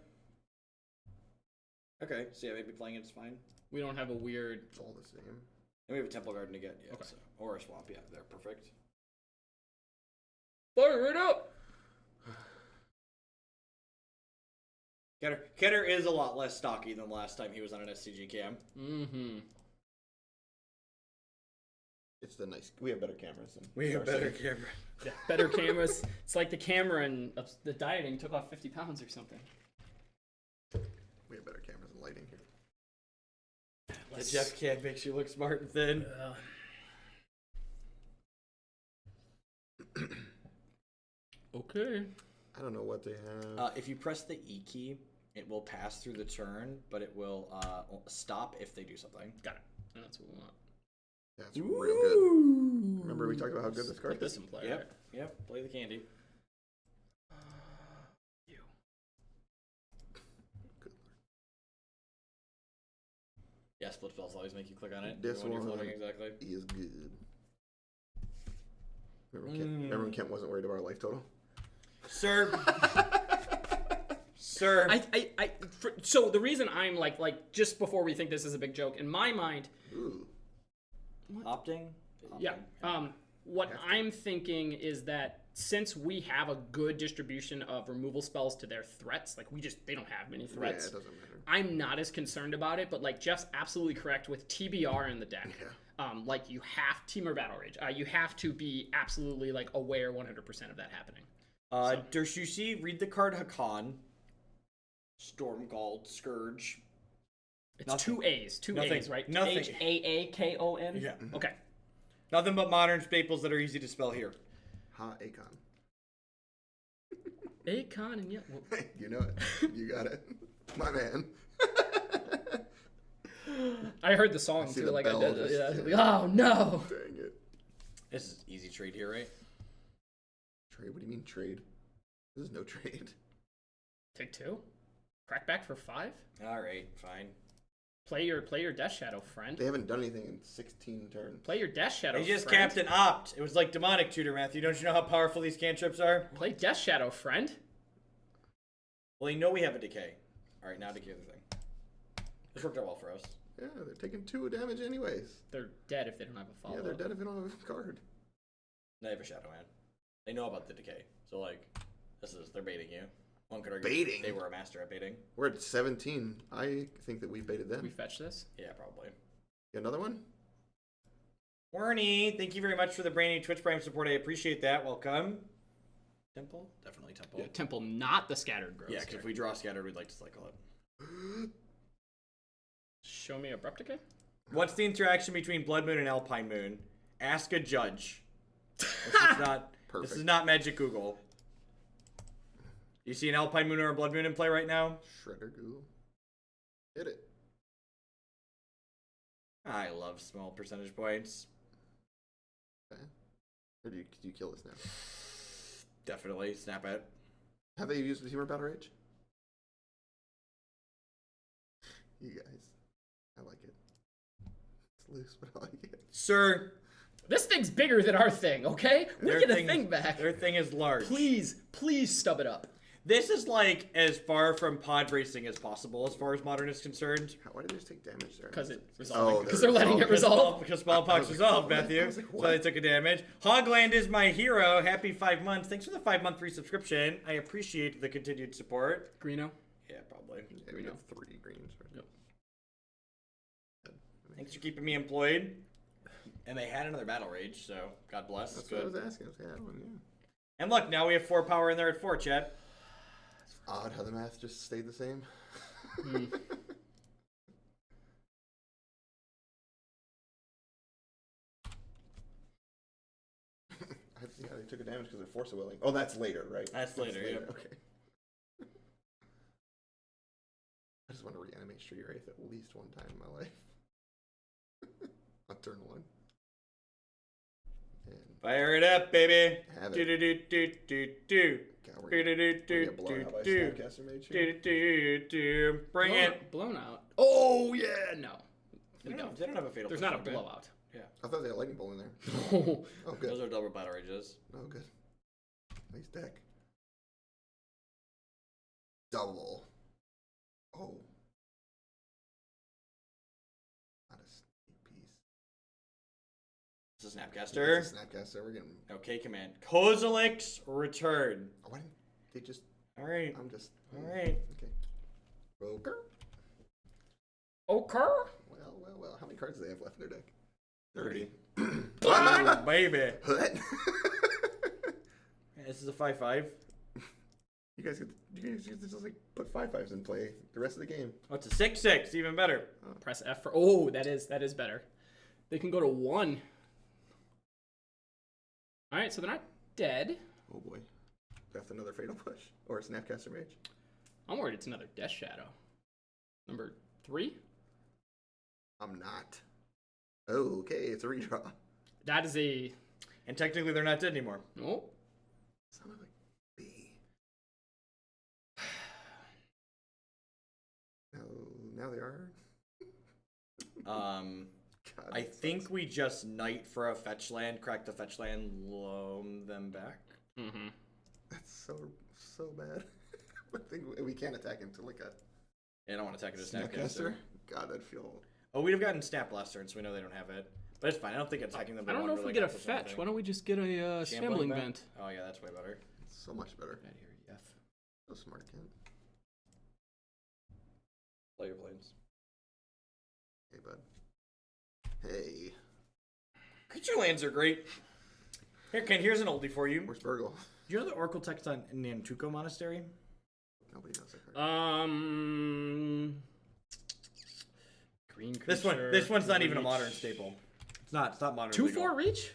Okay, so yeah, maybe playing it's fine. We don't have a weird... It's all the same. And we have a Temple Garden to get, yeah. Okay. So, or a Swamp, yeah, they're perfect. Fire it up! Keter is a lot less stocky than the last time he was on an SCG cam. Mm-hmm. It's the nice. We have better cameras. Than We have better camera. Yeah, better cameras. It's like the camera and the dieting took off 50 pounds or something. We have better cameras and lighting here. The Jeff cam makes you look smart and thin. Okay. I don't know what they have. If you press the E key, it will pass through the turn, but it will stop if they do something. Got it. And that's what we want. That's real good. Remember we talked about how good this card Put this is? in play. Yep, Right? yep, play the candy. You. Good. Yeah, split spells always make you click on it. This when you're one floating, exactly. is good. Remember when Kent wasn't worried about our life total? Sir. Sir. So the reason I'm like just before we think this is a big joke, in my mind, Ooh. Opting? yeah. What I'm thinking is that since we have a good distribution of removal spells to their threats, like they don't have many threats. Yeah, it doesn't matter. I'm not as concerned about it, but like Jeff's absolutely correct with TBR in the deck. Yeah. Like you have Teamer Battle Rage. You have to be absolutely like aware 100% of that happening. Dershushi, read the card Haakon. Stromgald, Scourge. It's Nothing. two A's. Two Nothing. A's, right? Nothing. Haakon? Yeah. Okay. Nothing but modern staples that are easy to spell here. Haakon. Haakon and yeah. Well, You know it. You got it. My man. I heard the song see too. the Like I bell did. just- Yeah. I was like, oh no. Dang it. This is easy trade here, right? Trade? What do you mean trade? This is no trade. Take 2. Crackback for 5. Alright, fine. Play your Death Shadow, friend. They haven't done anything in 16 turns. Play your Death Shadow. They just friend. capped an opt. It was like demonic tutor, Matthew. Don't you know how powerful these cantrips are? Play Death Shadow, friend. Well, you know we have a decay. Alright, now decay the thing. This worked out well for us. Yeah, they're taking 2 damage anyways. They're dead if they don't have a follow. Yeah, they're dead if they don't have a card. They have a Shadow Man. They know about the decay. So, like, they're baiting you. One could argue Baiting? they were a master at baiting. We're at 17. I think that we baited them. We fetch this. Yeah, probably. Got another one? Warnie, thank you very much for the brand new Twitch Prime support. I appreciate that. Welcome. Temple? Definitely Temple. Yeah, Temple, not the Scattered Growth. Yeah, because if we draw Scattered, we'd like to cycle it. Show me Abrupt Decay. What's the interaction between Blood Moon and Alpine Moon? Ask a judge. This is not Magic Google. You see an Alpine Moon or a Blood Moon in play right now? Shredder Ghoul. Hit it. I love small percentage points. Okay. Or do you kill this now? Definitely. Snap it. Have they used the Teamer Battle Rage? You guys. I like it. It's loose, but I like it. Sir. This thing's bigger than our thing, okay? We get a thing back. Their thing is large. Please stub it up. This is like as far from pod racing as possible as far as Modern is concerned. Why did they just take damage there? Because it Oh, resolved. Because they're letting it resolve. Because Smallpox resolved, Matthew. like, So what? they took a damage. Hogland is my hero. Happy 5 months. Thanks for the 5-month free subscription. I appreciate the continued support. Greeno. Yeah, probably. Yeah, we have 3 greens. Right? Yep. Thanks for keeping me employed. And they had another Battle Rage, so God bless. That's Good. what I was asking. I was like, I don't know. And look, now we have 4 power in there at 4, chat. Odd how the math just stayed the same. Yeah, they took a damage because of Force of Willing. Oh, that's later, right? That's later, yeah. Okay. I just want to reanimate Street Wraith at least one time in my life. On turn 1. And Fire it up, baby. have Do it. do do do do do. God, we're Do do do gonna do get blown out by do Snapcaster Mage do here. do do. Bring it. Blown out. Oh yeah, no. We don't. They don't have a fatal. There's not a push, right? blowout. Yeah. I thought they had Lightning Bolt in there. Oh, Oh, good. Those are double battle rages. Oh, good. Nice deck. Double. Oh. Not a sneak piece. This is Snapcaster. It's a Snapcaster. We're getting. Okay, command. Kozilek's return. Oh, why didn't they just. All right. I'm just. All right. Okay. Broker. okay. Well. How many cards do they have left in their deck? 30. Oh, baby. What? This is a 5/5. You guys get to just like put 5/5s in play the rest of the game. Oh, it's a 6/6. Even better. Press F for. Oh, that is better. They can go to 1. All right, so they're not dead. Oh boy. That's another Fatal Push. Or a Snapcaster Mage. I'm worried it's another Death Shadow. Number 3. I'm not. Oh, okay, it's a redraw. That is a. And technically, they're not dead anymore. Oh. Sounded like B. No, now they are. God, I that think sucks. we just knight for a fetch land, crack the fetch land, loam them back. Mm-hmm. That's so bad. I think we can't attack until like a Yeah, I don't want to attack it as Snapcaster. Snapcaster. God, I'd feel. Oh, we'd have gotten Snap Blaster, and so we know they don't have it. But it's fine. I don't think attacking them. I don't know if we get a fetch. Why don't we just get a Shambling Vent? Oh yeah, that's way better. So much better. Right here, F. So smart, kid. Play your planes. Hey, bud. Hey, Creature lands are great. Here, Ken. Here's an oldie for you. where's Burgle? Do you know the Oracle text on Nantuko Monastery? Nobody knows that card. Green This creature. one's not even a reach. modern staple. It's not modern. 2/4 reach?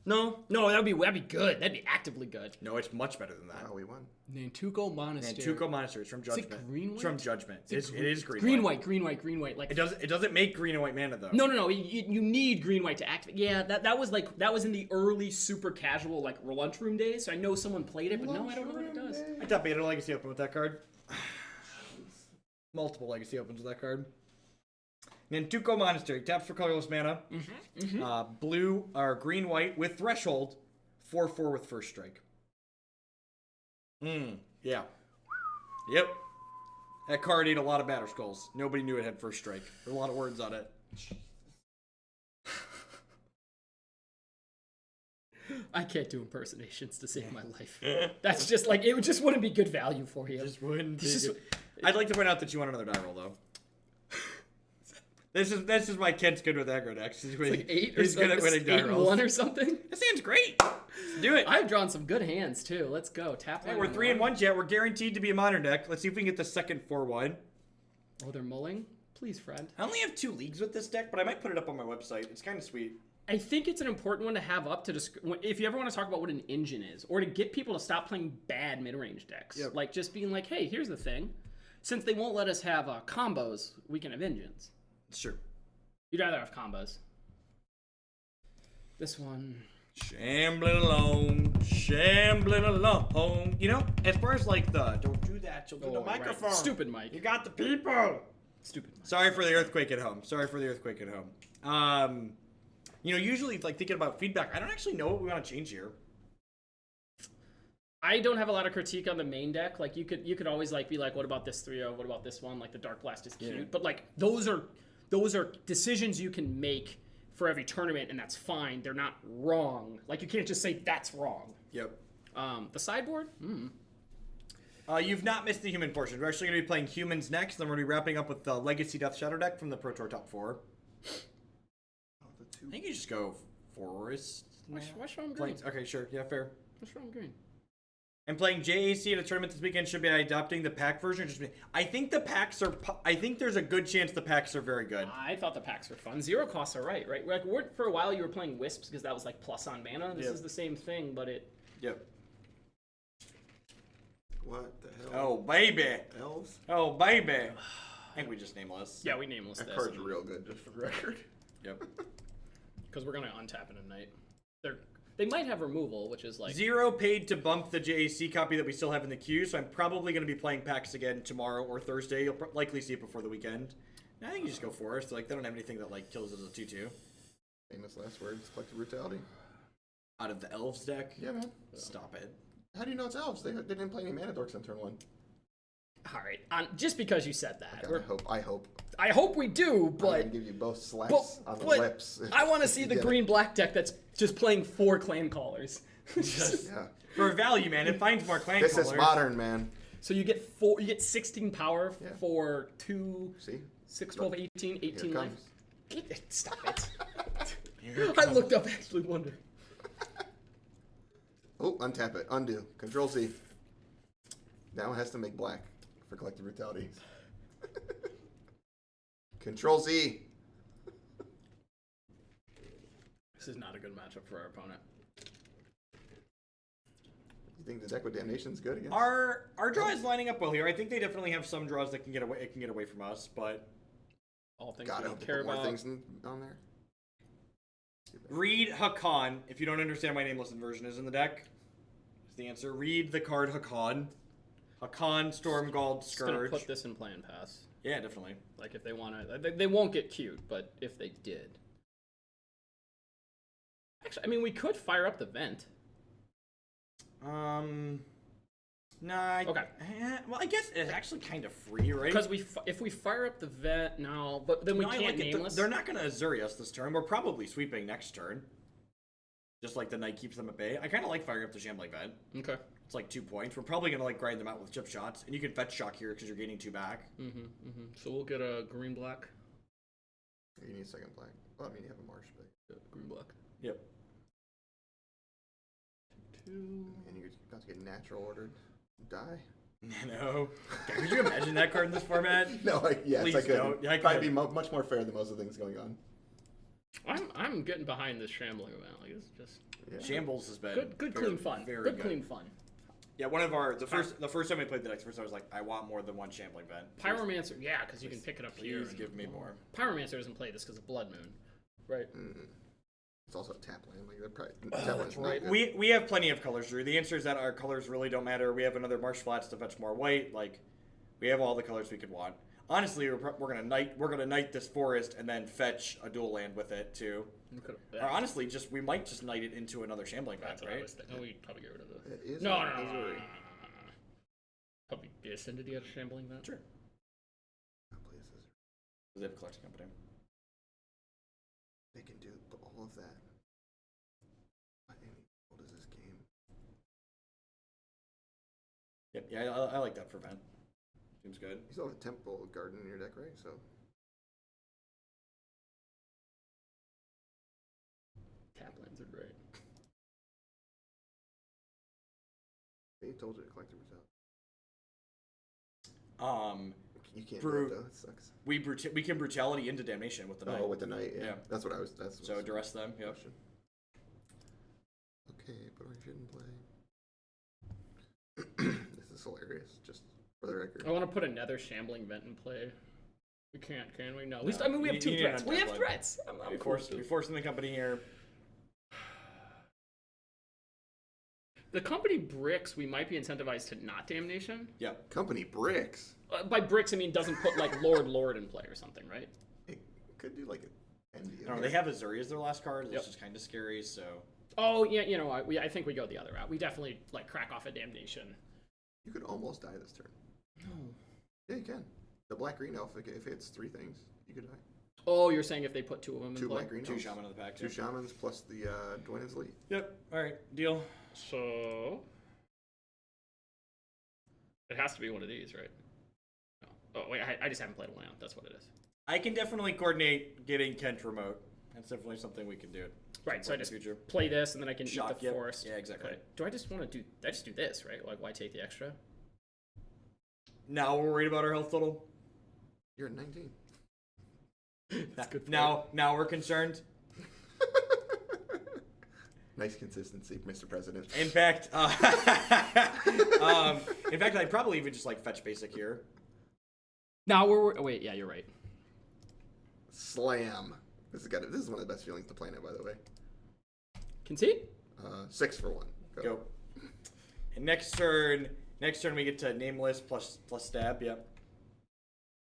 No, that'd be good. That'd be actively good. No, it's much better than that. Wow, we won. Nantuko Monastery. Nantuko Monastery. It's from Is it Judgment. green It's from white? Judgment. It is green. Green white. white. Like It doesn't make green and white mana though. No. You need green white to activate. Yeah, that was in the early super casual like lunchroom days. So I know someone played it, but no, I don't know what it does. I top beta legacy open with that card. Multiple legacy opens with that card. Nantuko Monastery taps for colorless mana. Blue or green white with threshold. 4/4 with first strike. Yeah. Yep. That card ate a lot of batter skulls. Nobody knew it had first strike. There were a lot of words on it. I can't do impersonations to save my life. That's just like it just wouldn't be good value for you. Just wouldn't be This is- good. I'd like to point out that you want another die roll though. This is why Kent's good with aggro decks. He's like 8 or he's good at winning die 8 and rolls. 1 or something. This hand's great. Let's do it. I've drawn some good hands too. Let's go. Tap Hey, land we're on 3 and 1 yet. We're guaranteed to be a modern deck. Let's see if we can get the second 4/1. Oh, they're mulling. Please, friend. I only have 2 leagues with this deck, but I might put it up on my website. It's kind of sweet. I think it's an important one to have up to if you ever want to talk about what an engine is, or to get people to stop playing bad mid-range decks. Yep. Like just being like, hey, here's the thing. Since they won't let us have combos, we can have engines. It's true. You'd rather have combos. This one. Shambling alone. You know, as far as like the don't do that, you'll do the right. microphone. Stupid mic. You got the people. Stupid mic. Sorry for the earthquake at home. You know, usually like thinking about feedback, I don't actually know what we want to change here. I don't have a lot of critique on the main deck. Like you could always like be like, what about this 3/0? What about this one? Like the Darkblast is cute, Yeah. but like those are decisions you can make for every tournament, and that's fine. They're not wrong. Like you can't just say that's wrong. Yep. The sideboard. You've not missed the human portion. We're actually going to be playing humans next, then we're going to be wrapping up with the Legacy Death Shadow deck from the Pro Tour Top 4. I think you just go forest. Why show them green? Okay, sure. Yeah, fair. Why show them green? And playing JAC at a tournament this weekend should be adopting the pack version. I think the packs are. I think there's a good chance the packs are very good. I thought the packs were fun. 0 costs are right? Like for a while you were playing Wisps because that was like plus on mana. This Yep. is the same thing, but it. Yep. What the hell? Oh, baby. Elves? Oh, baby. I think we just Nameless. Yeah, we Nameless That this. card's real good, just for the record. Yep. Because we're gonna untap in a night. They might have removal, which is like 0 paid to bump the JAC copy that we still have in the queue, so I'm probably going to be playing packs again tomorrow or Thursday. You'll likely see it before the weekend. I think you just go Forest. Like, they don't have anything that, like, kills as a 2-2. Famous last words, Collective Brutality. Out of the Elves deck? Yeah, man. Stop it. How do you know it's Elves? They didn't play any Mana Dorks on turn 1. all right. Just because you said that, Okay, I hope. I hope we do, I'm but gonna give you both slaps on the lips. I want to see the get it. green-black deck that's just playing 4 clan callers. Yeah. For value, man, it finds more clan This colors. is modern, man. So you get 16 power Yeah. for 2, See? 6, 12, 18, 18 Here it life. comes. Stop it. Here it I comes. looked up actually wonder. Oh, untap it. Undo. Control Z. Now it has to make black for Collective Brutality. Control Z. This is not a good matchup for our opponent. You think the deck with Damnation's good against? Our draw is lining up well here. I think they definitely have some draws that can get away from us, but All things God, I we hope they care put more about. things on there. read Haakon. If you don't understand why Nameless Inversion is in the deck, is the answer. Read the card Haakon. Haakon, Stromgald, Just gonna Scourge. put this in plan pass. Yeah, definitely. Like if they want to, they won't get cute, but if they did. Actually, I mean, we could fire up the vent. Nah. Okay. Well, I guess it's actually kind of free, right? Because if we fire up the vent now, but then we No, I can't like it. Nameless. They're not going to Azuri us this turn. We're probably sweeping next turn. Just like the Knight keeps them at bay. I kind of like firing up the Shambling Vent. Okay. It's like 2 points. We're probably going to like grind them out with chip shots. And you can fetch shock here because you're gaining 2 back. So we'll get a green black. You need a second black. Well, I mean, you have a Marsh, but Green black. Yep. 2. and you're about to get natural ordered. Die. No. Could you imagine that card in this format? No, yeah, Please it's like don't. Yeah, I probably could. be much more fair than most of the things going on. I'm getting behind this shambling event. Like it's just Yeah. Shambles has been good, very, clean fun. Very Good, clean fun. Yeah, one of the first time I played the deck, first I was like, I want more than one Shambling Vent. Pyromancer, yeah, because you can pick it up here. Please give me more. Pyromancer doesn't play this because of Blood Moon, right? It's also a tap land. Like they're probably that one's right. not good. We have plenty of colors, Drew. The answer is that our colors really don't matter. We have another Marsh Flats to fetch more white. Like, we have all the colors we could want. Honestly, we're gonna knight this forest and then fetch a dual land with it too. Or honestly, we might just knight it into another Shambling Vent, That's what I right? was thinking. We'd probably get rid of this. It is No. Missouri. Probably descend to the other Shambling Vent. Sure. I'll play a scissor. They have a collection company. They can do all of that. What in the world is this game? Yep. Yeah, I like that for Vent. Seems good. You still have a Temple Garden in your deck, right? So Taplands are great. they told you to collect the result. You can't do it though. It sucks. We can Brutality into Damnation with the Knight. Oh, with the Knight, yeah. Yeah. That's what I was. That's So duress them. Yep. question. Okay, but I shouldn't play. This is hilarious. Just for the record. I want to put another Shambling Vent in play. We can't, can we? No. At least, No. I mean, we have You 2 need threats. an We have untap threats. I'm cool with We this. forcing the company here. The company bricks, we might be incentivized to not Damnation. Yeah. Company bricks. By bricks, I mean doesn't put like Lord in play or something, right? It could do like an envy. I don't know, they have Azuri as their last card, which Yep. is kind of scary. So Oh yeah, you know what? I think we go the other route. We definitely like crack off a Damnation. You could almost die this turn. No. Yeah, you can. The black green elf, if it hits 3 things, you could die. Oh, you're saying if they put 2 of them in 2 play? black green 2 elves. shaman in the pack. 2 Too. shamans plus the Dwayne's Lead. Yep. All right. Deal. So it has to be one of these, right? No. Oh wait, I just haven't played a land. That's what it is. I can definitely coordinate getting Kent remote. That's definitely something we can do. Right. So I in the just future. play this, and then I can Shock, eat the yep. forest. Yeah, exactly. Okay. Do I just want to do? I just do this, right? Like, why take the extra? Now we're worried about our health total. You're at 19. That's good. Now we're concerned. Nice consistency, Mr. President. In fact, I'd probably even just like fetch basic here. Now we're wait, yeah, you're right. Slam. This is one of the best feelings to play now, by the way. Concede? 6 for 1. Go. And next turn we get to Nameless plus stab. Yep.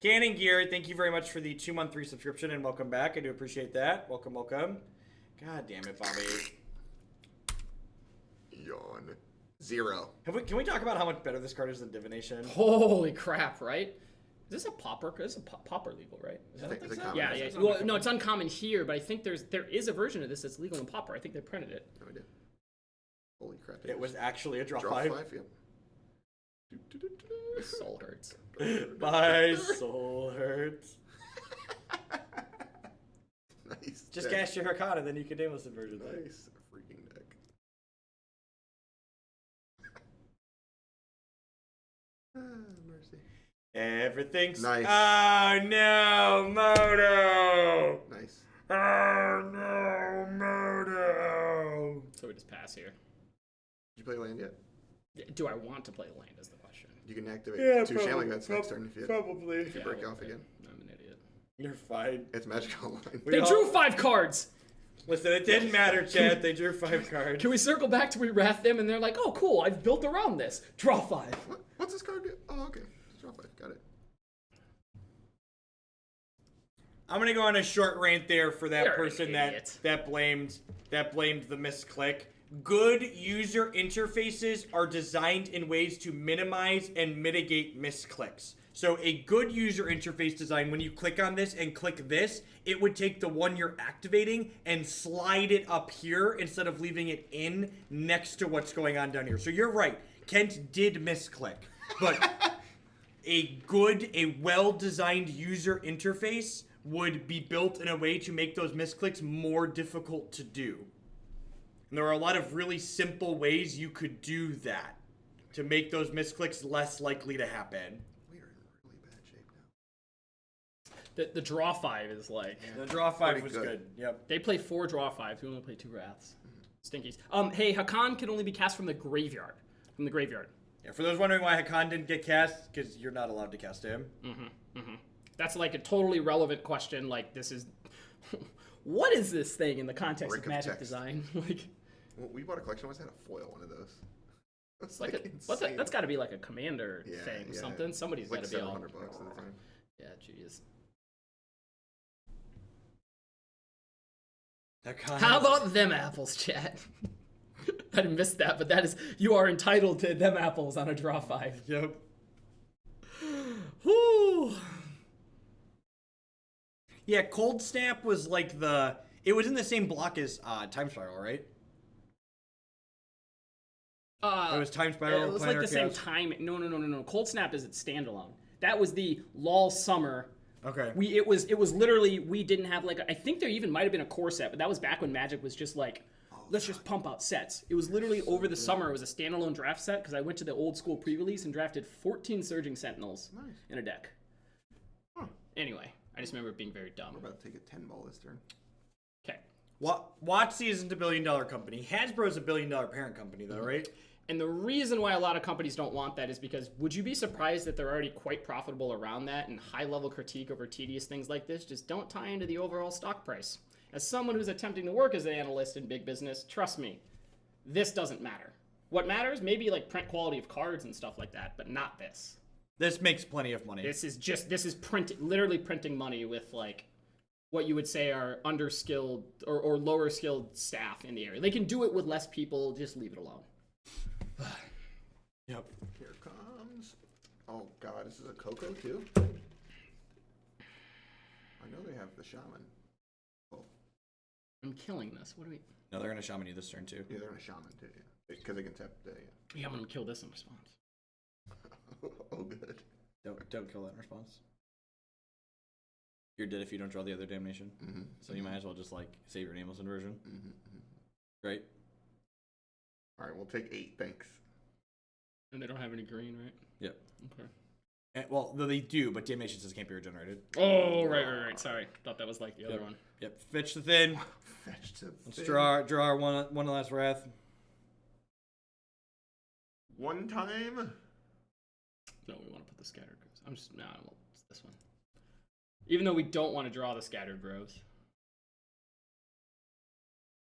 Cannon Gear, thank you very much for the 2-month resubscription and welcome back. I do appreciate that. Welcome. God damn it, Bobby. Yawn. 0. Can we talk about how much better this card is than Divination? Holy crap! Right? Is this a pauper? Is a pauper legal, right? I think it's a common. Yeah. Well, no, it's uncommon here, but I think there is a version of this that's legal in pauper. I think they printed it. No idea. Holy crap! It was actually a draw 5. Draw 5. Yep. Soul hurts. My soul hurts. Nice. Just deck. cast your Haakon and then you can Nameless Inversion. Nice freaking deck. Mercy. Everything's Nice. Oh no, Moto! Nice. Oh no, Moto! So we just pass here. Did you play land yet? Do I want to play land is the question. You can activate Yeah, 2 Shambling Vents next turn if you probably. if you break off again. I'm an idiot. You're fine. It's magic online. They drew 5 cards! Listen, it didn't matter, Chad. They drew 5 cards. Can we circle back to we wrath them and they're like, oh cool, I've built around this. Draw 5. What's this card do? Oh, okay. Draw 5. Got it. I'm gonna go on a short rant there for that You're an person idiot. that blamed the misclick. Good user interfaces are designed in ways to minimize and mitigate misclicks. So a good user interface design, when you click on this and click this, it would take the one you're activating and slide it up here instead of leaving it in next to what's going on down here. So you're right. Kent did misclick. But a well-designed user interface would be built in a way to make those misclicks more difficult to do. And there are a lot of really simple ways you could do that to make those misclicks less likely to happen. We are in really bad shape now. The draw 5 is like... The draw 5 Pretty was good. good. Yep. They play 4 draw 5. We only play 2 wraths. Stinkies. Hey, Haakon can only be cast from the graveyard. Yeah, for those wondering why Haakon didn't get cast, because you're not allowed to cast him. That's like a totally relevant question. Like, this is... what is this thing in the context Brick of of Magic text. design? Like... Well, we bought a collection. Once had a foil one of those. That's Like like what's insane. that's got to be like a commander Yeah, thing, yeah. something. Somebody's Like got to be all. $700 at the time. Yeah, jeez. Haakon How about them apples, chat? I missed that, but that is you are entitled to them apples on a draw 5. Yep. Whoo! Yeah, Cold Snap was like it was in the same block as Time Spiral, right? It was Time Spiral. It was Planar like the same Chaos. time. No. Cold Snap is its standalone. That was the LOL Summer. Okay. It was literally we didn't have like I think there even might have been a core set, but that was back when Magic was just like let's just pump out sets. It was literally over the summer. It was a standalone draft set because I went to the old school pre-release and drafted 14 Surging Sentinels in a deck. Huh. Anyway, I just remember it being very dumb. We're about to take a 10 ball this turn. Okay. WotC isn't a billion-dollar company. Hasbro's a billion-dollar parent company, though, right? And the reason why a lot of companies don't want that is because would you be surprised that they're already quite profitable around that, and high-level critique over tedious things like this just don't tie into the overall stock price? As someone who's attempting to work as an analyst in big business, trust me, this doesn't matter. What matters, maybe like print quality of cards and stuff like that, but not this. This makes plenty of money. This is literally printing money with like what you would say are underskilled or lower skilled staff in the area. They can do it with less people, just leave it alone. Yep. Here comes. Oh god, this is a Coco too? I know they have the Shaman. Oh, I'm killing this. What do we... No, they're gonna shaman you this turn too. yeah, they're in a Shaman too, yeah. Because they can tap the, Yeah, I'm gonna kill this in response. Oh, good. Don't kill that in response. You're dead if you don't draw the other Damnation. Mm-hmm. So you might as well just like save your Nameless Inversion. Mm-hmm. Right? Alright, we'll take 8, thanks. And they don't have any green, right? Yep. Okay. Well, though they do, but Damnation says can't be regenerated. Oh, right. Sorry. Thought that was like the other one. Yep. Fetch the Thin. Fetch to Let's draw our one last Wrath. one time. No, we want to put the Scattered Groves. It's this one. Even though we don't want to draw the Scattered Groves.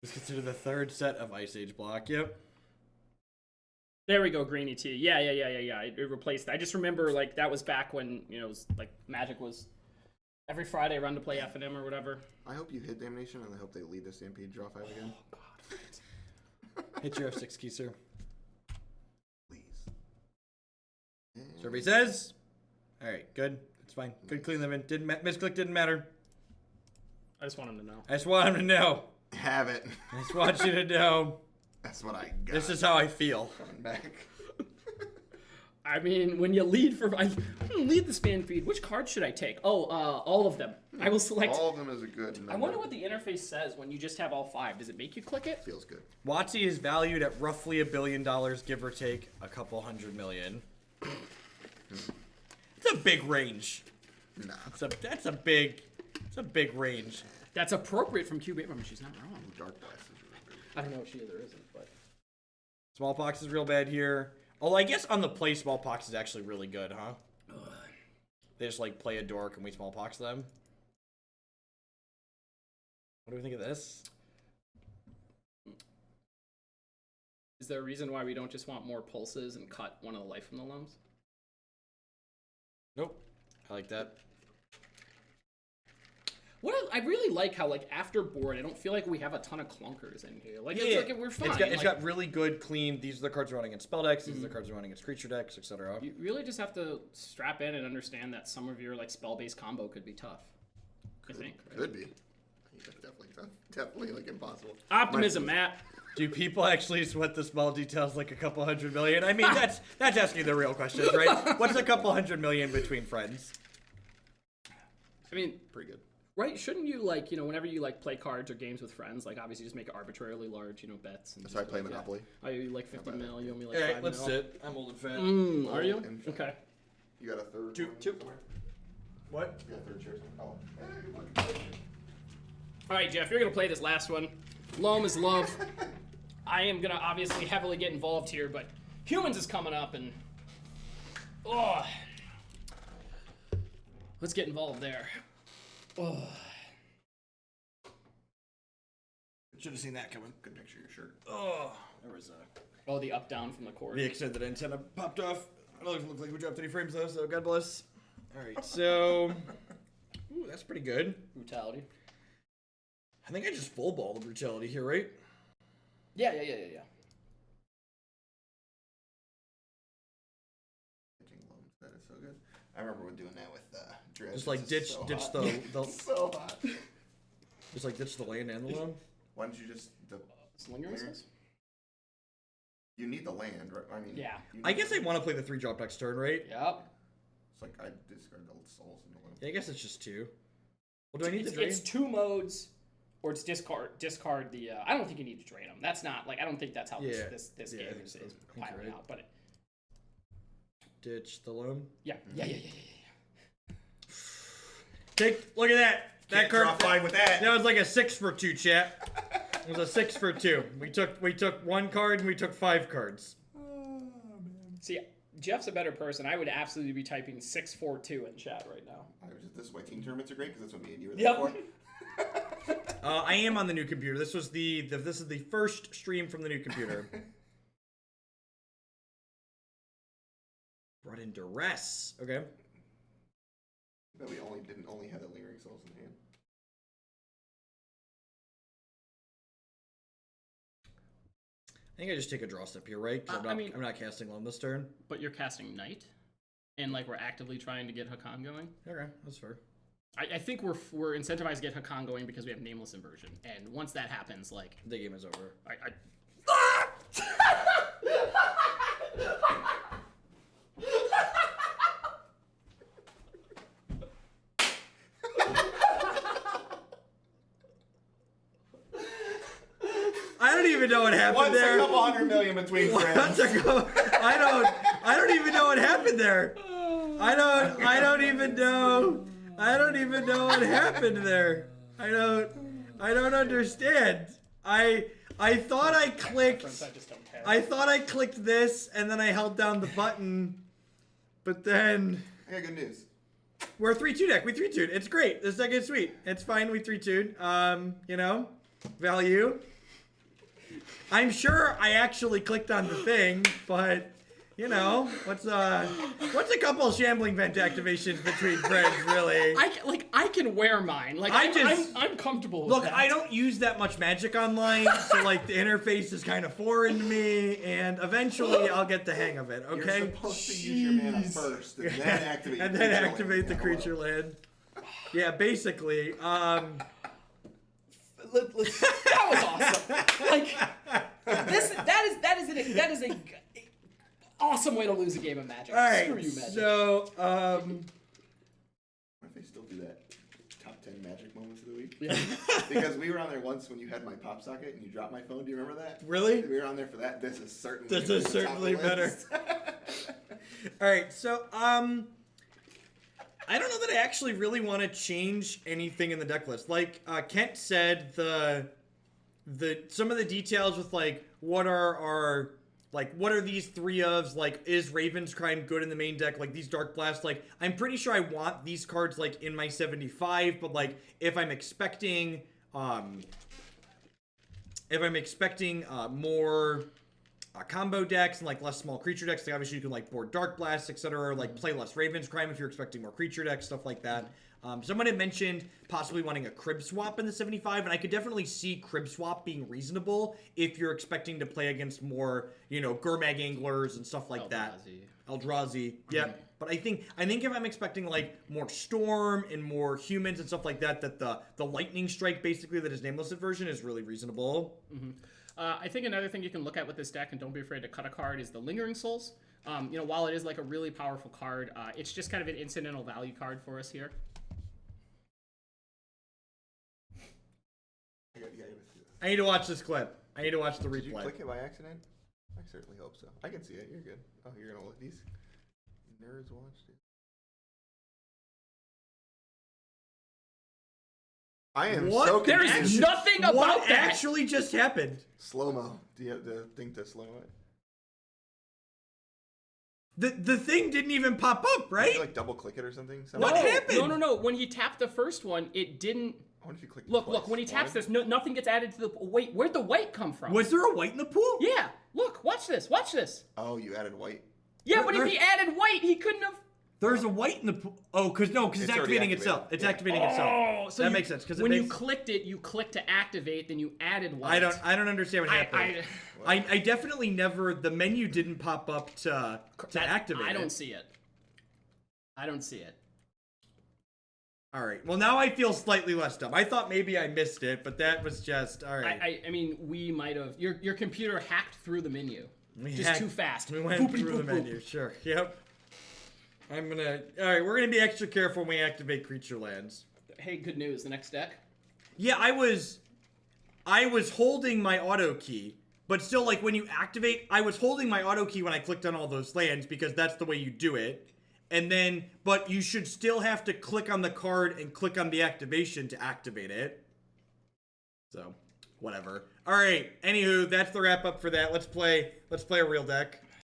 Let's consider the third set of Ice Age block. Yep. There we go, Greeny Tea. Yeah. It replaced. I just remember like that was back when it was like Magic was every Friday run to play F&M or whatever. I hope you hit Damnation, and I hope they lead the Stampede draw 5 again. Oh God. Hit your F6 key, sir. Please. Survey says. All right, good. It's fine. Good, clean them in. Misclick didn't matter. I just want him to know. I just want him to know. Have it. I just want you to know. That's what I got. This is how I feel. Coming back. I mean, when you lead lead the Stampede, which card should I take? Oh, all of them. I will select. All of them is a good number. I wonder what the interface says when you just have all 5. Does it make you click it? Feels good. WotC is valued at roughly $1 billion, give or take a couple $100 million. It's a big range. Nah. That's a big range. That's appropriate from QB. I mean, she's not wrong. Darkblast is really good. I don't know if she is or isn't, but Smallpox is real bad here. Oh, I guess on the play, Smallpox is actually really good, huh? They just like play a dork and we Smallpox them. What do we think of this? is there a reason why we don't just want more pulses and cut one of the life from the Loams? Nope. I like that. I really like how, like, after board, I don't feel like we have a ton of clunkers in here. Like, Yeah, it's like we're fine. It's got really good, clean. These are the cards we're running against spell decks. These are the cards we're running against creature decks, etc. You really just have to strap in and understand that some of your like spell-based combo could be tough. I think. Right? Could be. Yeah, definitely tough. Definitely like impossible. Optimism, Matt. Do people actually sweat the small details like a couple $100 million? I mean, that's asking the real questions, right? What's a couple $100 million between friends? I mean, Pretty good. right? Shouldn't you like, you know, whenever you like play cards or games with friends, like obviously just make arbitrarily large, you know, bets. And That's why I just play like, Monopoly. Oh, you like 50 mil, you owe me like All 5 right, let's mil. sit. I'm old and fat. Are you? And fat. Okay. You got a third? Two. somewhere? What? You got a third chair? Oh. Hey, look. All right, Jeff, you're going to play this last one. Loam is love. I am going to obviously heavily get involved here, but Humans is coming up, and oh, let's get involved there. Oh. Should have seen that coming. Good picture of your shirt. Oh, there was Oh, the up down from the cord. the extended antenna popped off. It doesn't look like we dropped any frames though, so God bless. All right, so ooh, that's pretty good. Brutality. I think I just full ball the brutality here, right? Yeah. Pitching Loam, that is so good. I remember doing that with Dredge. Just like It's ditch so the hot. So hot. just like ditch the land and the loam. Why don't you just Slinger missiles? You need the land, right? I mean, Yeah. you I need guess the I want to play the 3 drop next turn, right? Yep. It's like I discard the souls in the Loam. Yeah, I guess it's just 2. Well, do I need to drain? It's 2 modes, or it's discard the. I don't think you need to drain them. That's not like I don't think that's how Yeah. this Yeah, I game think is so. I think playing you're right. out. But Ditch the loam. yeah. Look at that. That card. Draw 5 with that. That was like a 6 for 2, chat. It was a 6 for 2. We took 1 card and we took 5 cards. See, Jeff's a better person. I would absolutely be typing 642 in chat right now. This is why team tournaments are great because that's what me and you were there for. I am on the new computer. This is the first stream from the new computer. Brought in duress. Okay. But we didn't only have the lingering souls in hand. I think I just take a draw step here, right? 'Cause I'm not casting Loam this turn. But you're casting Knight, and like we're actively trying to get Haakon going. Okay, that's fair. I think we're incentivized to get Haakon going because we have Nameless Inversion, and once that happens, like The game is over. I don't even know what happened there. A couple $100 million between friends. I don't even know what happened there. I don't even know. I don't even know what happened there. I don't understand. I thought I clicked. I thought I clicked this and then I held down the button, but then I got good news. we're a 3-2 deck. We 3-2'd. It's great. This deck is sweet. It's fine. We 3-2'd. You know, value. I'm sure I actually clicked on the thing, but you know, what's a couple of Shambling Vent activations between friends, really? I can wear mine. Like I'm comfortable with Look, that. I don't use that much Magic online, so like the interface is kind of foreign to me, and eventually I'll get the hang of it. Okay. You're supposed to use your mana first, and then activate. And then activate the creature land. Yeah, basically. That was awesome. Like that is a awesome way to lose a game of Magic. All right. Screw you, Magic. So What if they still do that? Top 10 Magic moments of the week? Yeah. Because we were on there once when you had my pop socket and you dropped my phone. Do you remember that? Really? We were on there for that. This is certainly better. All right. So I don't know that I actually really want to change anything in the deck list. Like Kent said, some of the details with like what are these 3 ofs, like is Raven's Crime good in the main deck, like these Darkblast, like I'm pretty sure I want these cards like in my 75, but like if I'm expecting more combo decks and like less small creature decks, like obviously you can like board Darkblast, etc., or like play less Raven's Crime if you're expecting more creature decks, stuff like that. Someone had mentioned possibly wanting a crib swap in the 75, and I could definitely see crib swap being reasonable if you're expecting to play against more, you know, Gurmag anglers and stuff like that. Eldrazi. Yep. But I think if I'm expecting like more Storm and more humans and stuff like that, that the Lightning Strike basically that is Nameless Inversion is really reasonable. Mm-hmm. I think another thing you can look at with this deck, and don't be afraid to cut a card, is the Lingering Souls. You know, while it is like a really powerful card, it's just kind of an incidental value card for us here. I need to watch this clip. I need to watch the replay. Did you click it by accident? I certainly hope so. I can see it. You're good. Oh, you're gonna let these nerds watch it. I am so confused. There is nothing about what that. actually just happened? Slow-mo. Do you have the thing to slow it? The thing didn't even pop up, right? Did you like double click it or something? What happened? No. When he tapped the first one, it didn't. I wonder if you click Look. When he taps this, nothing gets added to the. Wait, where'd the white come from? Was there a white in the pool? Yeah. Look. Watch this. Oh, you added white. Yeah, but if he added white, he couldn't have. There's a white in the pool. Oh, because it's activating itself. It's activating itself. Oh, so that makes sense. Because when you clicked it, you clicked to activate, then you added white. I don't understand what happened. I definitely never. The menu didn't pop up to activate. I don't see it. All right. Well, now I feel slightly less dumb. I thought maybe I missed it, but that was just all right. I mean, we might have. Your computer hacked through the menu. Too fast. We went through the menu. Sure. Yep. All right, we're gonna be extra careful when we activate creature lands. Hey, good news. The next deck. Yeah, I was holding my auto key, but still, like when you activate, I was holding my auto key when I clicked on all those lands because that's the way you do it. And then, but you should still have to click on the card and click on the activation to activate it. So, whatever. All right. Anywho, that's the wrap up for that. Let's play a real deck.